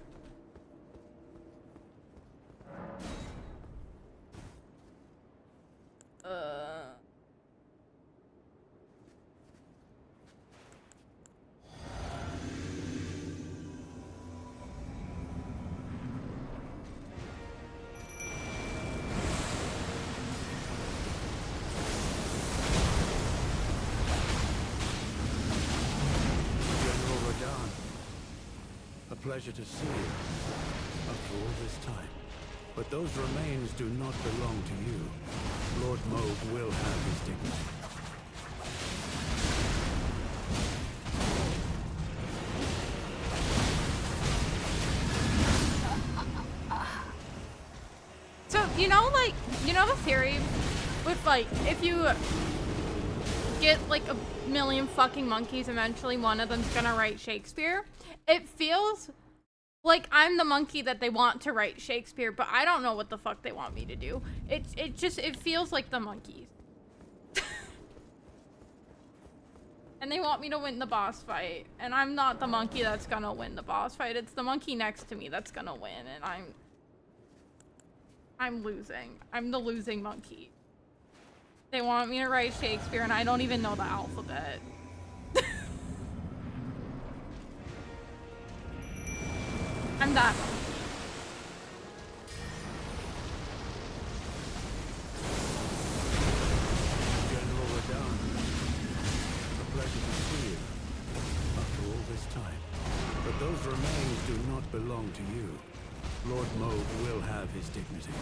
Pleasure to see you after all this time. But those remains do not belong to you. Lord Moog will have his dignity.
So, you know the theory with, like, if you get, like, a million fucking monkeys, eventually one of them's gonna write Shakespeare? It feels like I'm the monkey that they want to write Shakespeare, but I don't know what the fuck they want me to do. It feels like the monkeys. And they want me to win the boss fight, and I'm not the monkey that's gonna win the boss fight. It's the monkey next to me that's gonna win, and I'm losing. I'm the losing monkey. They want me to write Shakespeare, and I don't even know the alphabet. I'm that monkey.
General Radahn, a pleasure to see you after all this time. But those remains do not belong to you. Lord Moog will have his dignity.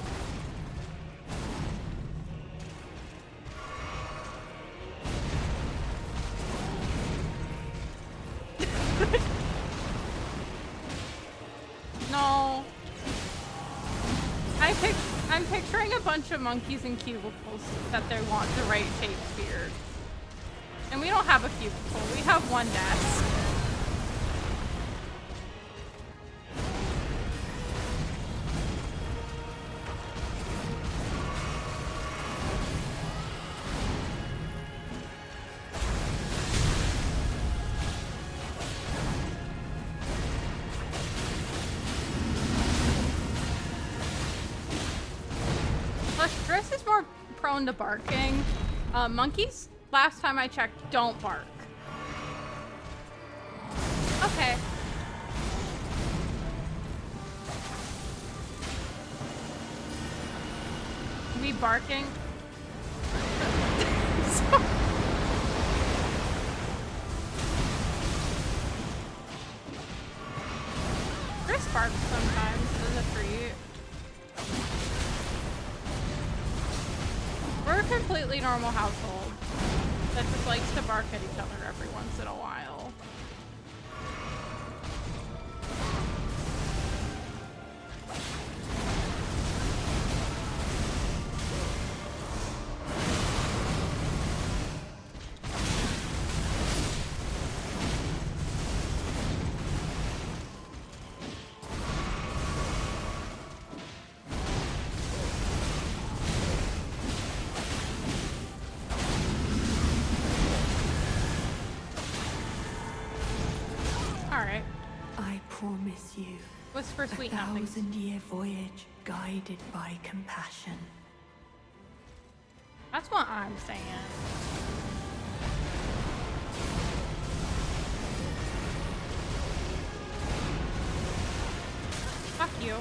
No. I'm picturing a bunch of monkeys in cubicles that they want to write Shakespeare. And we don't have a cubicle, we have one desk. Dress is more prone to barking. Monkeys, last time I checked, don't bark. Okay. Me barking? We're a completely normal household that just likes to bark at each other every once in a while. Alright.
I promise you
Whisper sweet nothings.
1,000-year voyage guided by compassion.
That's what I'm saying. Fuck you.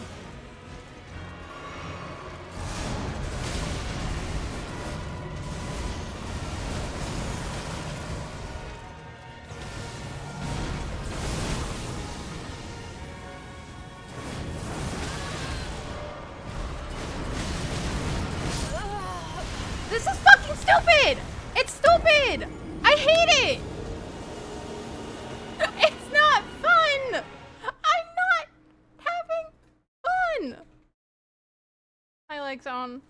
This is fucking stupid! It's stupid! I hate it! It's not fun! I'm not having fun! My legs on.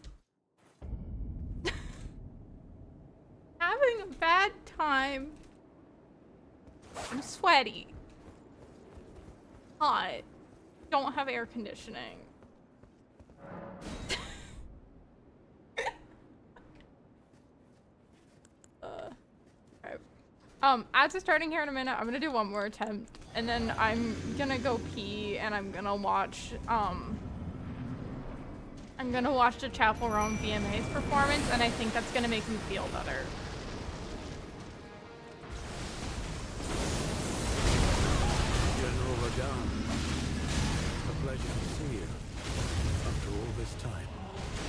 Having a bad time. I'm sweaty. Hot. Don't have air conditioning. As it's starting here in a minute, I'm gonna do one more attempt, and then I'm gonna go pee, and I'm gonna watch the Chapel Roan VMA's performance, and I think that's gonna make me feel better.
General Radahn, a pleasure to see you after all this time.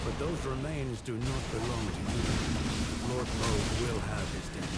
But those remains do not belong to you. Lord Moog will have his day.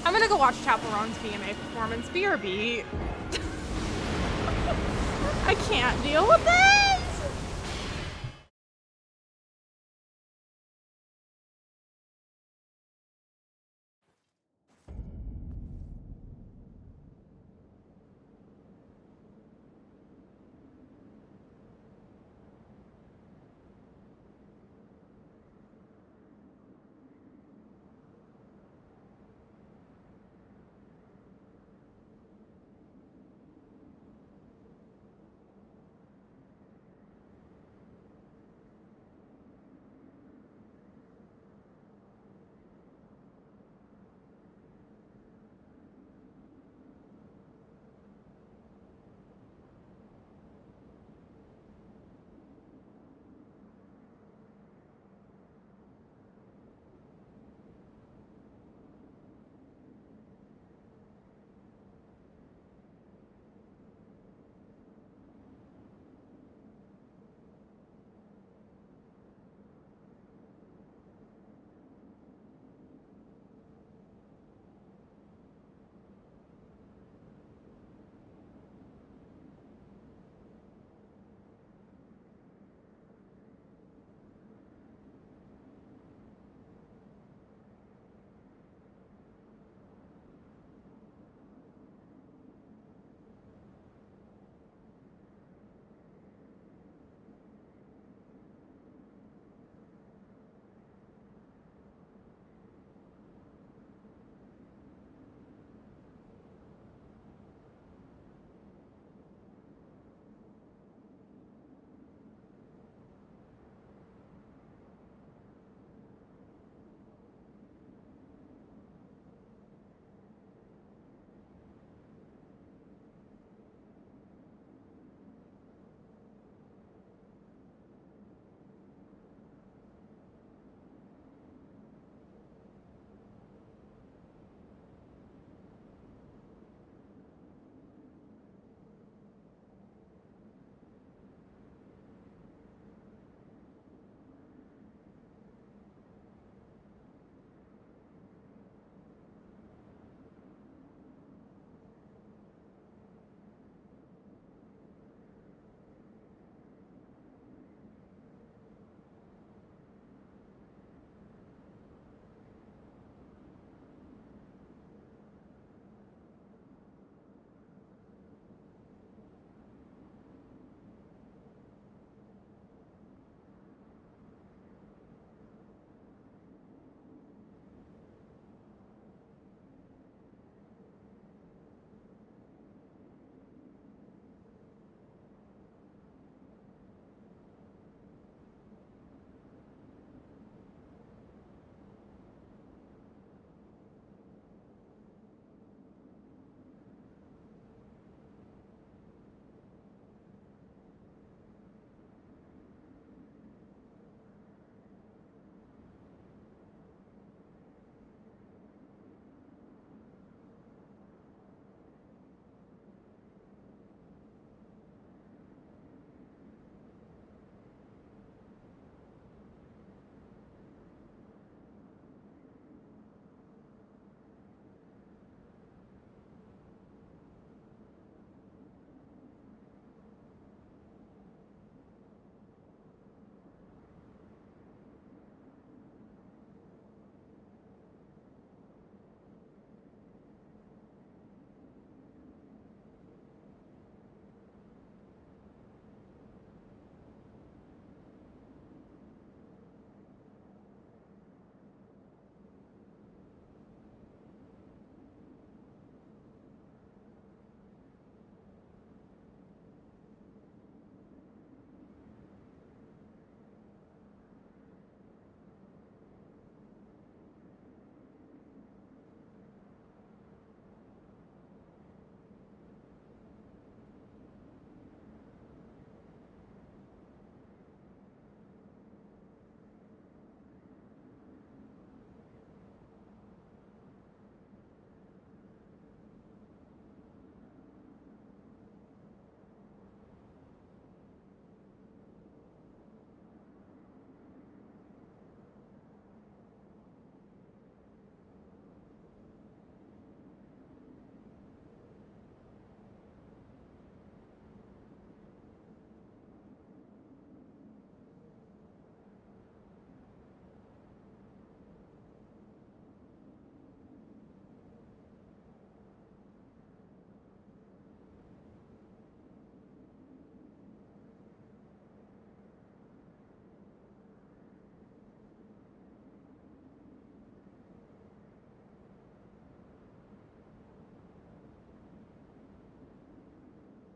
I'm gonna go watch Chapel Roan's VMA performance. BRB. I can't deal with this!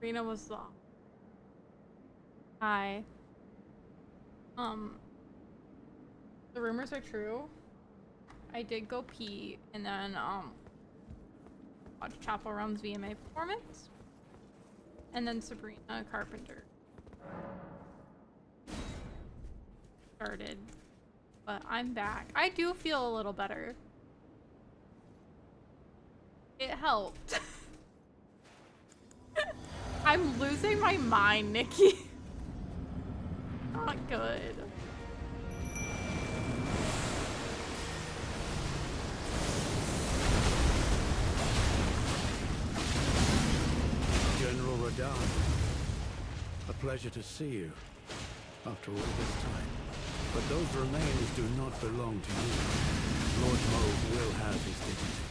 Rena was the. Hi. The rumors are true. I did go pee and then watch Chapel Run's VMA performance. And then Sabrina Carpenter started. But I'm back. I do feel a little better. It helped. I'm losing my mind, Nikki. Not good.
General Radahn, a pleasure to see you after all this time. But those remains do not belong to you. Lord Moog will have his dignity.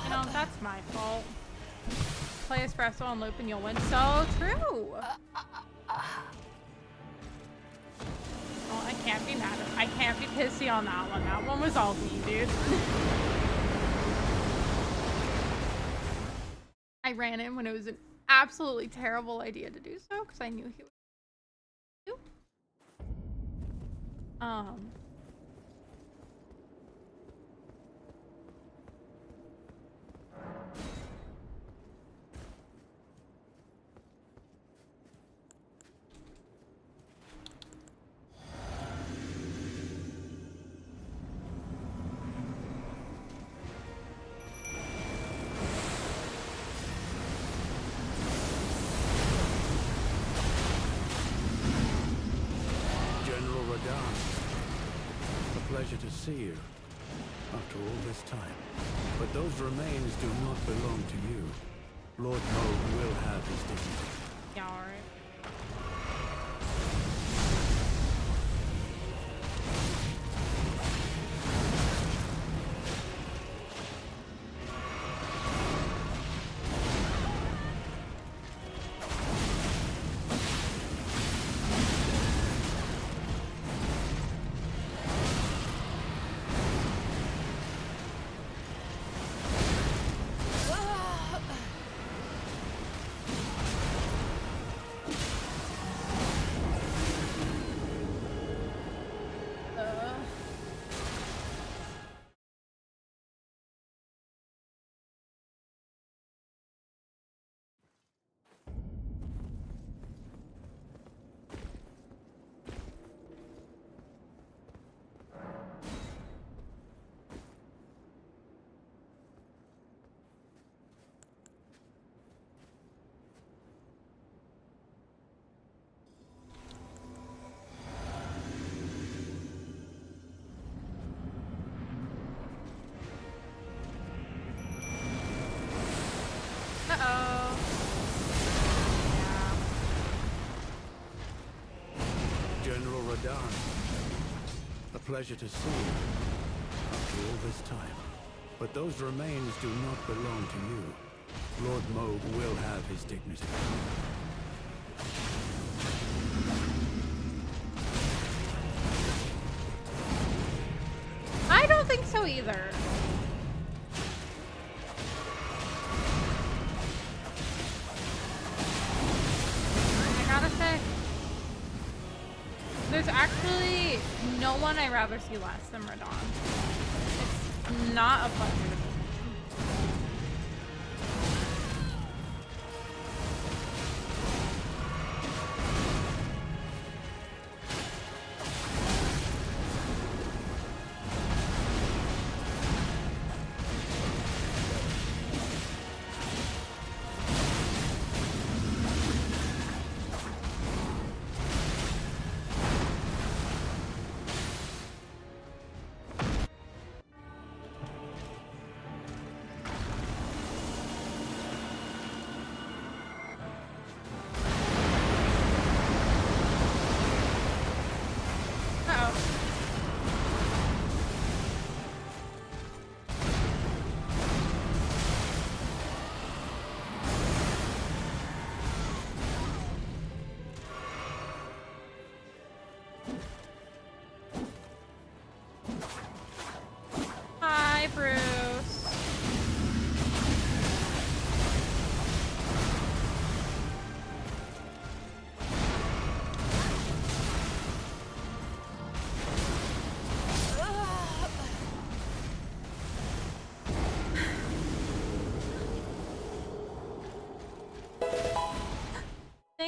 You know, that's my fault. Play espresso on loop and you'll win. So true. Oh, I can't be mad at. I can't be pissy on that one. That one was all me, dude. I ran in when it was an absolutely terrible idea to do so because I knew he would.
General Radahn, a pleasure to see you after all this time. But those remains do not belong to you. Lord Moog will have his dignity.
Yeah, alright. Uh-oh.
General Radahn, a pleasure to see you after all this time. But those remains do not belong to you. Lord Moog will have his dignity.
I don't think so either. I gotta say, there's actually no one I'd rather see less than Radahn. It's not a pleasure to me.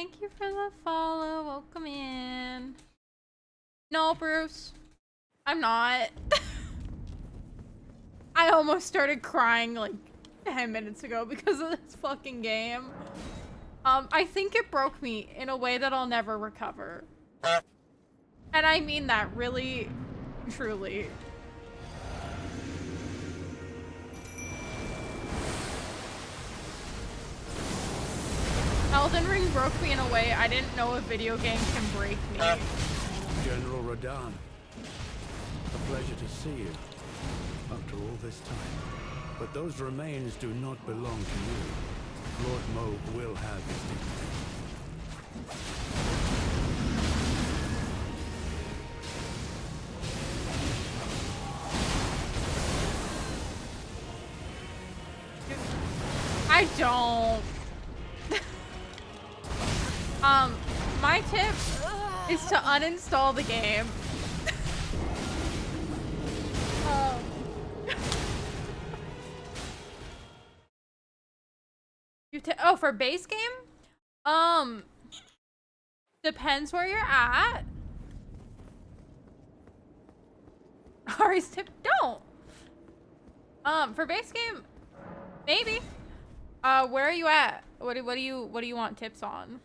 Thank you for the follow. Welcome in. No, Bruce. I'm not. I almost started crying like 10 minutes ago because of this fucking game. I think it broke me in a way that I'll never recover. And I mean that really, truly. Elden Ring broke me in a way I didn't know a video game can break me.
General Radahn, a pleasure to see you after all this time. But those remains do not belong to you. Lord Moog will have his dignity.
I don't. My tip is to uninstall the game. Oh, for base game? Depends where you're at. Ari's tip, don't. For base game, maybe. Where are you at? What do you want tips on?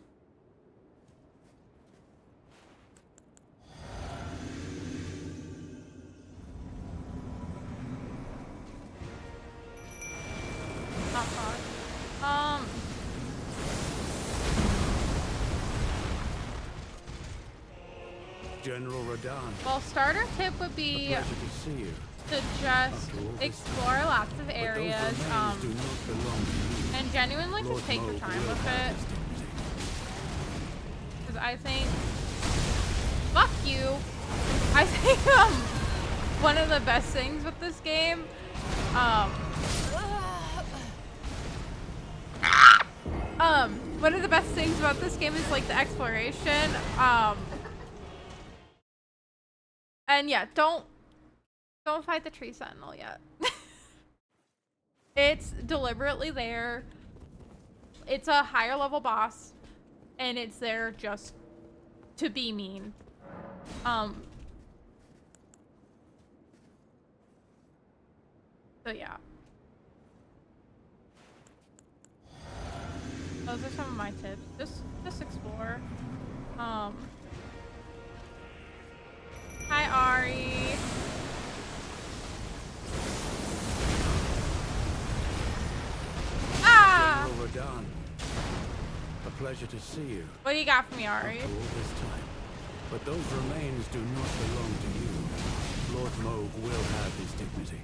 Not far.
General Radahn,
Well, starter tip would
a
be
pleasure to see you.
to just explore lots of areas,
But those remains do not belong to you.
and genuinely
Lord
just take your
Moog
time
will
with
have
it.
his dignity.
Because I think, fuck you. I think one of the best things with this game, one of the best things about this game is like the exploration. And yeah, don't fight the tree sentinel yet. It's deliberately there. It's a higher level boss, and it's there just to be mean. So yeah. Those are some of my tips. Just explore. Hi Ari. Ah!
General Radahn, a pleasure to see you
What do you got for me, Ari?
after all this time. But those remains do not belong to you. Lord Moog will have his dignity.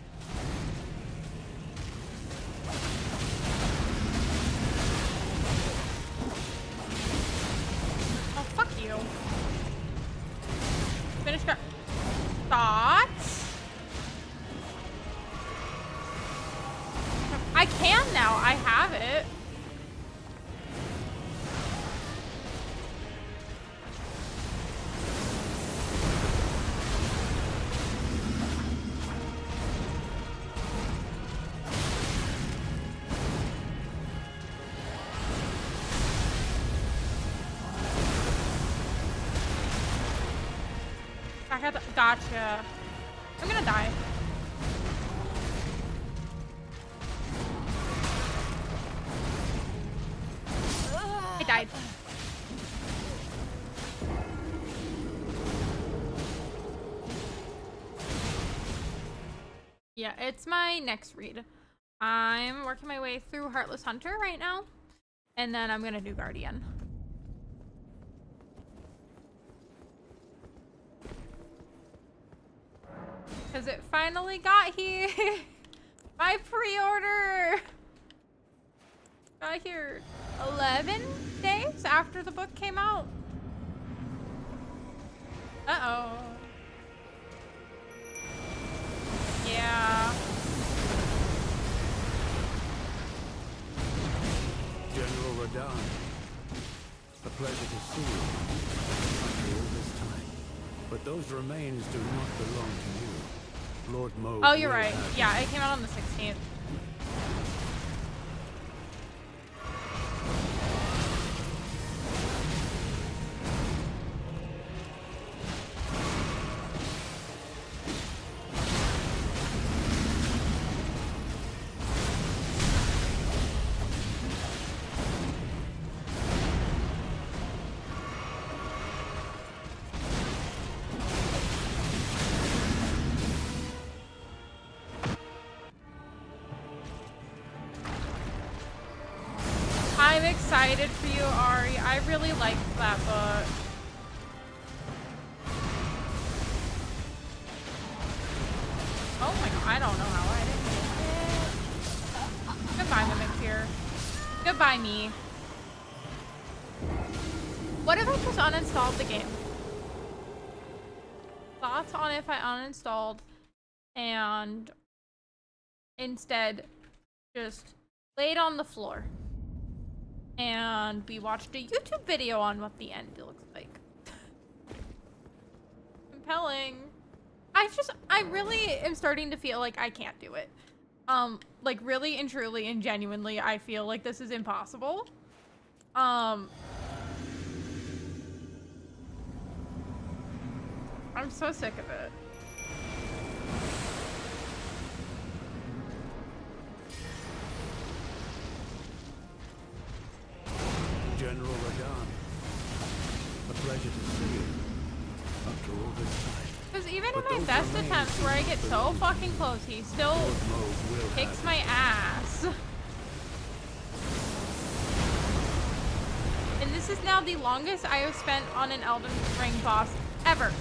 Oh, fuck you. Finish your thoughts. I can now. I have it. Gotcha. I'm gonna die. I died. Yeah, it's my next read. I'm working my way through Heartless Hunter right now, and then I'm gonna do Guardian. Because it finally got here. My pre-order got here 11 days after the book came out. Uh-oh. Yeah.
General Radahn, a pleasure to see you after all this time. But those remains do not belong to you. Lord Moog.
Oh, you're
will
right.
have
Yeah, it came out on the 16th. excited for you, Ari. I really liked that book. Oh my god, I don't know how I didn't get it. Goodbye, Mimic here. Goodbye, me. What if I just uninstalled the game? Thoughts on if I uninstalled and instead just laid on the floor and we watched a YouTube video on what the end looks like. Compelling. I really am starting to feel like I can't do it. Like really and truly and genuinely, I feel like this is impossible. I'm so sick of it.
General Radahn, a pleasure to see you. After all this time.
Because even
But
in my
those
best
remains
attempts
do
where I
not
get so
belong to
fucking close, he still
Lord Moog will
kicks
have
my
his
ass. And this is now the longest I have spent on an Elden Ring boss ever.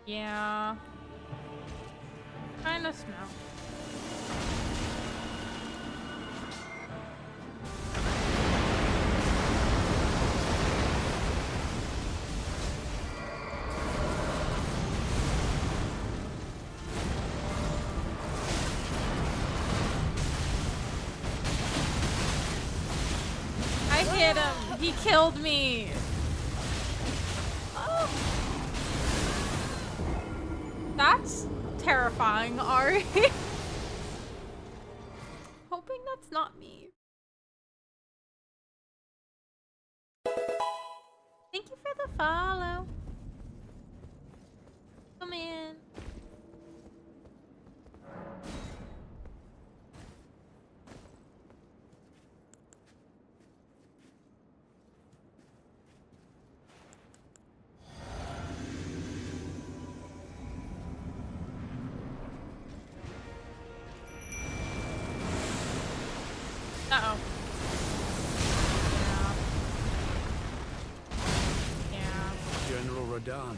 Yeah. Kinda smell. I hit him. He killed me. Oh. That's terrifying, Ari. Hoping that's not me. Thank you for the follow. Come in. Uh-oh. Yeah. Yeah.
General Radahn,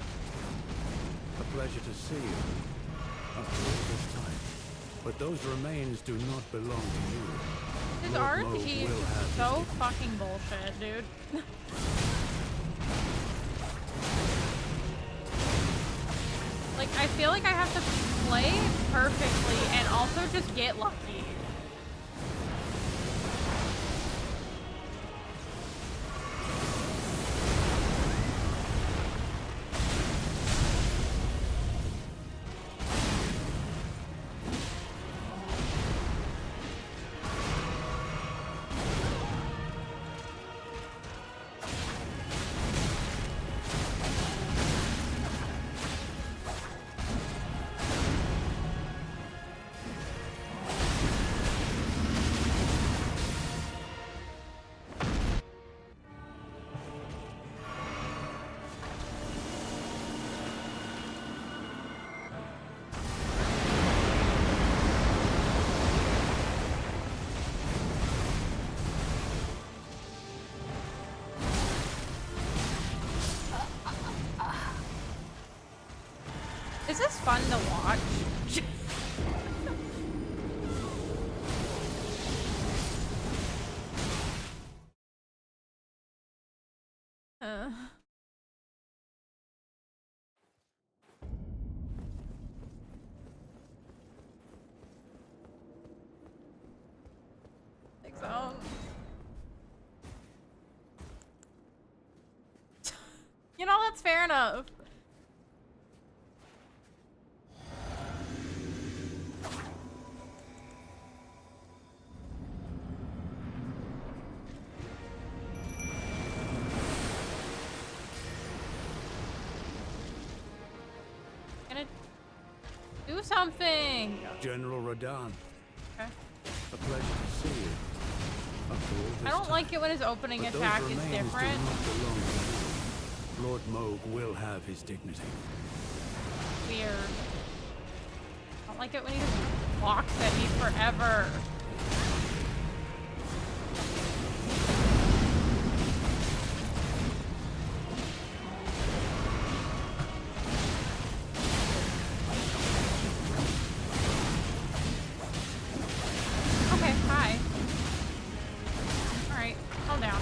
a pleasure to see you. After all this time. But those remains do not belong to you.
His
Lord
RNG
Moog
is
will have
just
his
so
dignity.
fucking bullshit, dude. Like, I feel like I have to play perfectly and also just get lucky. Is this fun to watch? uh. Think so. You know, that's fair enough. Do something.
General Radahn,
Okay.
a pleasure to see you. After all this
I don't
time.
like it when his opening
But those
attack is
remains
different.
do not belong to you. Lord Moog will have his dignity.
Weird. I don't like it when he just walks at me forever. Okay, hi. Alright, calm down.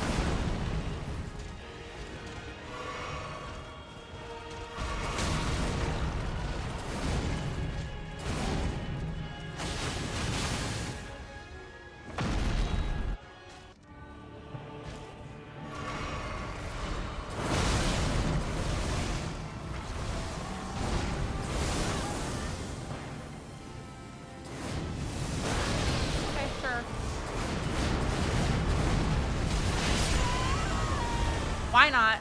Okay, sure. Why not?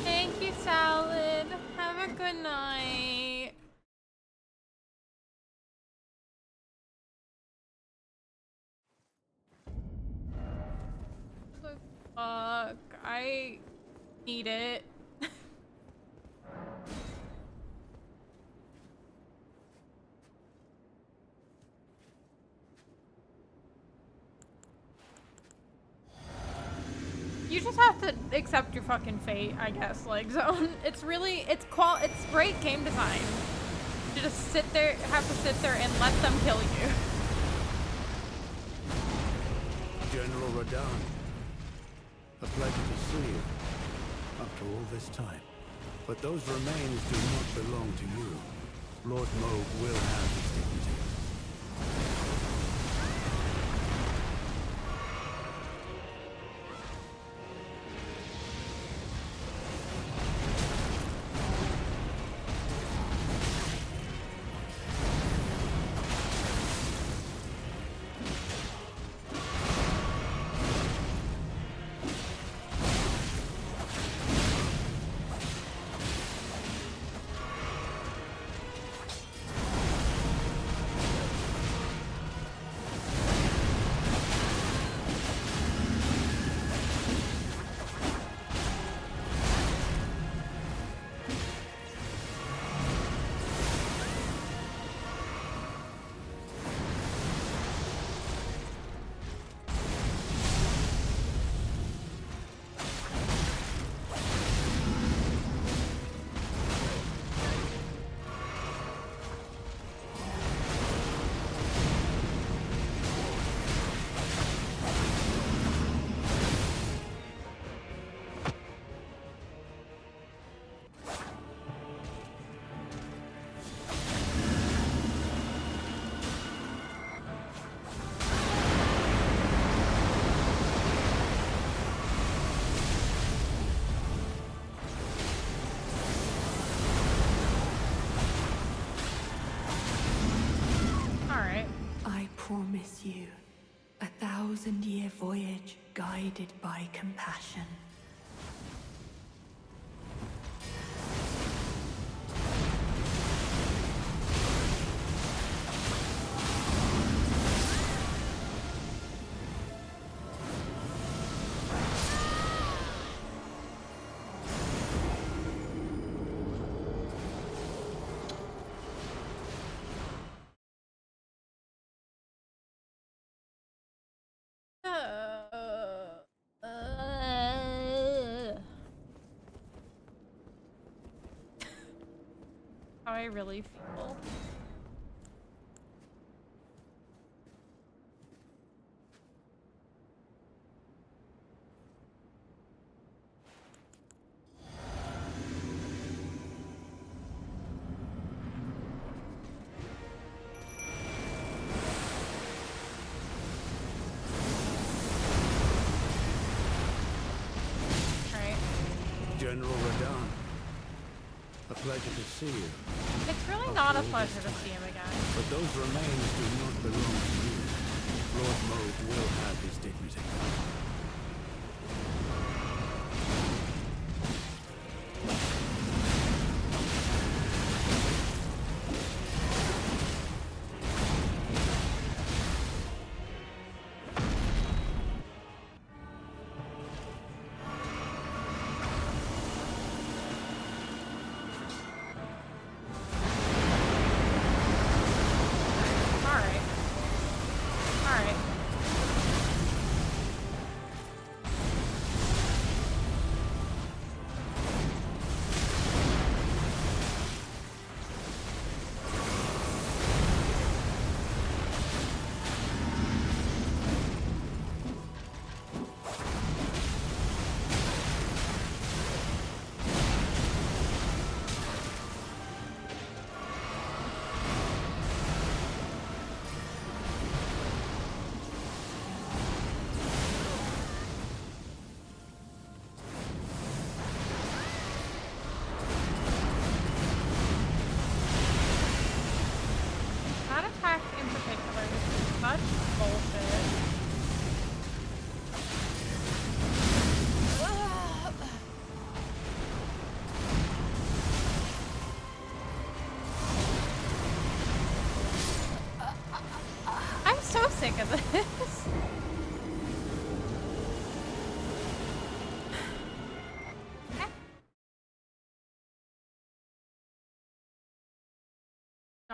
Thank you, Salad. Have a good night. The fuck? I need it. You just have to accept your fucking fate, I guess. Like, Zone. It's really, it's great game design. You just have to sit there and let them kill you.
General Radahn, a pleasure to see you. After all this time. But those remains do not belong to you. Lord Moog will have his dignity.
promise you a 1,000-year voyage guided by compassion.
How I really feel.
General Radahn, a pleasure to see you.
It's really not a pleasure to see him again.
But those remains do not belong to you. Lord Moog will have his dignity.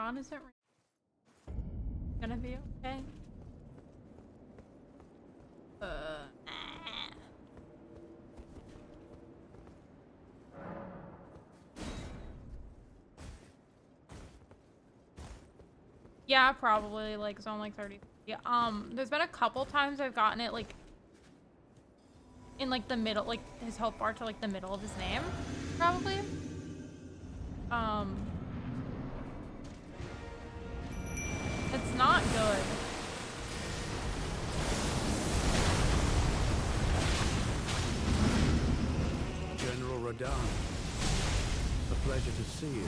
Radahn isn't gonna be okay. Yeah, probably like zone like 30. Yeah, there's been a couple times I've gotten it like in like the middle, like his health bar to like the middle of his name, probably. It's not good.
General Radahn, a pleasure to see you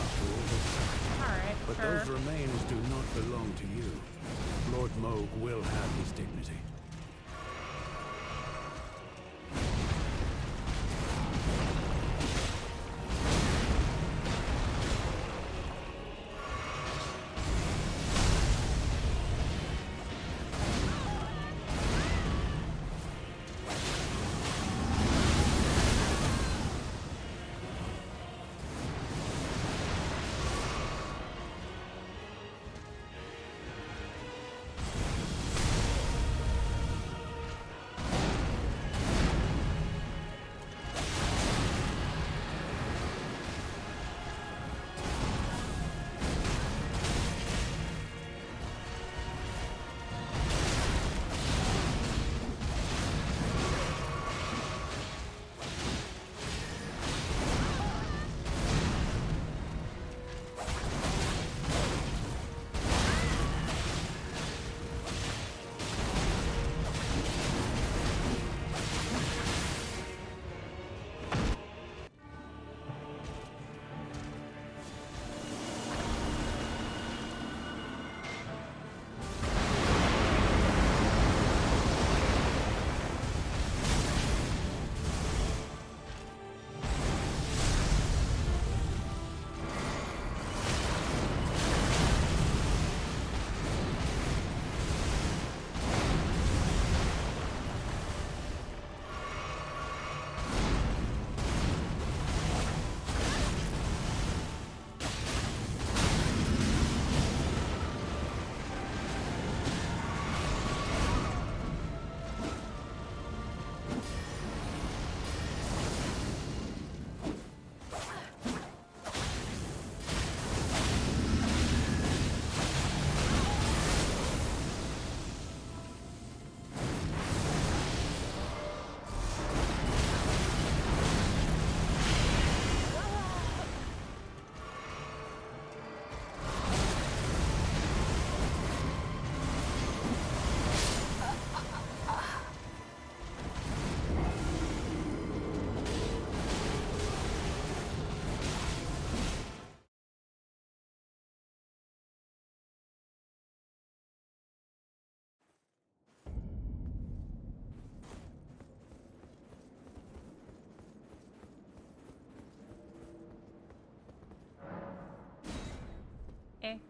after all this time.
Alright,
But
sure.
those remains do not belong to you. Lord Moog will have his dignity.
Okay.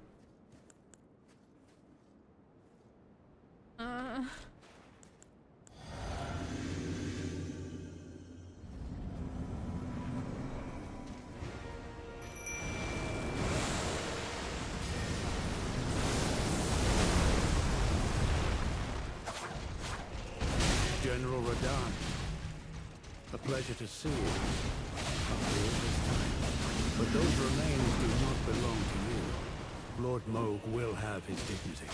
General Radahn, a pleasure to see you after all this time. But those remains do not belong to you. Lord Moog will have his dignity.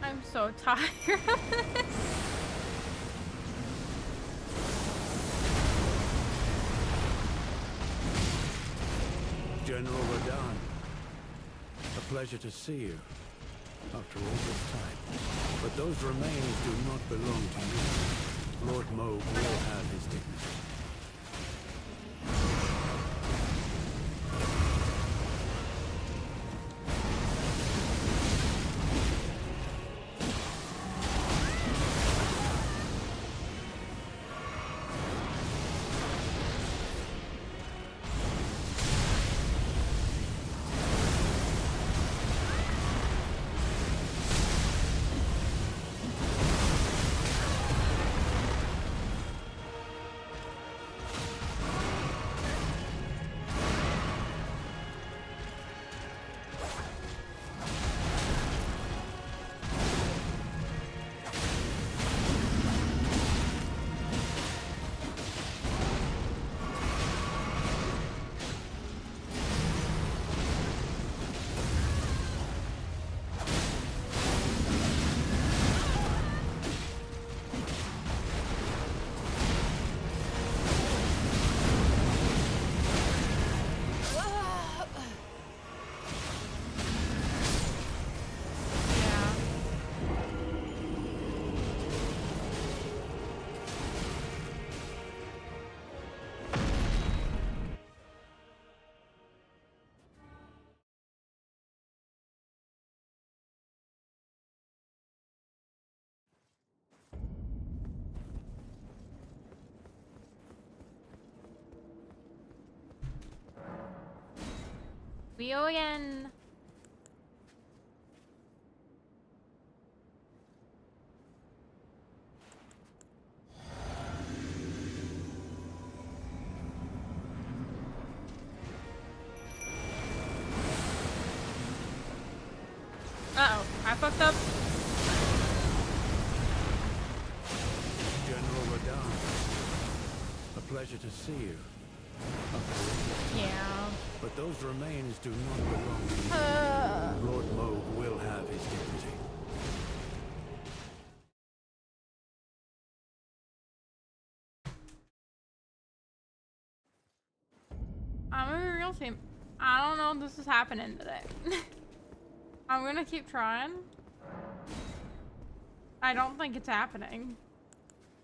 I'm so tired of this.
General Radahn, a pleasure to see you after all this time. But those remains do not belong to you. Lord Moog will have his dignity.
We go again. Uh-oh, I fucked up.
General Radahn, a pleasure to see you.
Yeah.
But those remains do not belong to you. Lord Moog will have his dignity.
I'm a real team. I don't know if this is happening today. I'm gonna keep trying. I don't think it's happening.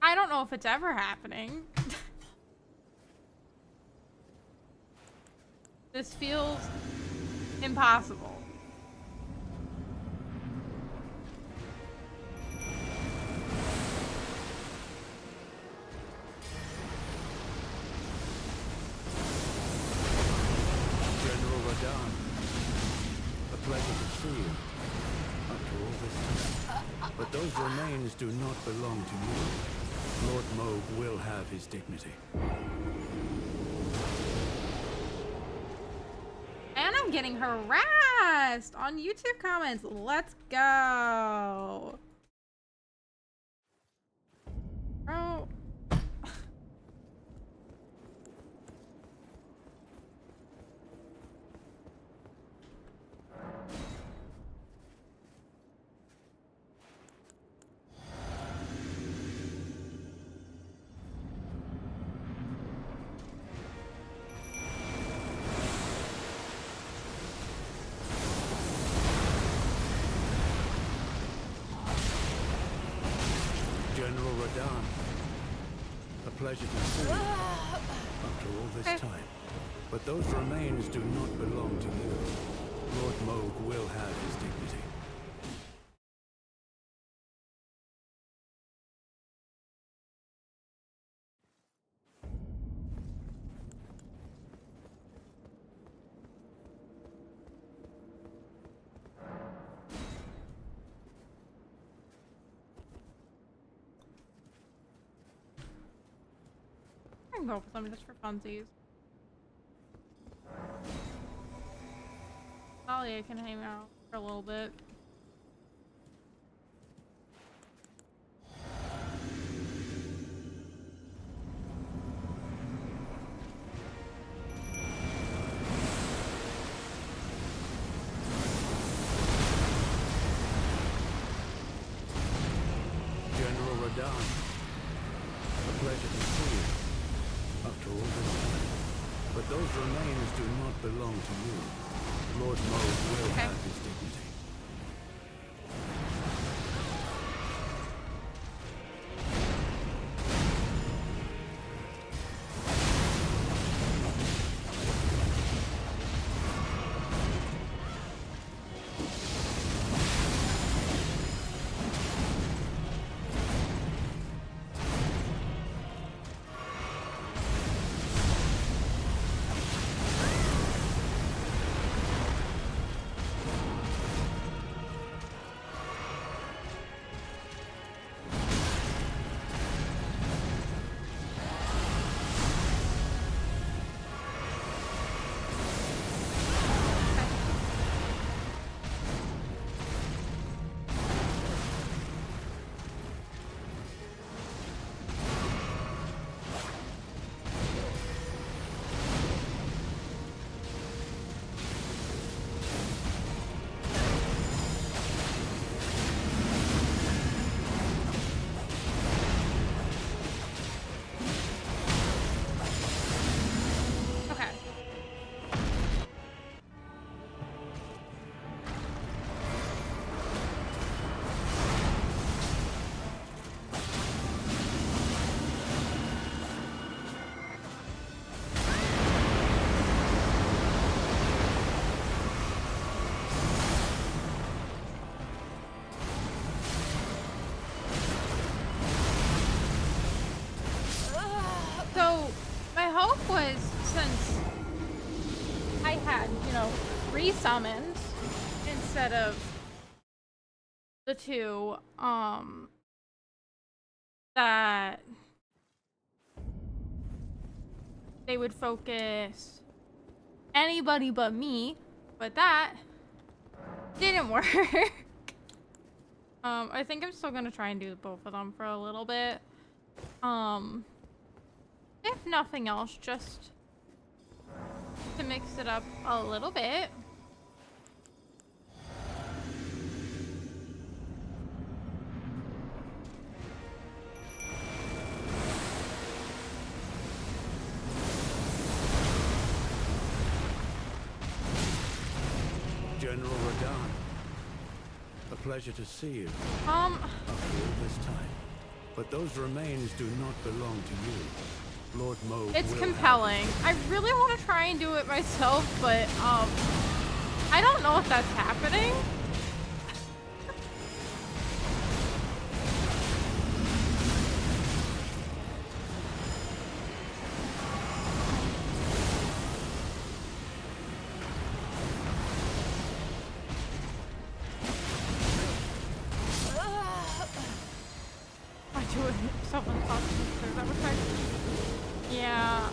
I don't know if it's ever happening. This feels impossible.
General Radahn, a pleasure to see you after all this time. But those remains do not belong to you. Lord Moog will have his dignity.
And I'm getting harassed on YouTube comments. Let's go. Bro.
General Radahn, a pleasure to see you after all this time. But those remains do not belong to you. Lord Moog will have his dignity.
I can go for some just for funsies. Talia can hang out for a little bit.
Radahn. A pleasure to see you. After all this time. But those remains do not belong to you. Lord Moog will
Okay.
have his dignity.
Okay. So, my hope was, since I had, you know, 3 summons instead of the 2, that they would focus anybody but me, but that didn't work. I think I'm still gonna try and do both of them for a little bit. If nothing else, just to mix it up a little bit.
General Radahn. A pleasure to see you.
Um,
After all this time. But those remains do not belong to you. Lord Moog
it's
will
compelling. I really want to try and do it myself, but, I don't know if that's happening. I do it. Someone's talking to that was right. Yeah.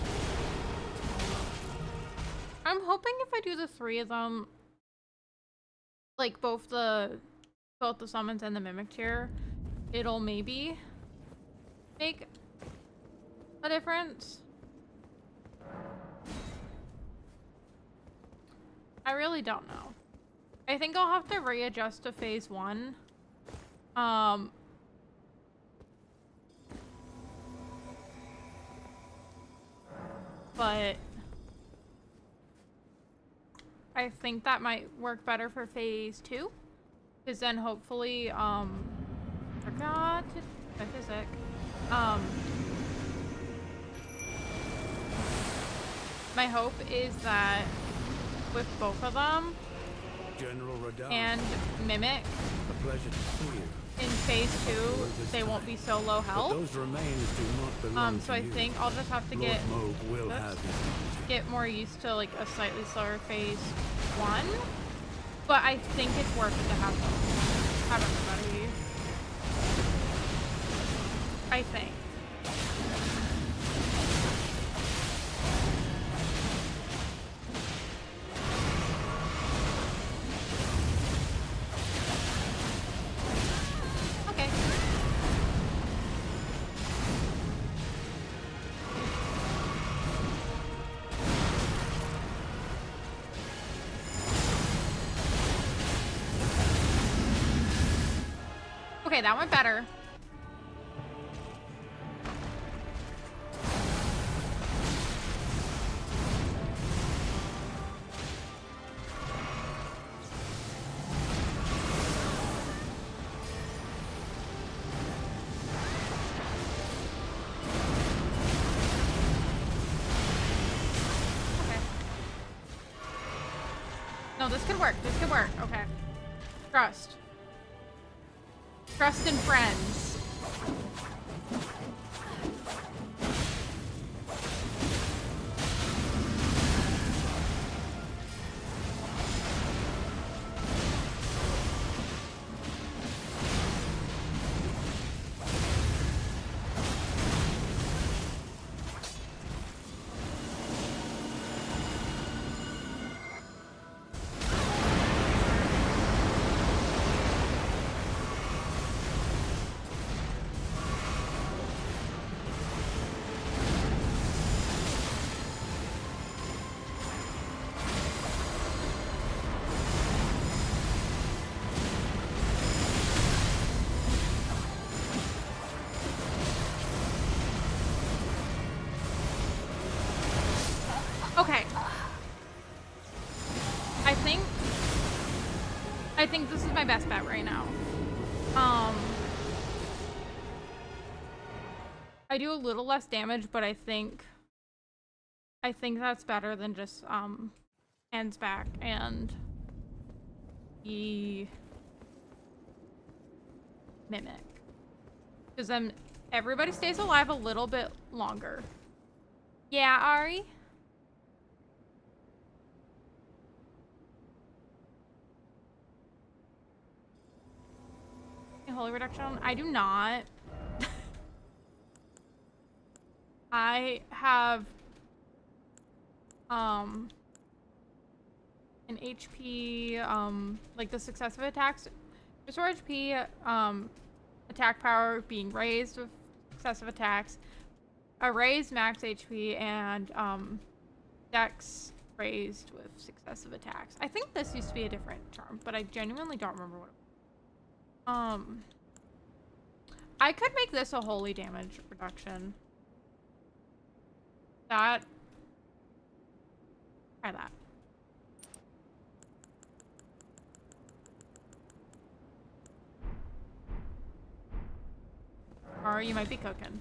I'm hoping if I do the 3 of them, like both the summons and the mimic tier, it'll maybe make a difference. I really don't know. I think I'll have to readjust to phase 1. But I think that might work better for phase 2. Because then hopefully, forgot my physic. My hope is that with both of them
General Radahn.
and Mimic
A pleasure to see you.
in phase 2, they won't be so low
But
health.
those remains do not belong
So
to
I
you.
think I'll just have to
Lord
get
Moog will
oops.
have his dignity.
get more used to like a slightly slower phase 1. But I think it's worth it to have everybody. I think. Okay. Okay, that went better. this could work. This could work. Okay. Trust. Trust in friends. Okay. I think this is my best bet right now. I do a little less damage, but I think that's better than just hands back and the mimic. Because then everybody stays alive a little bit longer. Yeah, Ari? Holy reduction? I do not. I have an HP like the successive attacks, restore HP, attack power being raised with successive attacks, a raised max HP, and dex raised with successive attacks. I think this used to be a different term, but I genuinely don't remember what it was. I could make this a holy damage reduction. Try that. Or you might be cooking.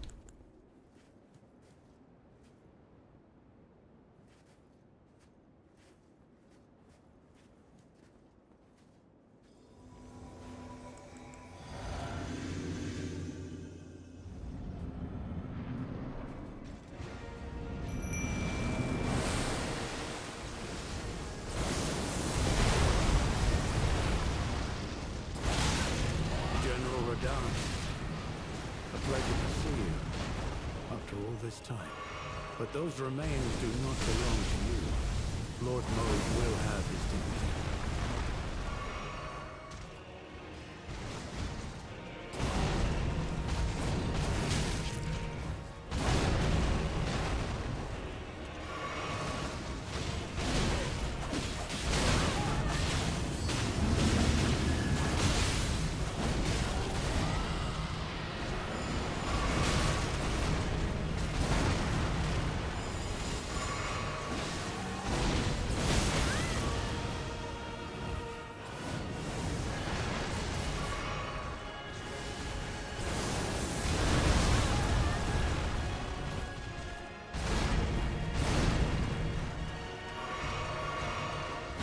Time. But those remains do not belong to you. Lord Mode will have his dignity.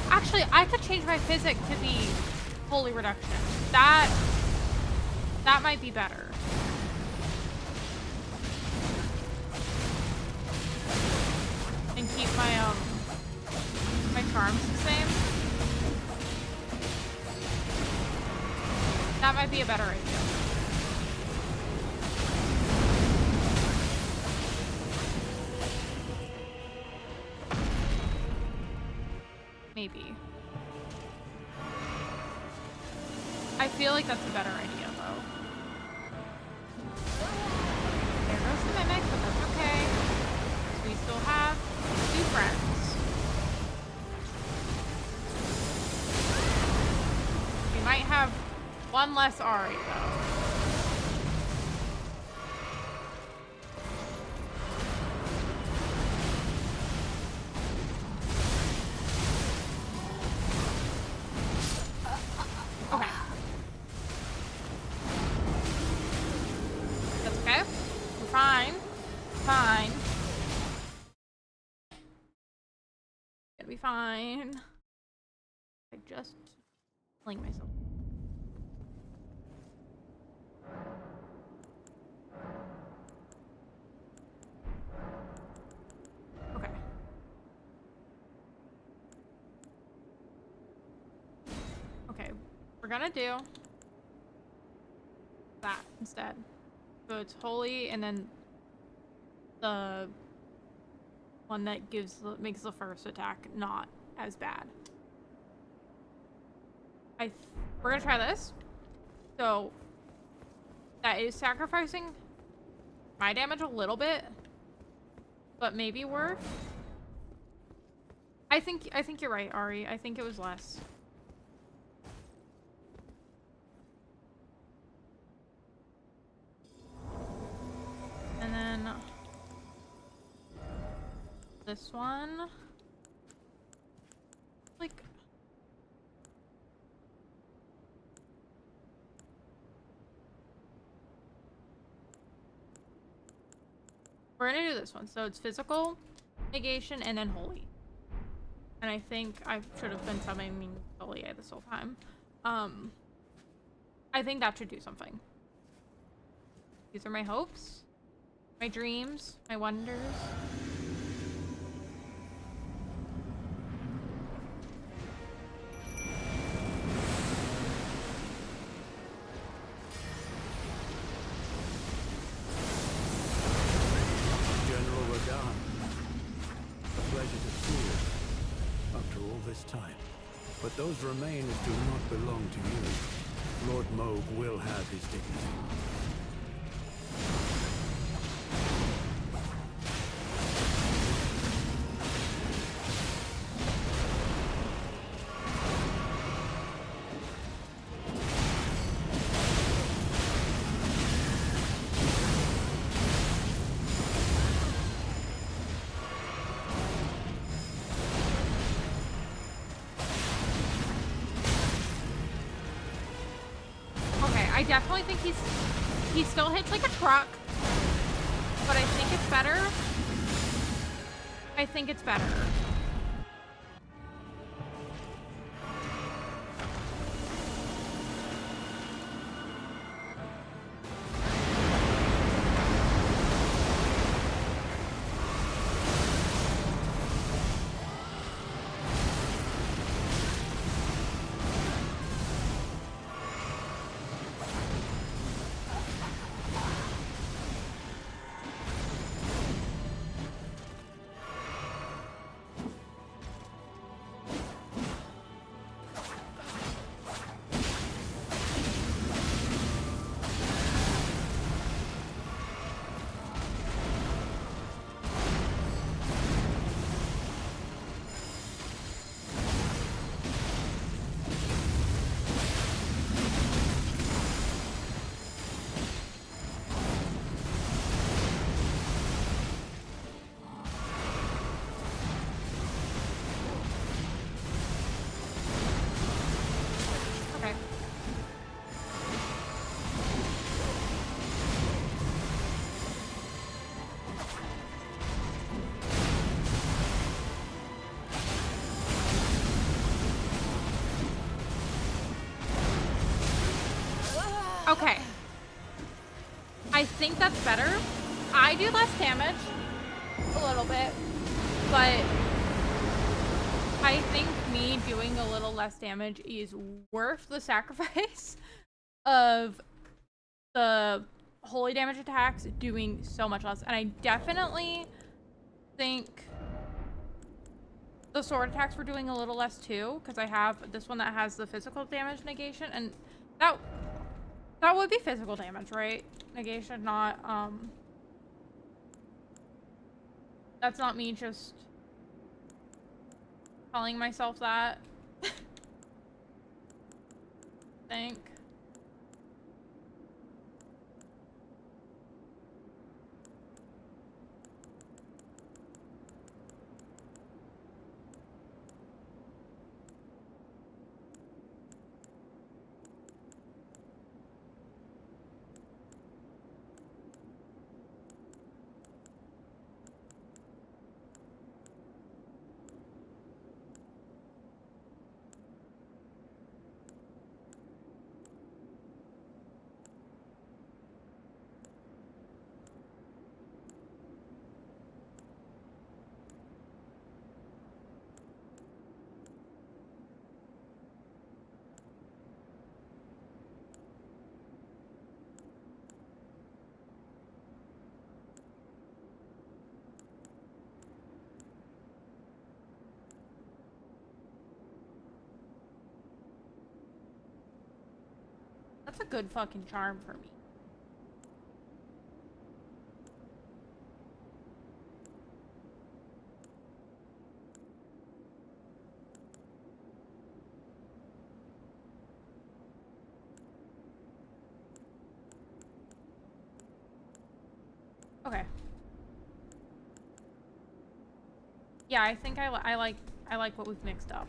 Actually, I could change my physic to be holy reduction. That might be better. And keep my my charms the same. That might be a better idea. Maybe. I feel like that's a better idea, though. There goes the mimic, but that's okay. We still have 2 friends. We might have 1 less Ari, though. Fine.
just killing myself. Okay. Okay, we're gonna do that instead. So it's holy, and then the one that makes the first attack not as bad. We're gonna try this. So that is sacrificing my damage a little bit, but maybe worth. I think you're right, Ari. I think it was less. And then this one, like, we're gonna do this one. So it's physical, negation, and then holy. And I think I should have been summoning Solia this whole time. I think that should do something. These are my hopes, my dreams, my wonders.
General Radahn, a pleasure to see you after all this time. But those remains do not belong to you. Lord Moog will have his dignity.
I definitely think he still hits like a truck, but I think it's better. I think it's better. Okay. I think that's better. I do less damage. A little bit. But I think me doing a little less damage is worth the sacrifice of the holy damage attacks doing so much less. And I definitely think the sword attacks were doing a little less too, because I have this one that has the physical damage negation, and that would be physical damage, right? Negation, not, that's not me just calling myself that. Think. That's a good fucking charm for me. Okay. Yeah, I think I like what we've mixed up.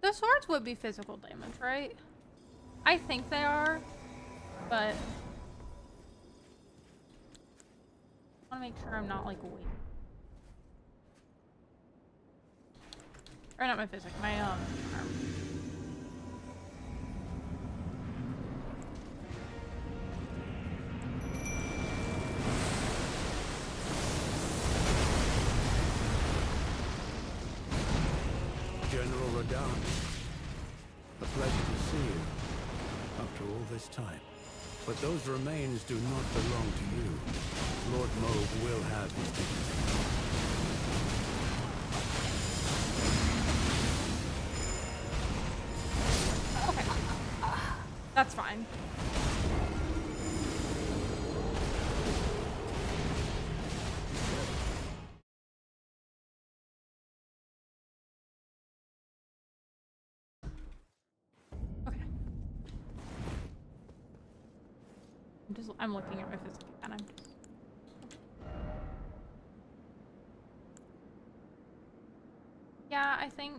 The swords would be physical damage, right? I think they are, but I want to make sure I'm not like weak. Or not my physic, my arm.
General Radahn, a pleasure to see you after all this time. But those remains do not belong to you. Lord Moog will have his dignity.
That's fine. Okay. I'm looking at my physics and I'm just yeah, I think.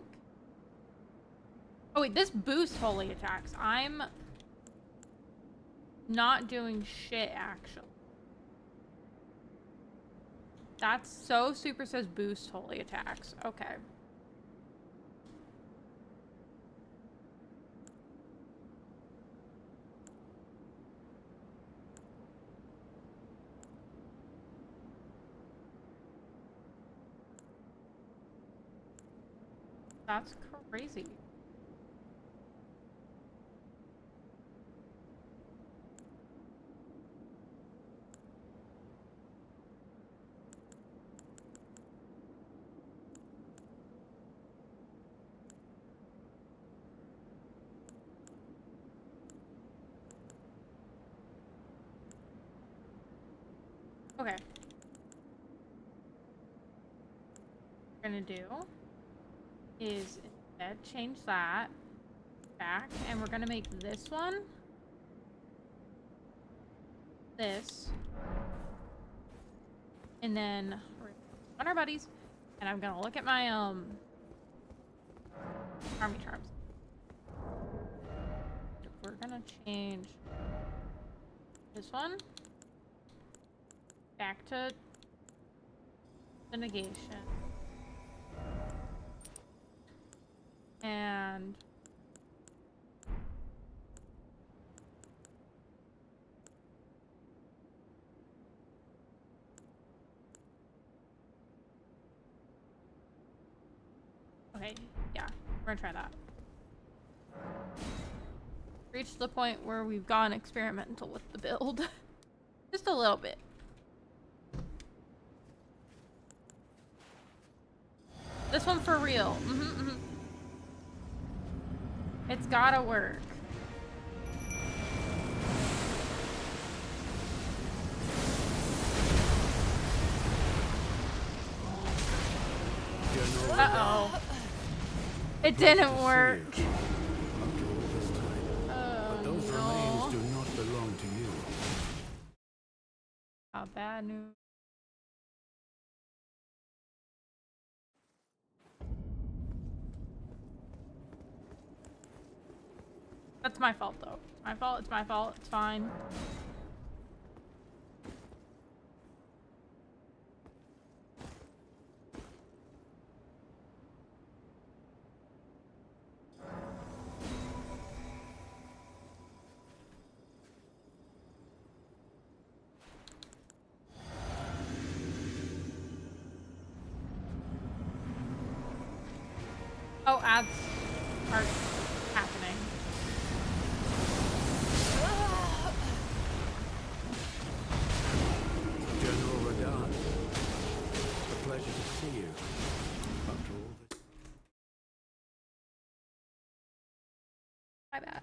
Oh wait, this boosts holy attacks. I'm not doing shit, actually. That's so super says boost holy attacks. Okay. That's crazy. Okay. What we're gonna do is instead change that back, and we're gonna make this one this, and then we're on our buddies, and I'm gonna look at my army charms. We're gonna change this one back to the negation. And okay, yeah, we're gonna try that. Reached the point where we've gone experimental with the build. Just a little bit. This one for real. It's gotta work. Uh-oh. It didn't work.
But those remains do not belong to you.
Bad news. That's my fault, though. My fault. It's my fault. It's fine. Oh, ads are happening. My bad.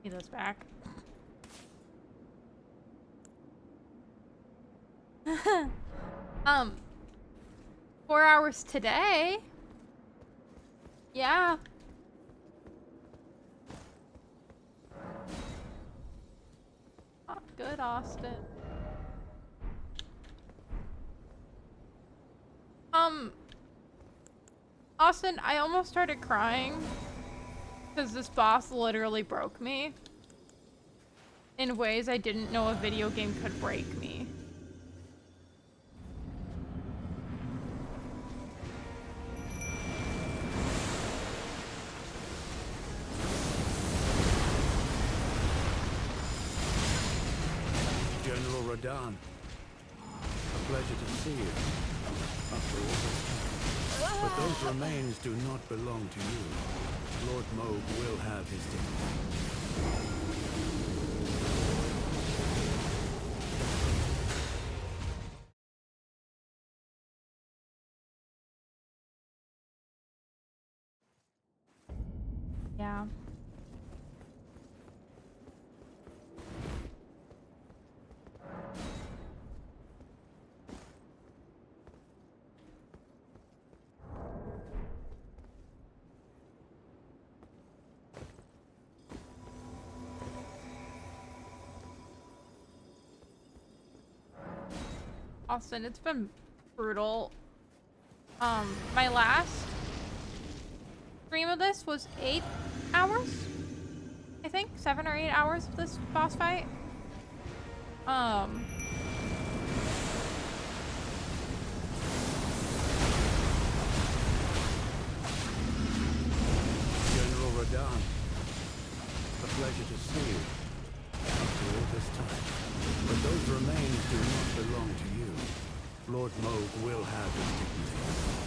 Need those back. um, 4 hours today. Yeah. Not good, Austin. Austin, I almost started crying because this boss literally broke me in ways I didn't know a video game could break me.
General Radahn, a pleasure to see you. After all this time. But those remains do not belong to you. Lord Moog will have his dignity.
Yeah. Austin, it's been brutal. My last stream of this was 8 hours? I think 7 or 8 hours of this boss fight.
General Radahn, a pleasure to see you. After all this time. But those remains do not belong to you. Lord Moog will have his dignity.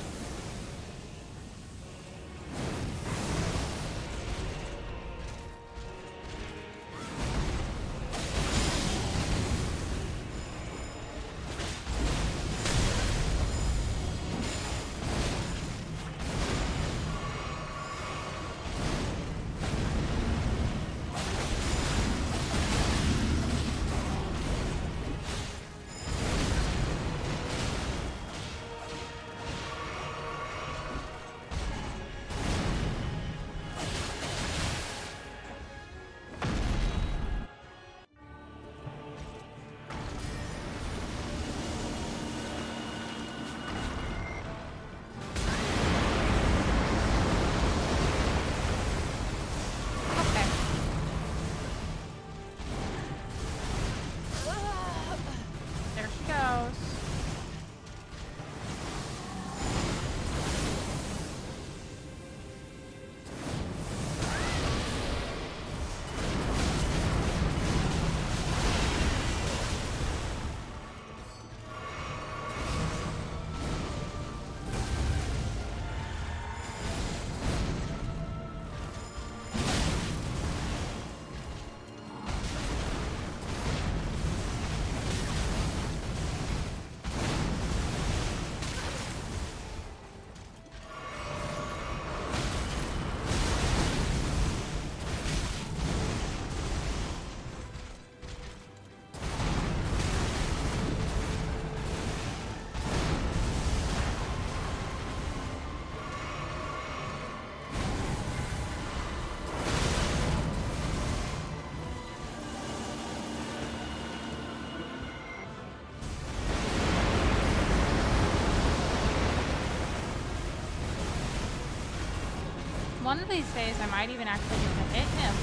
One of these days, I might even actually get to hit him.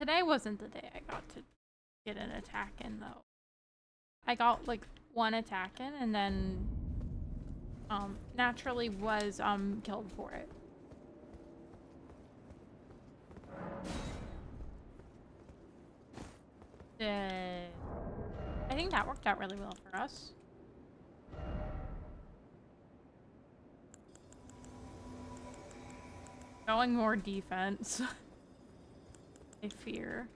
Today wasn't the day I got to get an attack in, though. I got, like, one attack in, and then, naturally was, killed for it. I think that worked out really well for us. Going more defense. I fear.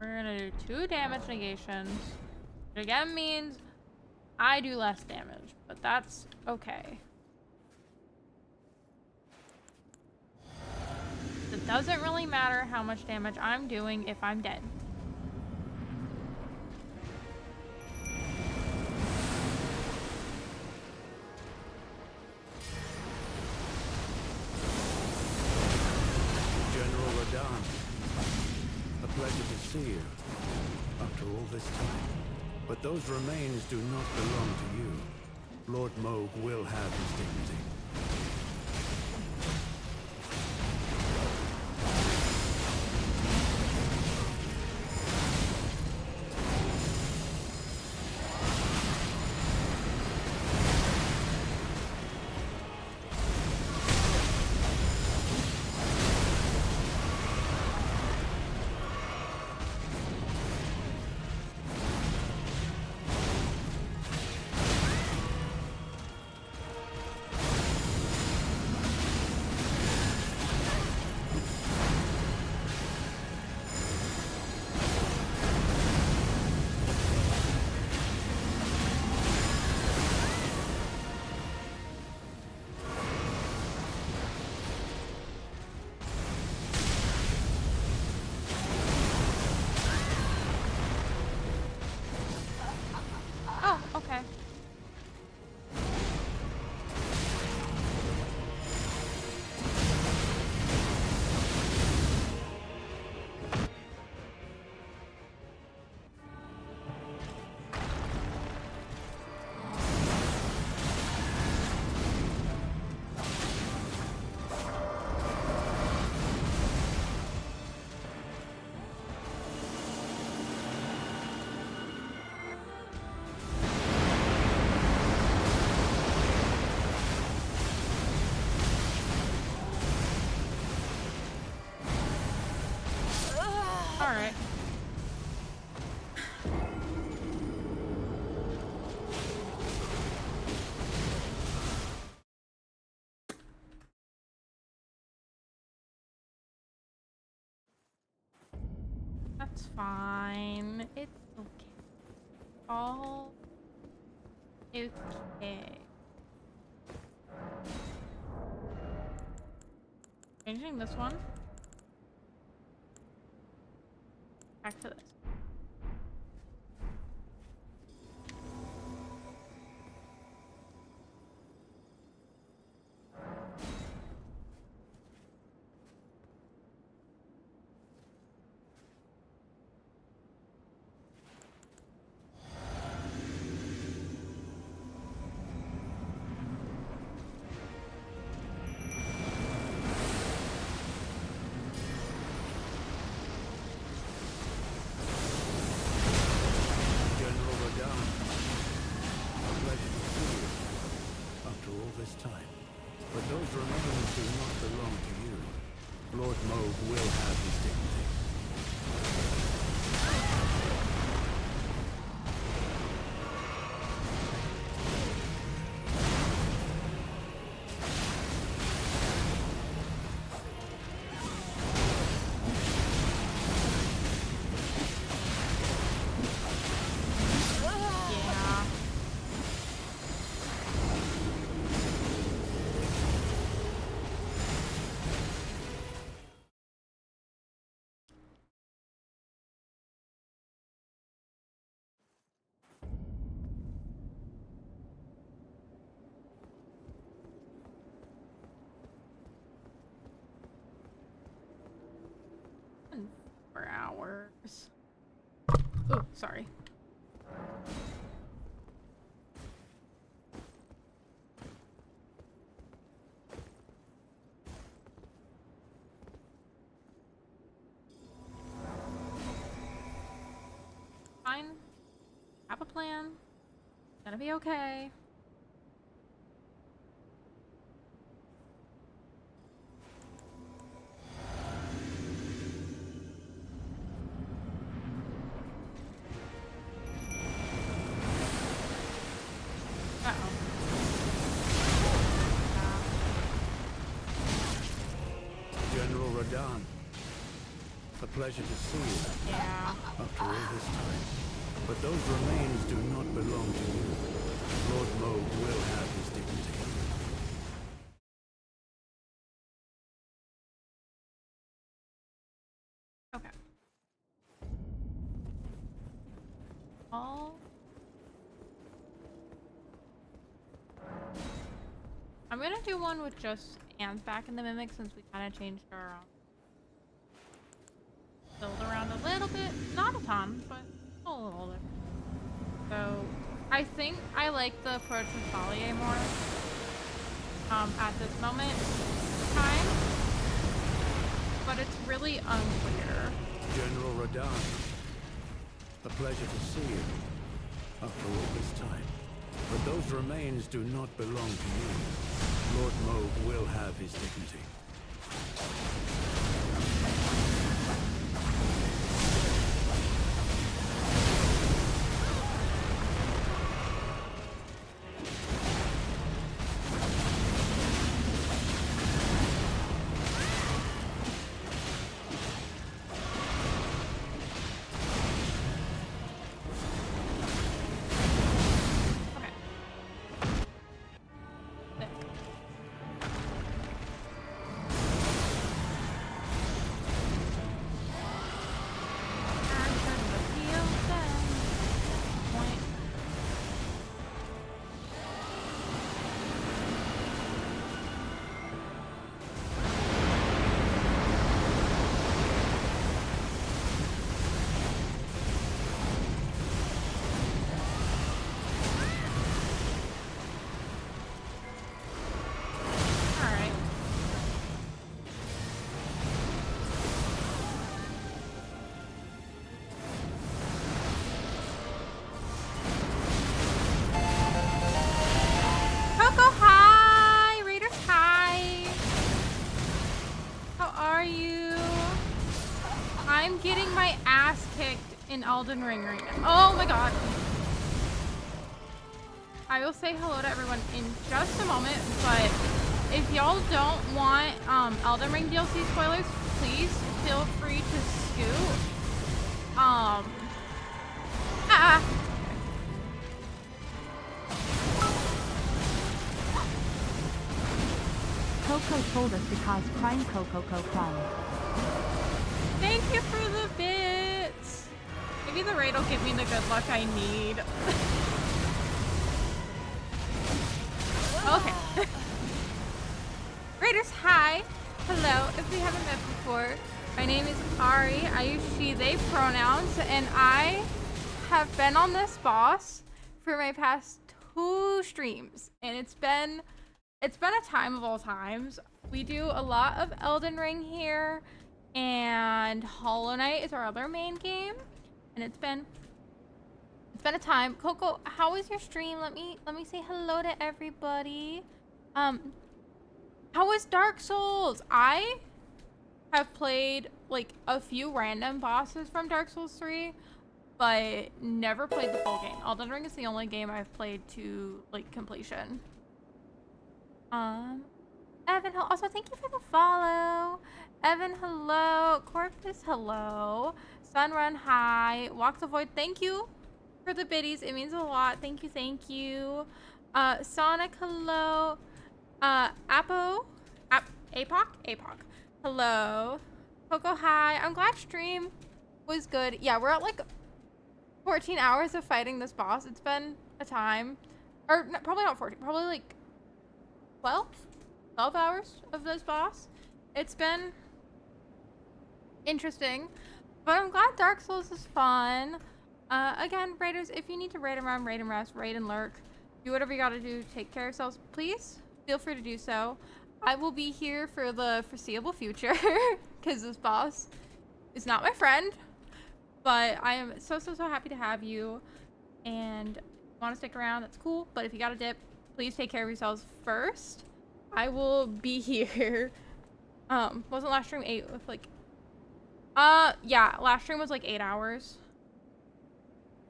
We're gonna do 2 damage negations. Which again means I do less damage, but that's okay. It doesn't really matter how much damage I'm doing if I'm dead.
General Radahn, a pleasure to see you after all this time. But those remains do not belong to you. Lord Moog will have his dignity.
Oh, okay. Alright. That's fine. It's okay. All okay. Changing this one. Back to this.
General Radahn, a pleasure to see you after all this time. But those remains do not belong to you. Lord Moog will have his dignity.
Yeah. And 4 hours. Oh, sorry. have a plan. It's gonna be okay. Uh-oh.
General Radahn. A pleasure to see you
Yeah.
after all this time. But those remains do not belong to you. Lord Moog will have his dignity.
Okay. All. I'm gonna do one with just Anne's back in the Mimic since we kind of changed our build around a little bit. Not a ton, but a little bit. So I think I like the approach with Valier more at this moment in time. But it's really unclear.
General Radahn. A pleasure to see you after all this time. But those remains do not belong to you. Lord Moog will have his dignity.
Okay. There. I couldn't feel them. Point. All right. Coco, hi! Raiders, hi! How are you? I'm getting my ass kicked in Elden Ring right now. Oh my god. I will say hello to everyone in just a moment, but if y'all don't want Elden Ring DLC spoilers, please feel free to scoot.
Coco told us to cause crime. Coco crime.
Thank you for the bits. Maybe the raid will give me the good luck I need. Okay. Raiders, hi. Hello. If we haven't met before, my name is Ari. I use she, they pronouns, and I have been on this boss for my past 2 streams, and it's been a time of all times. We do a lot of Elden Ring here, and Hollow Knight is our other main game, and it's been a time. Coco, how was your stream? Let me say hello to everybody. How was Dark Souls? I have played like a few random bosses from Dark Souls 3, but never played the full game. Elden Ring is the only game I've played to like completion. Evan, also thank you for the follow. Evan, hello. Corpus, hello. Sunrun, hi. Walk the Void, thank you for the biddies. It means a lot. Thank you, thank you. Sonic, hello. Apoc, hello. Coco, hi. I'm glad stream was good. Yeah, we're at like 14 hours of fighting this boss. It's been a time. Or probably not 14, probably like 12 hours of this boss. It's been interesting, but I'm glad Dark Souls is fun. Again, raiders, if you need to raid and run, raid and rest, raid and lurk, do whatever you gotta do to take care of yourselves, please feel free to do so. I will be here for the foreseeable future because this boss is not my friend, but I am so happy to have you. And if you want to stick around, that's cool. But if you got to dip, please take care of yourselves first. I will be here. Wasn't last stream 8 with like... yeah, last stream was like 8 hours.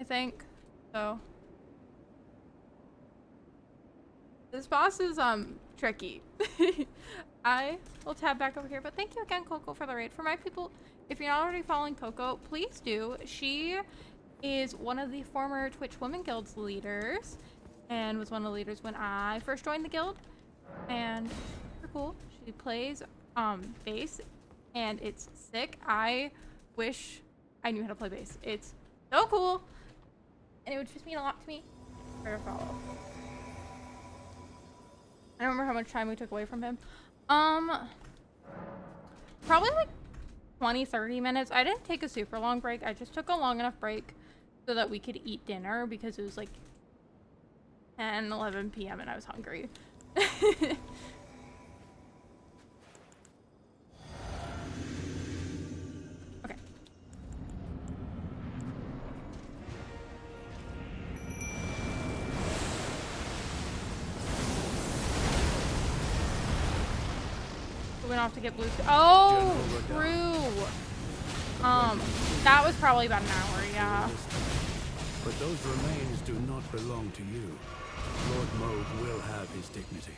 I think. So... This boss is, tricky. I will tab back over here, but thank you again, Coco, for the raid. For my people, if you're not already following Coco, please do. She is one of the former Twitch Women Guild's leaders, and was one of the leaders when I first joined the guild, and super cool. She plays, bass, and it's sick. I wish I knew how to play bass. It's so cool, and it would just mean a lot to me for her to follow. I don't remember how much time we took away from him. Probably like 20-30 minutes. I didn't take a super long break. I just took a long enough break so that we could eat dinner because it was like 10-11 p.m. and I was hungry. Okay. We don't have to get blue. Oh, true. That was probably about an hour, yeah.
But those remains do not belong to you. Lord Moog will have his dignity.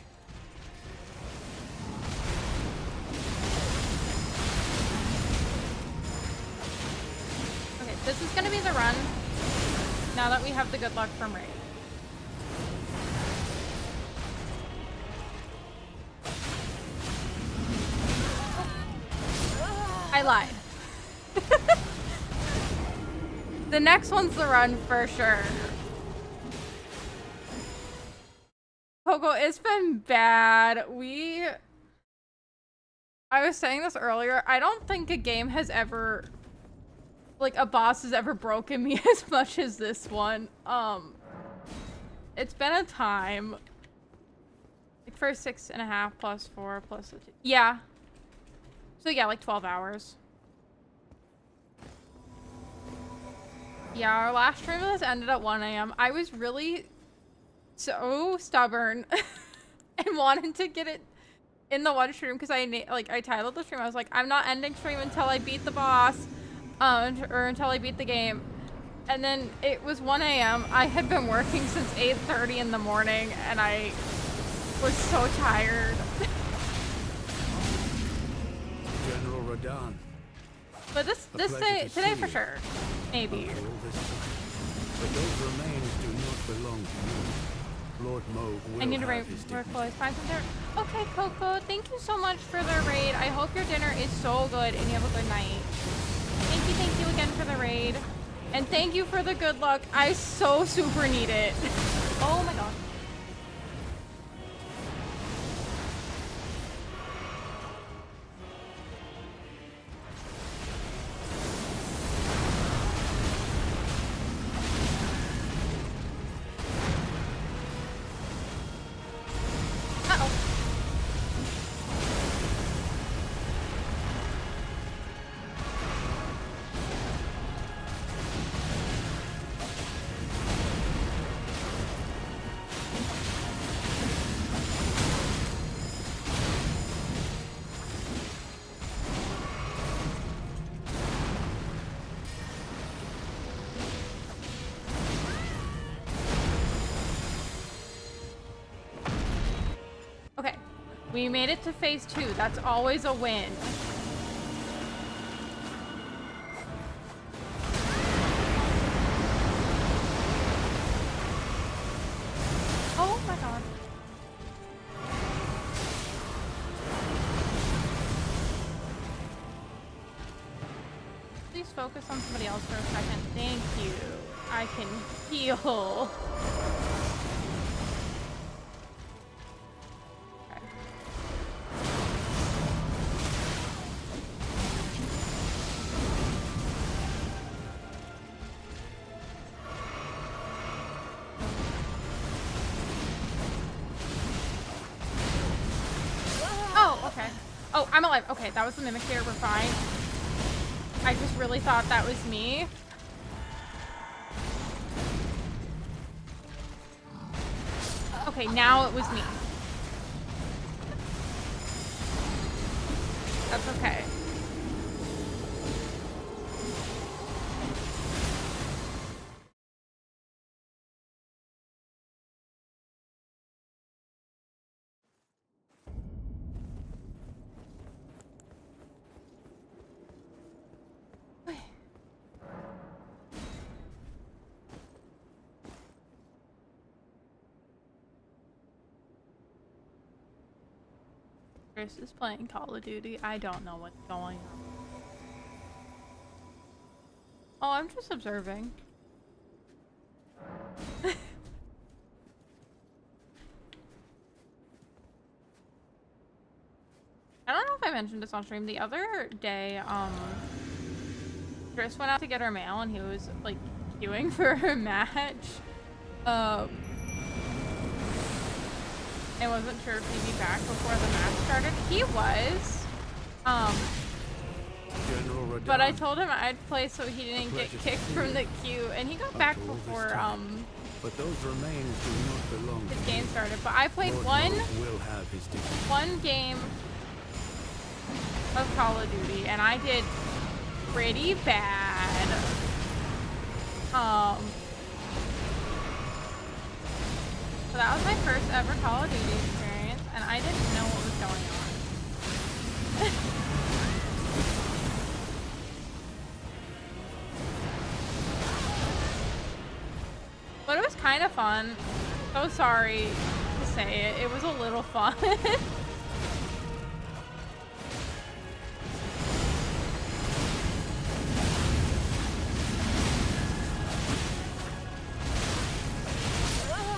Okay, this is gonna be the run. Now that we have the good luck from Raid. I lied. The next one's the run for sure. Coco, it's been bad. I was saying this earlier. I don't think a game has ever, like a boss has ever broken me as much as this one. It's been a time. Like for 6.5 plus 4 plus 2. Yeah. So yeah, like 12 hours. Yeah, our last stream of this ended at 1 a.m. I was really so stubborn and wanted to get it in the one stream because I titled the stream. I was like, I'm not ending stream until I beat the boss, or until I beat the game. And then it was 1 a.m. I had been working since 8:30 in the morning, and I was so tired.
General Radahn.
But today for sure, maybe.
But those remains do not belong to you. Lord Moog will
I need to
have his
work
dignity.
find some dinner. Okay, Coco, thank you so much for the raid. I hope your dinner is so good and you have a good night. Thank you again for the raid. And thank you for the good luck. I so super need it. Oh my god. We made it to phase 2. That's always a win. Oh my god. Please focus on somebody else for a second. Thank you. I can heal. Oh, I'm alive. Okay, that was the mimic here. We're fine. I just really thought that was me. Okay, now it was me. That's okay. Chris is playing Call of Duty. I don't know what's going on. Oh, I'm just observing. I don't know if I mentioned this on stream. The other day, Chris went out to get our mail and he was like queuing for a match. I wasn't sure if he'd be back before the match started. He was.
General
But I
Radahn,
told him I'd play so he didn't get kicked from the queue, and he got back
After all this
before
time. But those remains do not belong to
his
you.
game started. But I played
Lord
one
Moog will have his defeat.
one game of Call of Duty, and I did pretty bad. So that was my first ever Call of Duty experience, and I didn't know what was going on. But it was kind of fun. So sorry to say it. It was a little fun.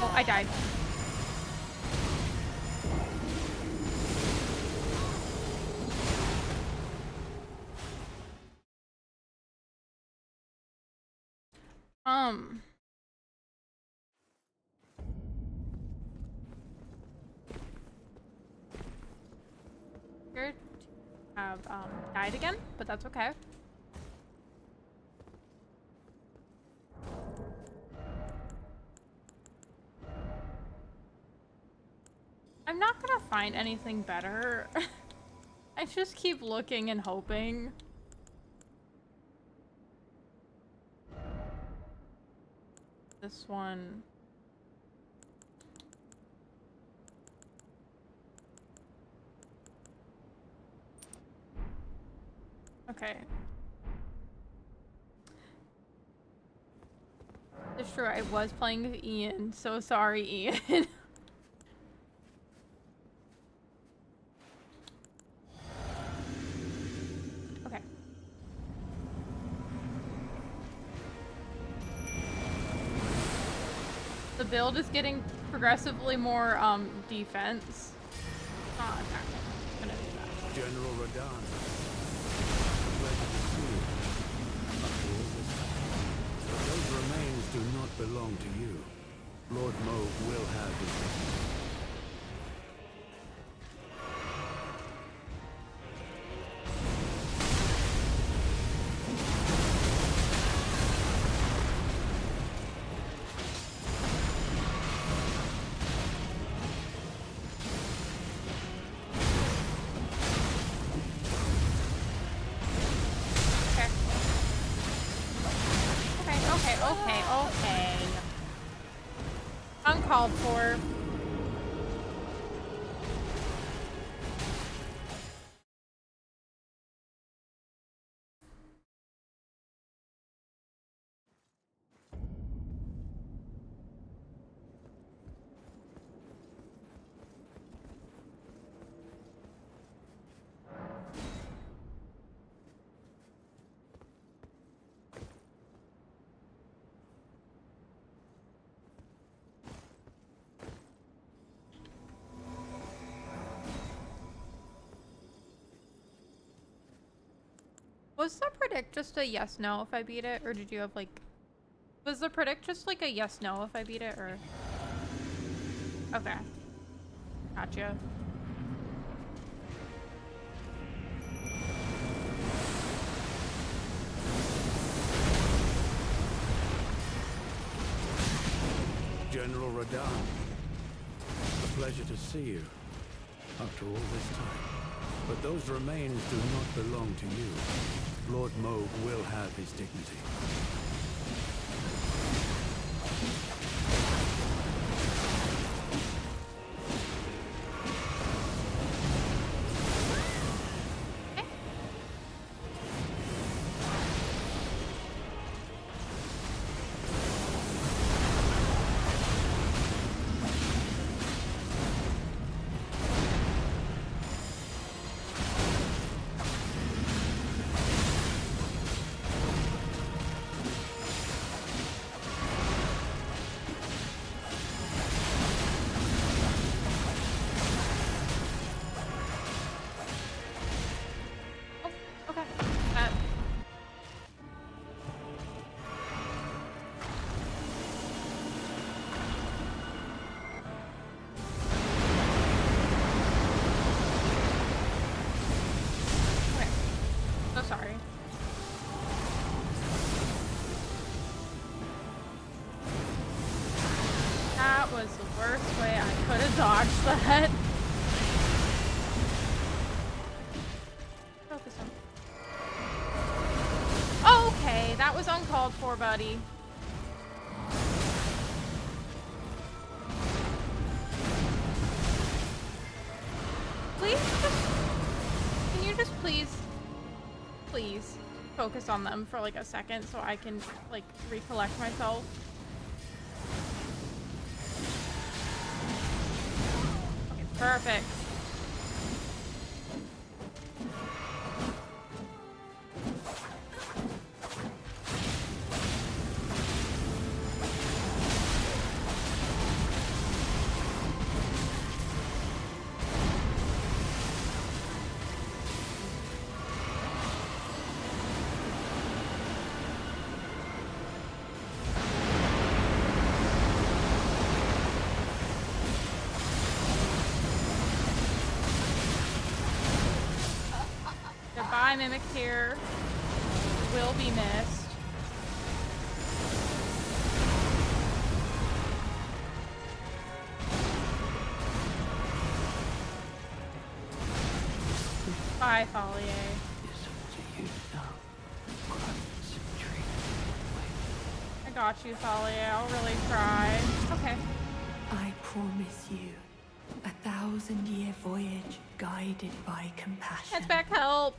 Oh, I died. Here to have died again, but that's okay. I'm not gonna find anything better. I just keep looking and hoping. This one. Okay. It's true, I was playing with Ian. So sorry, Ian. Okay. The build is getting progressively more defense. Not attacking. I'm gonna do that.
General Radahn. Pleasure to see you. After all this time. But those remains do not belong to you. Lord Moog will have his defeat.
Okay. Uncalled for. Was the predict just a yes no if I beat it, or did you have like was the predict just like a yes no if I beat it, or okay, gotcha.
General Radahn. pleasure to see you after all this time. But those remains do not belong to you. Lord Moog will have his dignity.
Okay. Okay. So sorry. That was the worst way I could have dodged that. Focus on. Okay, that was uncalled for, buddy. Please just, can you just please focus on them for like a second so I can like recollect myself? Okay, perfect. Goodbye, Mimic here. Will be missed. Bye, Thalier. I got you, Thalia. I'll really try. Okay.
I promise you, 1,000-year voyage guided by compassion.
Heads back, help.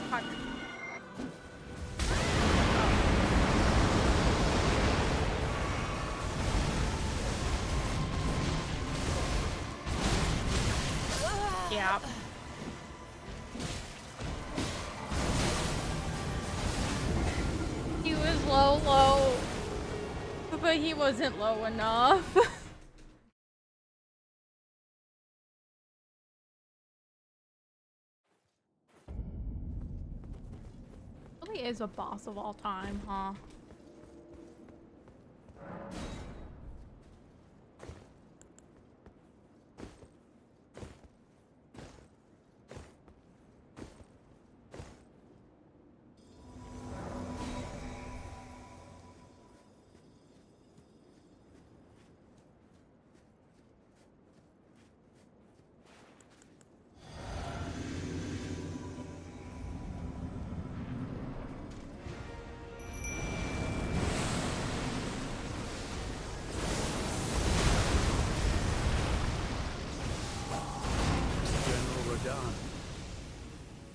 Fuck. Yeah. He was low, but he wasn't low enough. Really is a boss of all time, huh?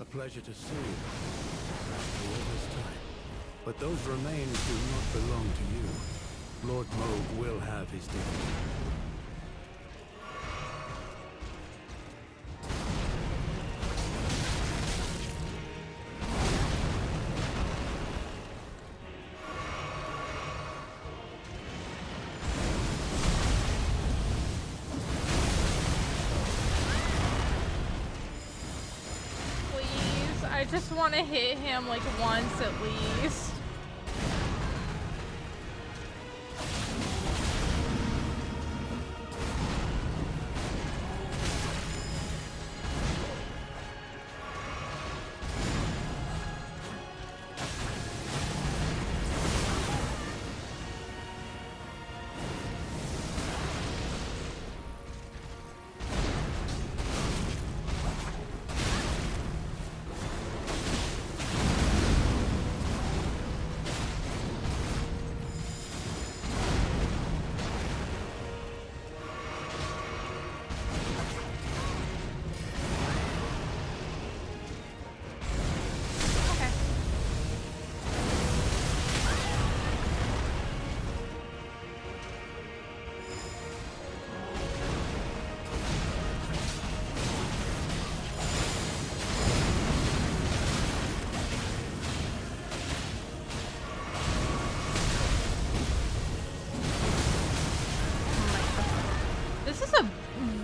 A pleasure to see you after all this time. But those remains do not belong to you. Lord Moog will have his dignity.
just want to hit him like once at least.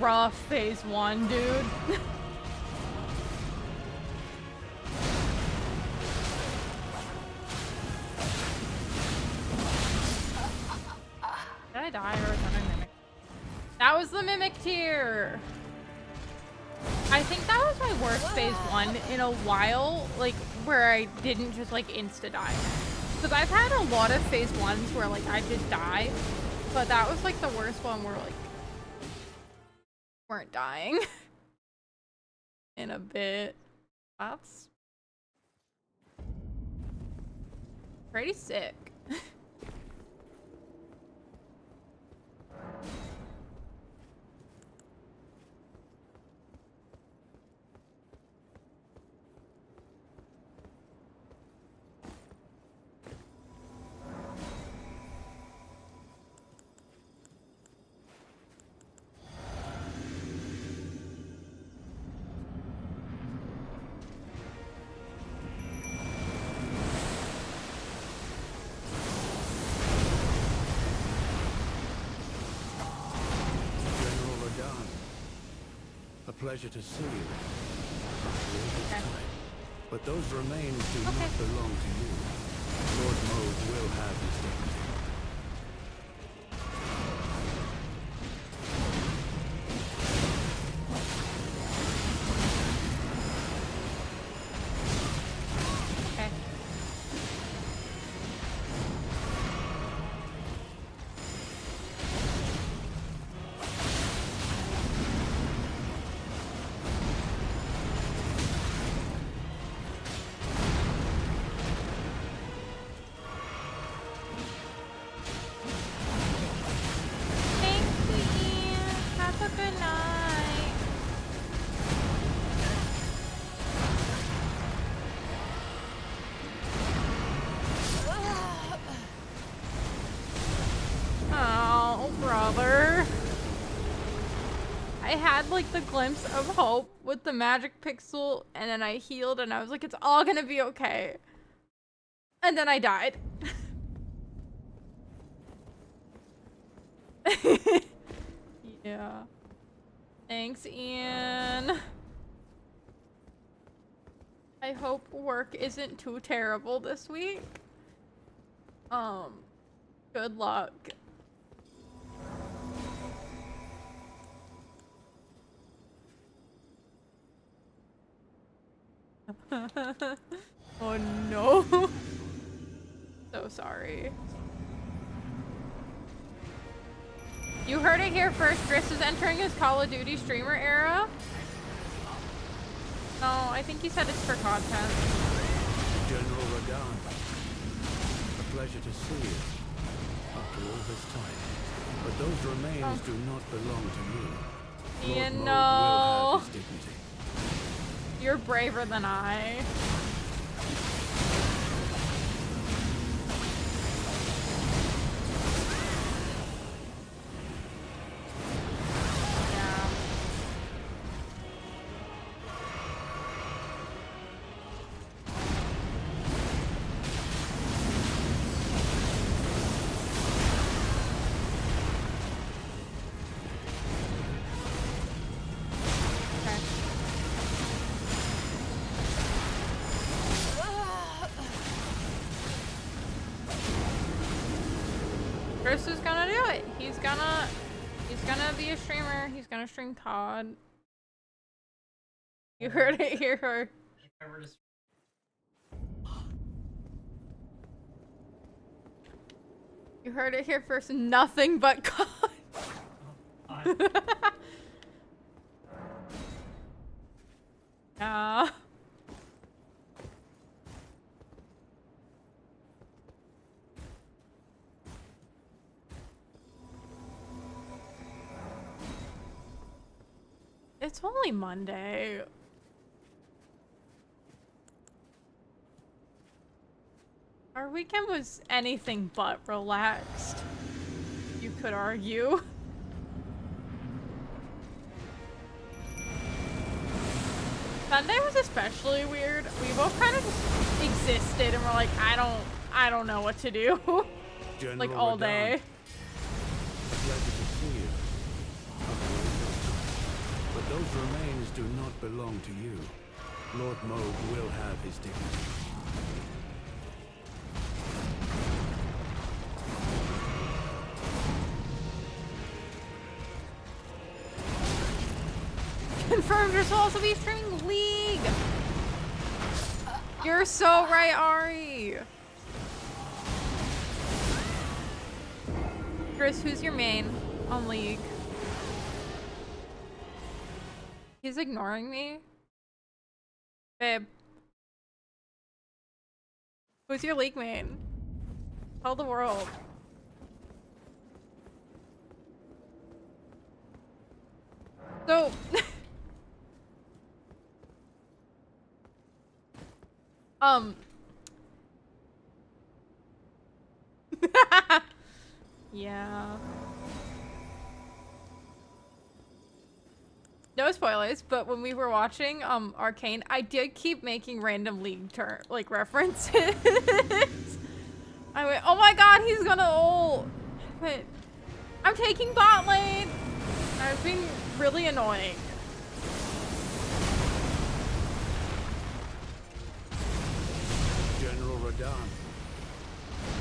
Rough phase 1, dude. Did I die or was that a mimic? That was the mimic tier. I think that was my worst phase 1 in a while, like where I didn't just like insta die. Because I've had a lot of phase 1s where like I just die, but that was like the worst one where like weren't dying in a bit. That's pretty sick.
Pleasure to see you. After all this time. But those remains do not belong to you. Lord Mauve will have his dignity.
Like the glimpse of hope with the magic pixel, and then I healed and I was like, it's all gonna be okay, and then I died. Yeah, thanks, Ian. I hope work isn't too terrible this week. Good luck. Oh no. So sorry. You heard it here first. Driss is entering his Call of Duty streamer era. No, I think he said it's for content.
General Radahn, a pleasure to see you after all this time. But those remains do not belong to you.
Ian,
Lord
no.
Mauve will have his dignity.
You're braver than I. Chris is gonna do it. He's gonna be a streamer. He's gonna stream COD. You heard it here. You heard it here first. Nothing but COD. Yeah. It's only Monday. Our weekend was anything but relaxed, you could argue. Sunday was especially weird. We both kind of just existed and we're like, I don't know what to do. Like all day.
A pleasure to see you. But those remains do not belong to you. Lord Moog will have his dignity.
Confirmed you're supposed to be streaming League. You're so right, Ari. Chris, who's your main on League? He's ignoring me. Babe. Who's your League main? Tell the world. So... Yeah. No spoilers, but when we were watching Arcane, I did keep making random League references. I went, oh my god, he's gonna ult. I went, I'm taking bot lane. I was being really annoying.
General Radahn,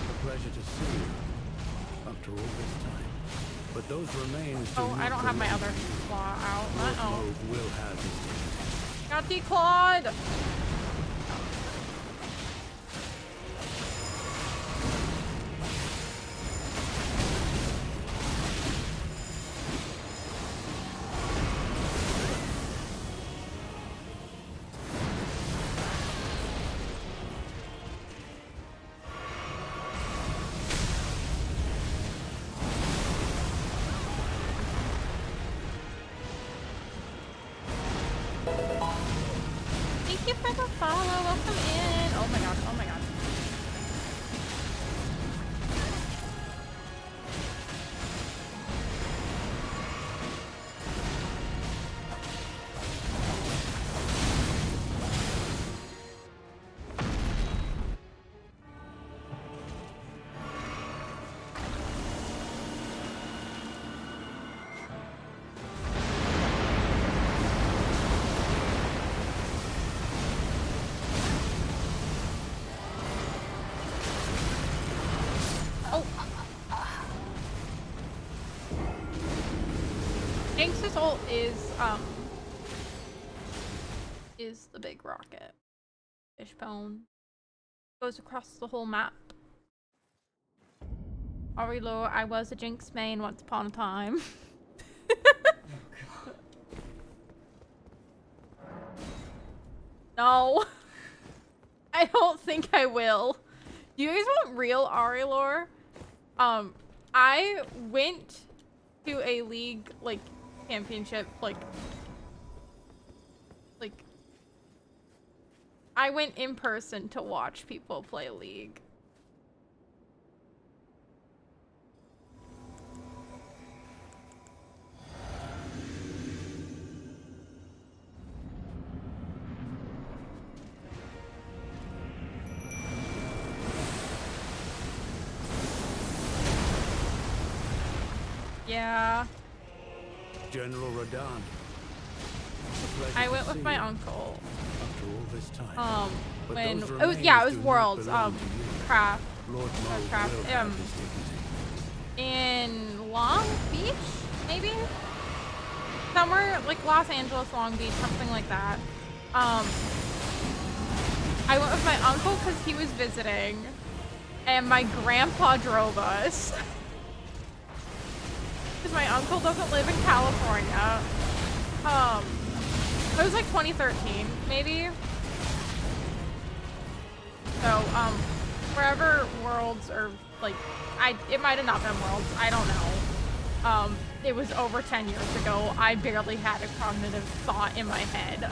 a pleasure to see you after all this time. But those remains do
Oh, I don't have my other claw out. Uh-oh.
Lord Moog will have his dignity.
Got declawed. Thank you for the follow. Welcome in. Oh my god. Oh my god. Jinx's ult is the big rocket. Fishbone. Goes across the whole map. Ari lore, I was a Jinx main once upon a time. No. I don't think I will. Do you guys want real Ari lore? I went to a League, championship, I went in person to watch people play League. Yeah.
General Radahn.
I went with my uncle.
After all this time. But
When
those
it was
remains
yeah, it was
do not
Worlds,
belong to you.
Craft.
Lord Moog
Craft,
will have his dignity.
in Long Beach, maybe? Somewhere like Los Angeles, Long Beach, something like that. I went with my uncle because he was visiting, and my grandpa drove us. Because my uncle doesn't live in California. It was like 2013, maybe. So, wherever Worlds or like, it might have not been Worlds, I don't know. It was over 10 years ago. I barely had a cognitive thought in my head.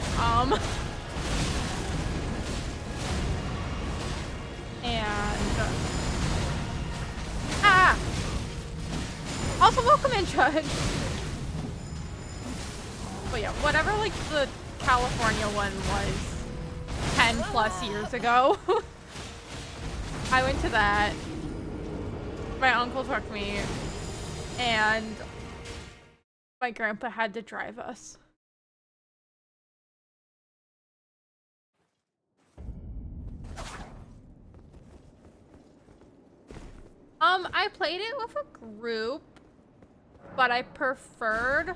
Also, welcome in, Judge. But yeah, whatever like the California one was 10 plus years ago. I went to that. My uncle took me, and my grandpa had to drive us. I played it with a group, but I preferred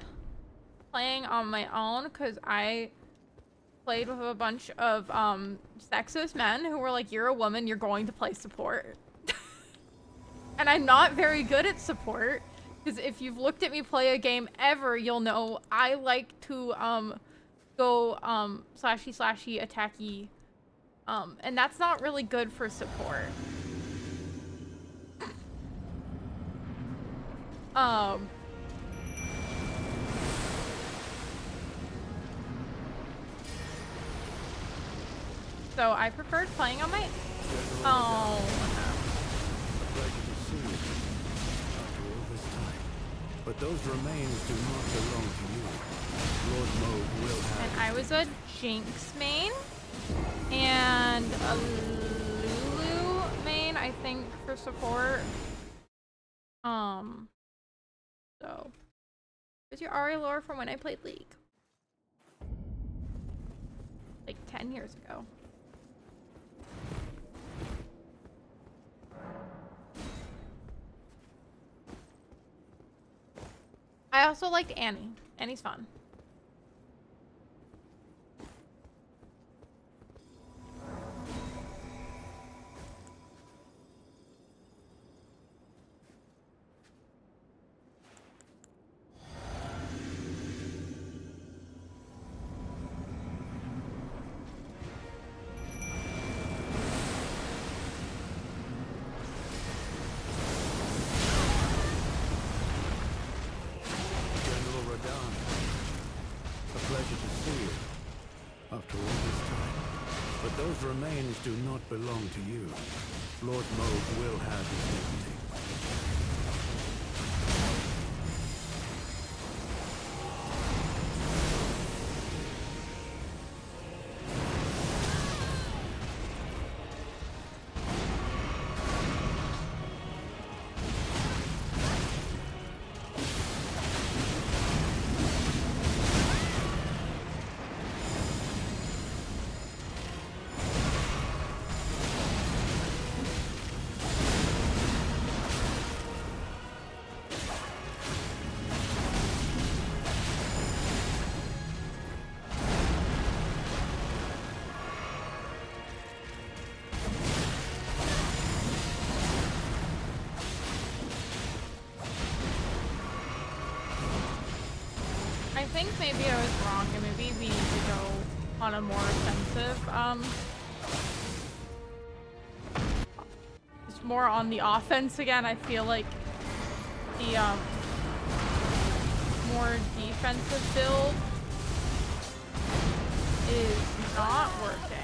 playing on my own because I played with a bunch of sexist men who were like, you're a woman, you're going to play support. And I'm not very good at support, because if you've looked at me play a game ever, you'll know I like to go slashy slashy attacky, and that's not really good for support. So I preferred playing on my own.
But those remains do not belong to you. Lord Moog will have.
And I was a Jinx main and a Lulu main, I think, for support. So where's your Ari lore from when I played League? Like 10 years ago. I also liked Annie. Annie's fun.
Those remains do not belong to you. Lord Moog will have his dignity. I think maybe I was wrong, and maybe we need to go on a more offensive, just more on the offense again. I feel like the, more defensive build is not working.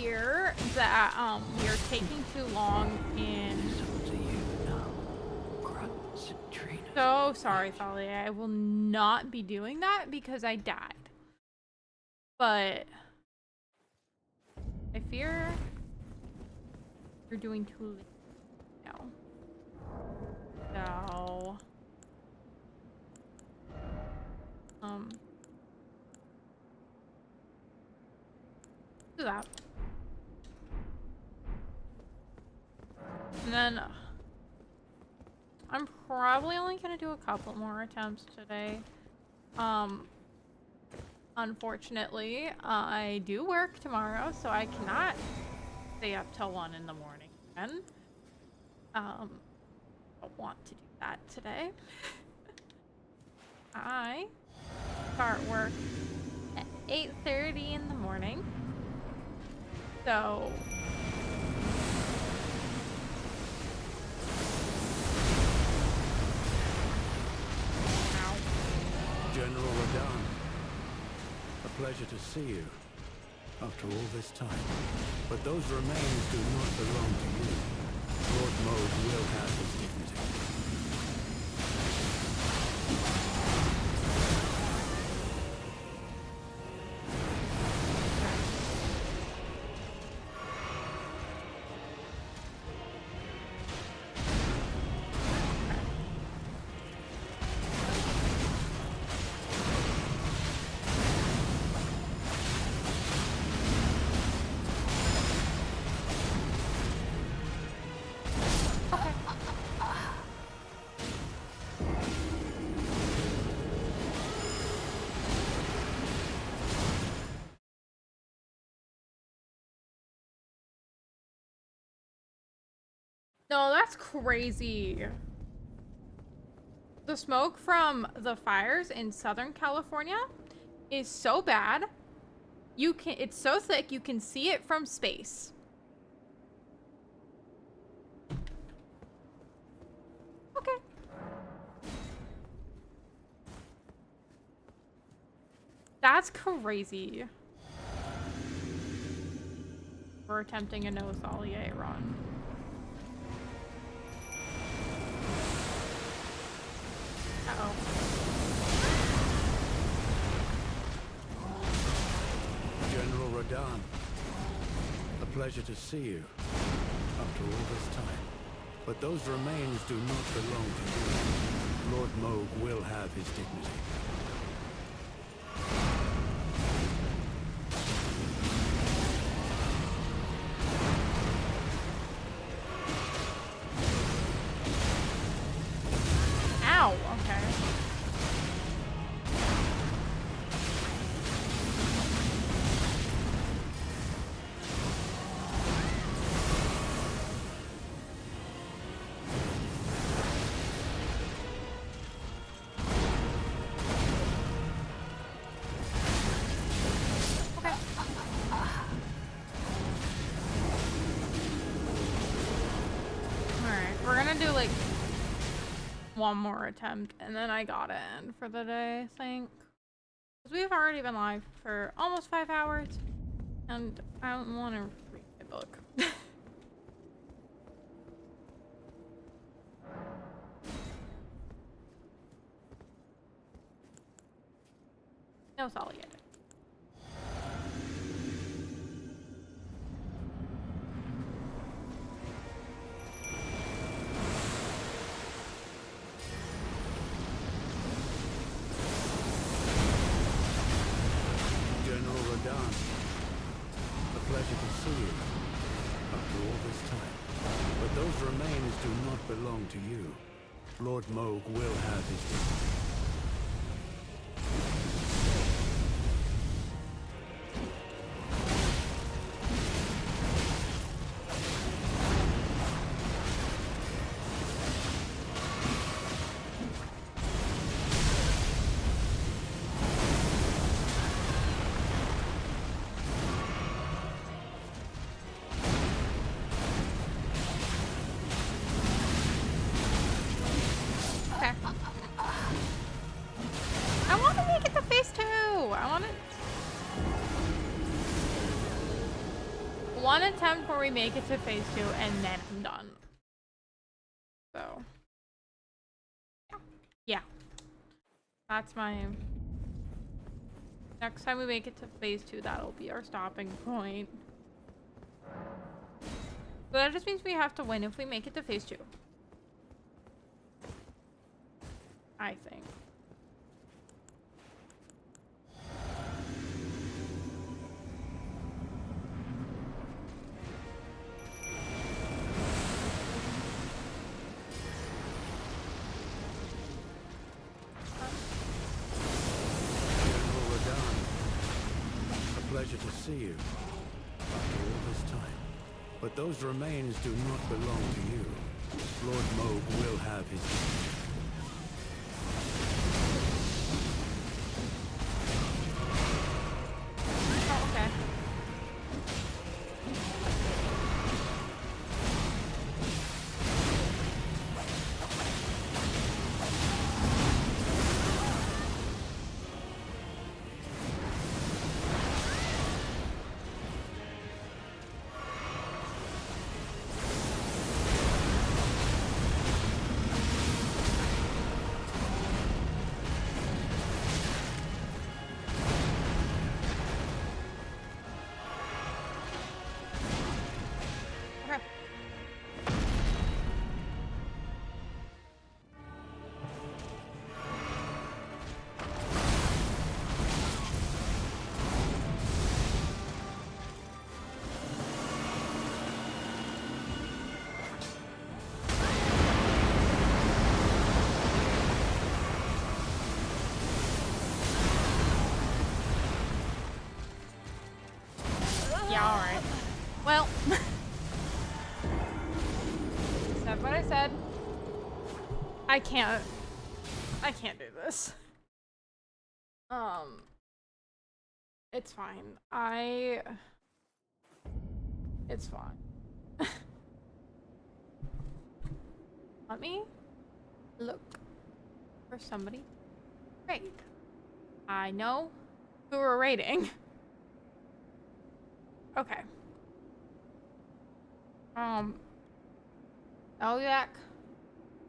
fear that we are taking too long in.
To you now, Citrina.
So sorry, Thalia. I will not be doing that because I died. But I fear you're doing too little now. So do that. And then I'm probably only gonna do a couple more attempts today. Unfortunately, I do work tomorrow, so I cannot stay up till 1 in the morning again. Don't want to do that today. I start work at 8:30 in the morning. So
General Radahn, a pleasure to see you after all this time. But those remains do not belong to you. Lord Moog will have his dignity.
no, that's crazy. The smoke from the fires in Southern California is so bad. It's so thick you can see it from space. Okay. That's crazy. We're attempting a no Thalia run. Uh-oh.
General Radahn, a pleasure to see you after all this time. But those remains do not belong to you. Lord Moog will have his dignity.
Ow, okay. Alright, we're gonna do like one more attempt and then I gotta end for the day, I think. Because we've already been live for almost 5 hours and I don't want to read my book. No Thalia.
General Radahn, a pleasure to see you after all this time. But those remains do not belong to you. Lord Moog will have his dignity.
Okay. we make it to phase 2 and then I'm done. So yeah. That's my next time we make it to phase 2, that'll be our stopping point. So that just means we have to win if we make it to phase 2. I think.
General Radahn, a pleasure to see you after all this time. But those remains do not belong to you. Lord Moog will have his...
Oh, okay. Okay. Yeah, alright. Well, said what I said. I can't do this. It's fine. It's fine. Let me look for somebody. Great. I know who we're raiding. Okay. I'll be back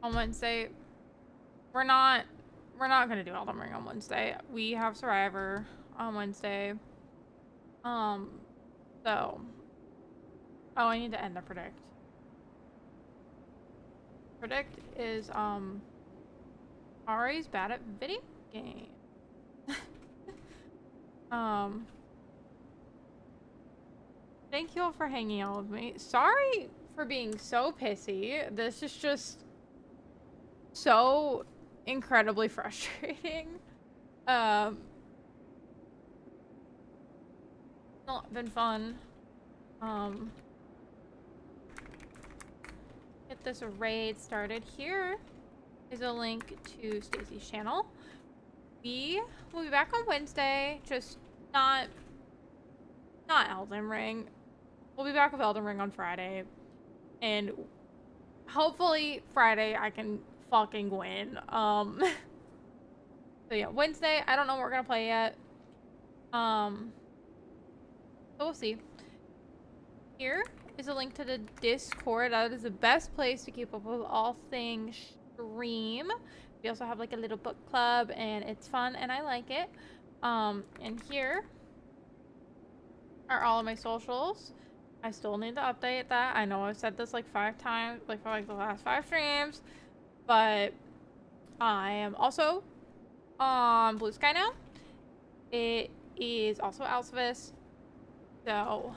on Wednesday. We're not gonna do Elden Ring on Wednesday. We have Survivor on Wednesday. So. Oh, I need to end the predict. Predict is, Ari's bad at video games. Thank you all for hanging out with me. Sorry for being so pissy. This is just so incredibly frustrating. Not been fun. Get this raid started. Here is a link to Stacy's channel. We will be back on Wednesday, just not Elden Ring. We'll be back with Elden Ring on Friday. And hopefully Friday I can fucking win. So yeah, Wednesday, I don't know what we're gonna play yet. So we'll see. Here is a link to the Discord. That is the best place to keep up with all things stream. We also have like a little book club and it's fun and I like it. And here are all of my socials. I still need to update that. I know I've said this like 5 times, like for like the last 5 streams, but I am also on Blue Sky now. It is also Alcivus. So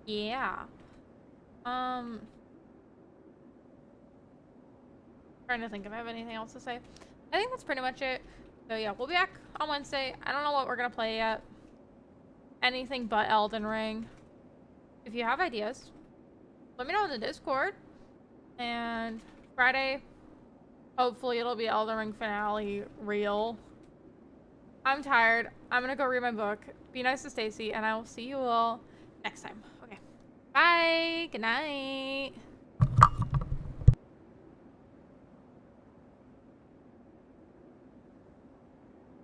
yeah. Trying to think if I have anything else to say. I think that's pretty much it. So yeah, we'll be back on Wednesday. I don't know what we're gonna play yet. Anything but Elden Ring. If you have ideas, let me know in the Discord. And Friday, hopefully it'll be Elden Ring finale real. I'm tired. I'm gonna go read my book. Be nice to Stacy, and I will see you all next time. Okay. Bye. Good night.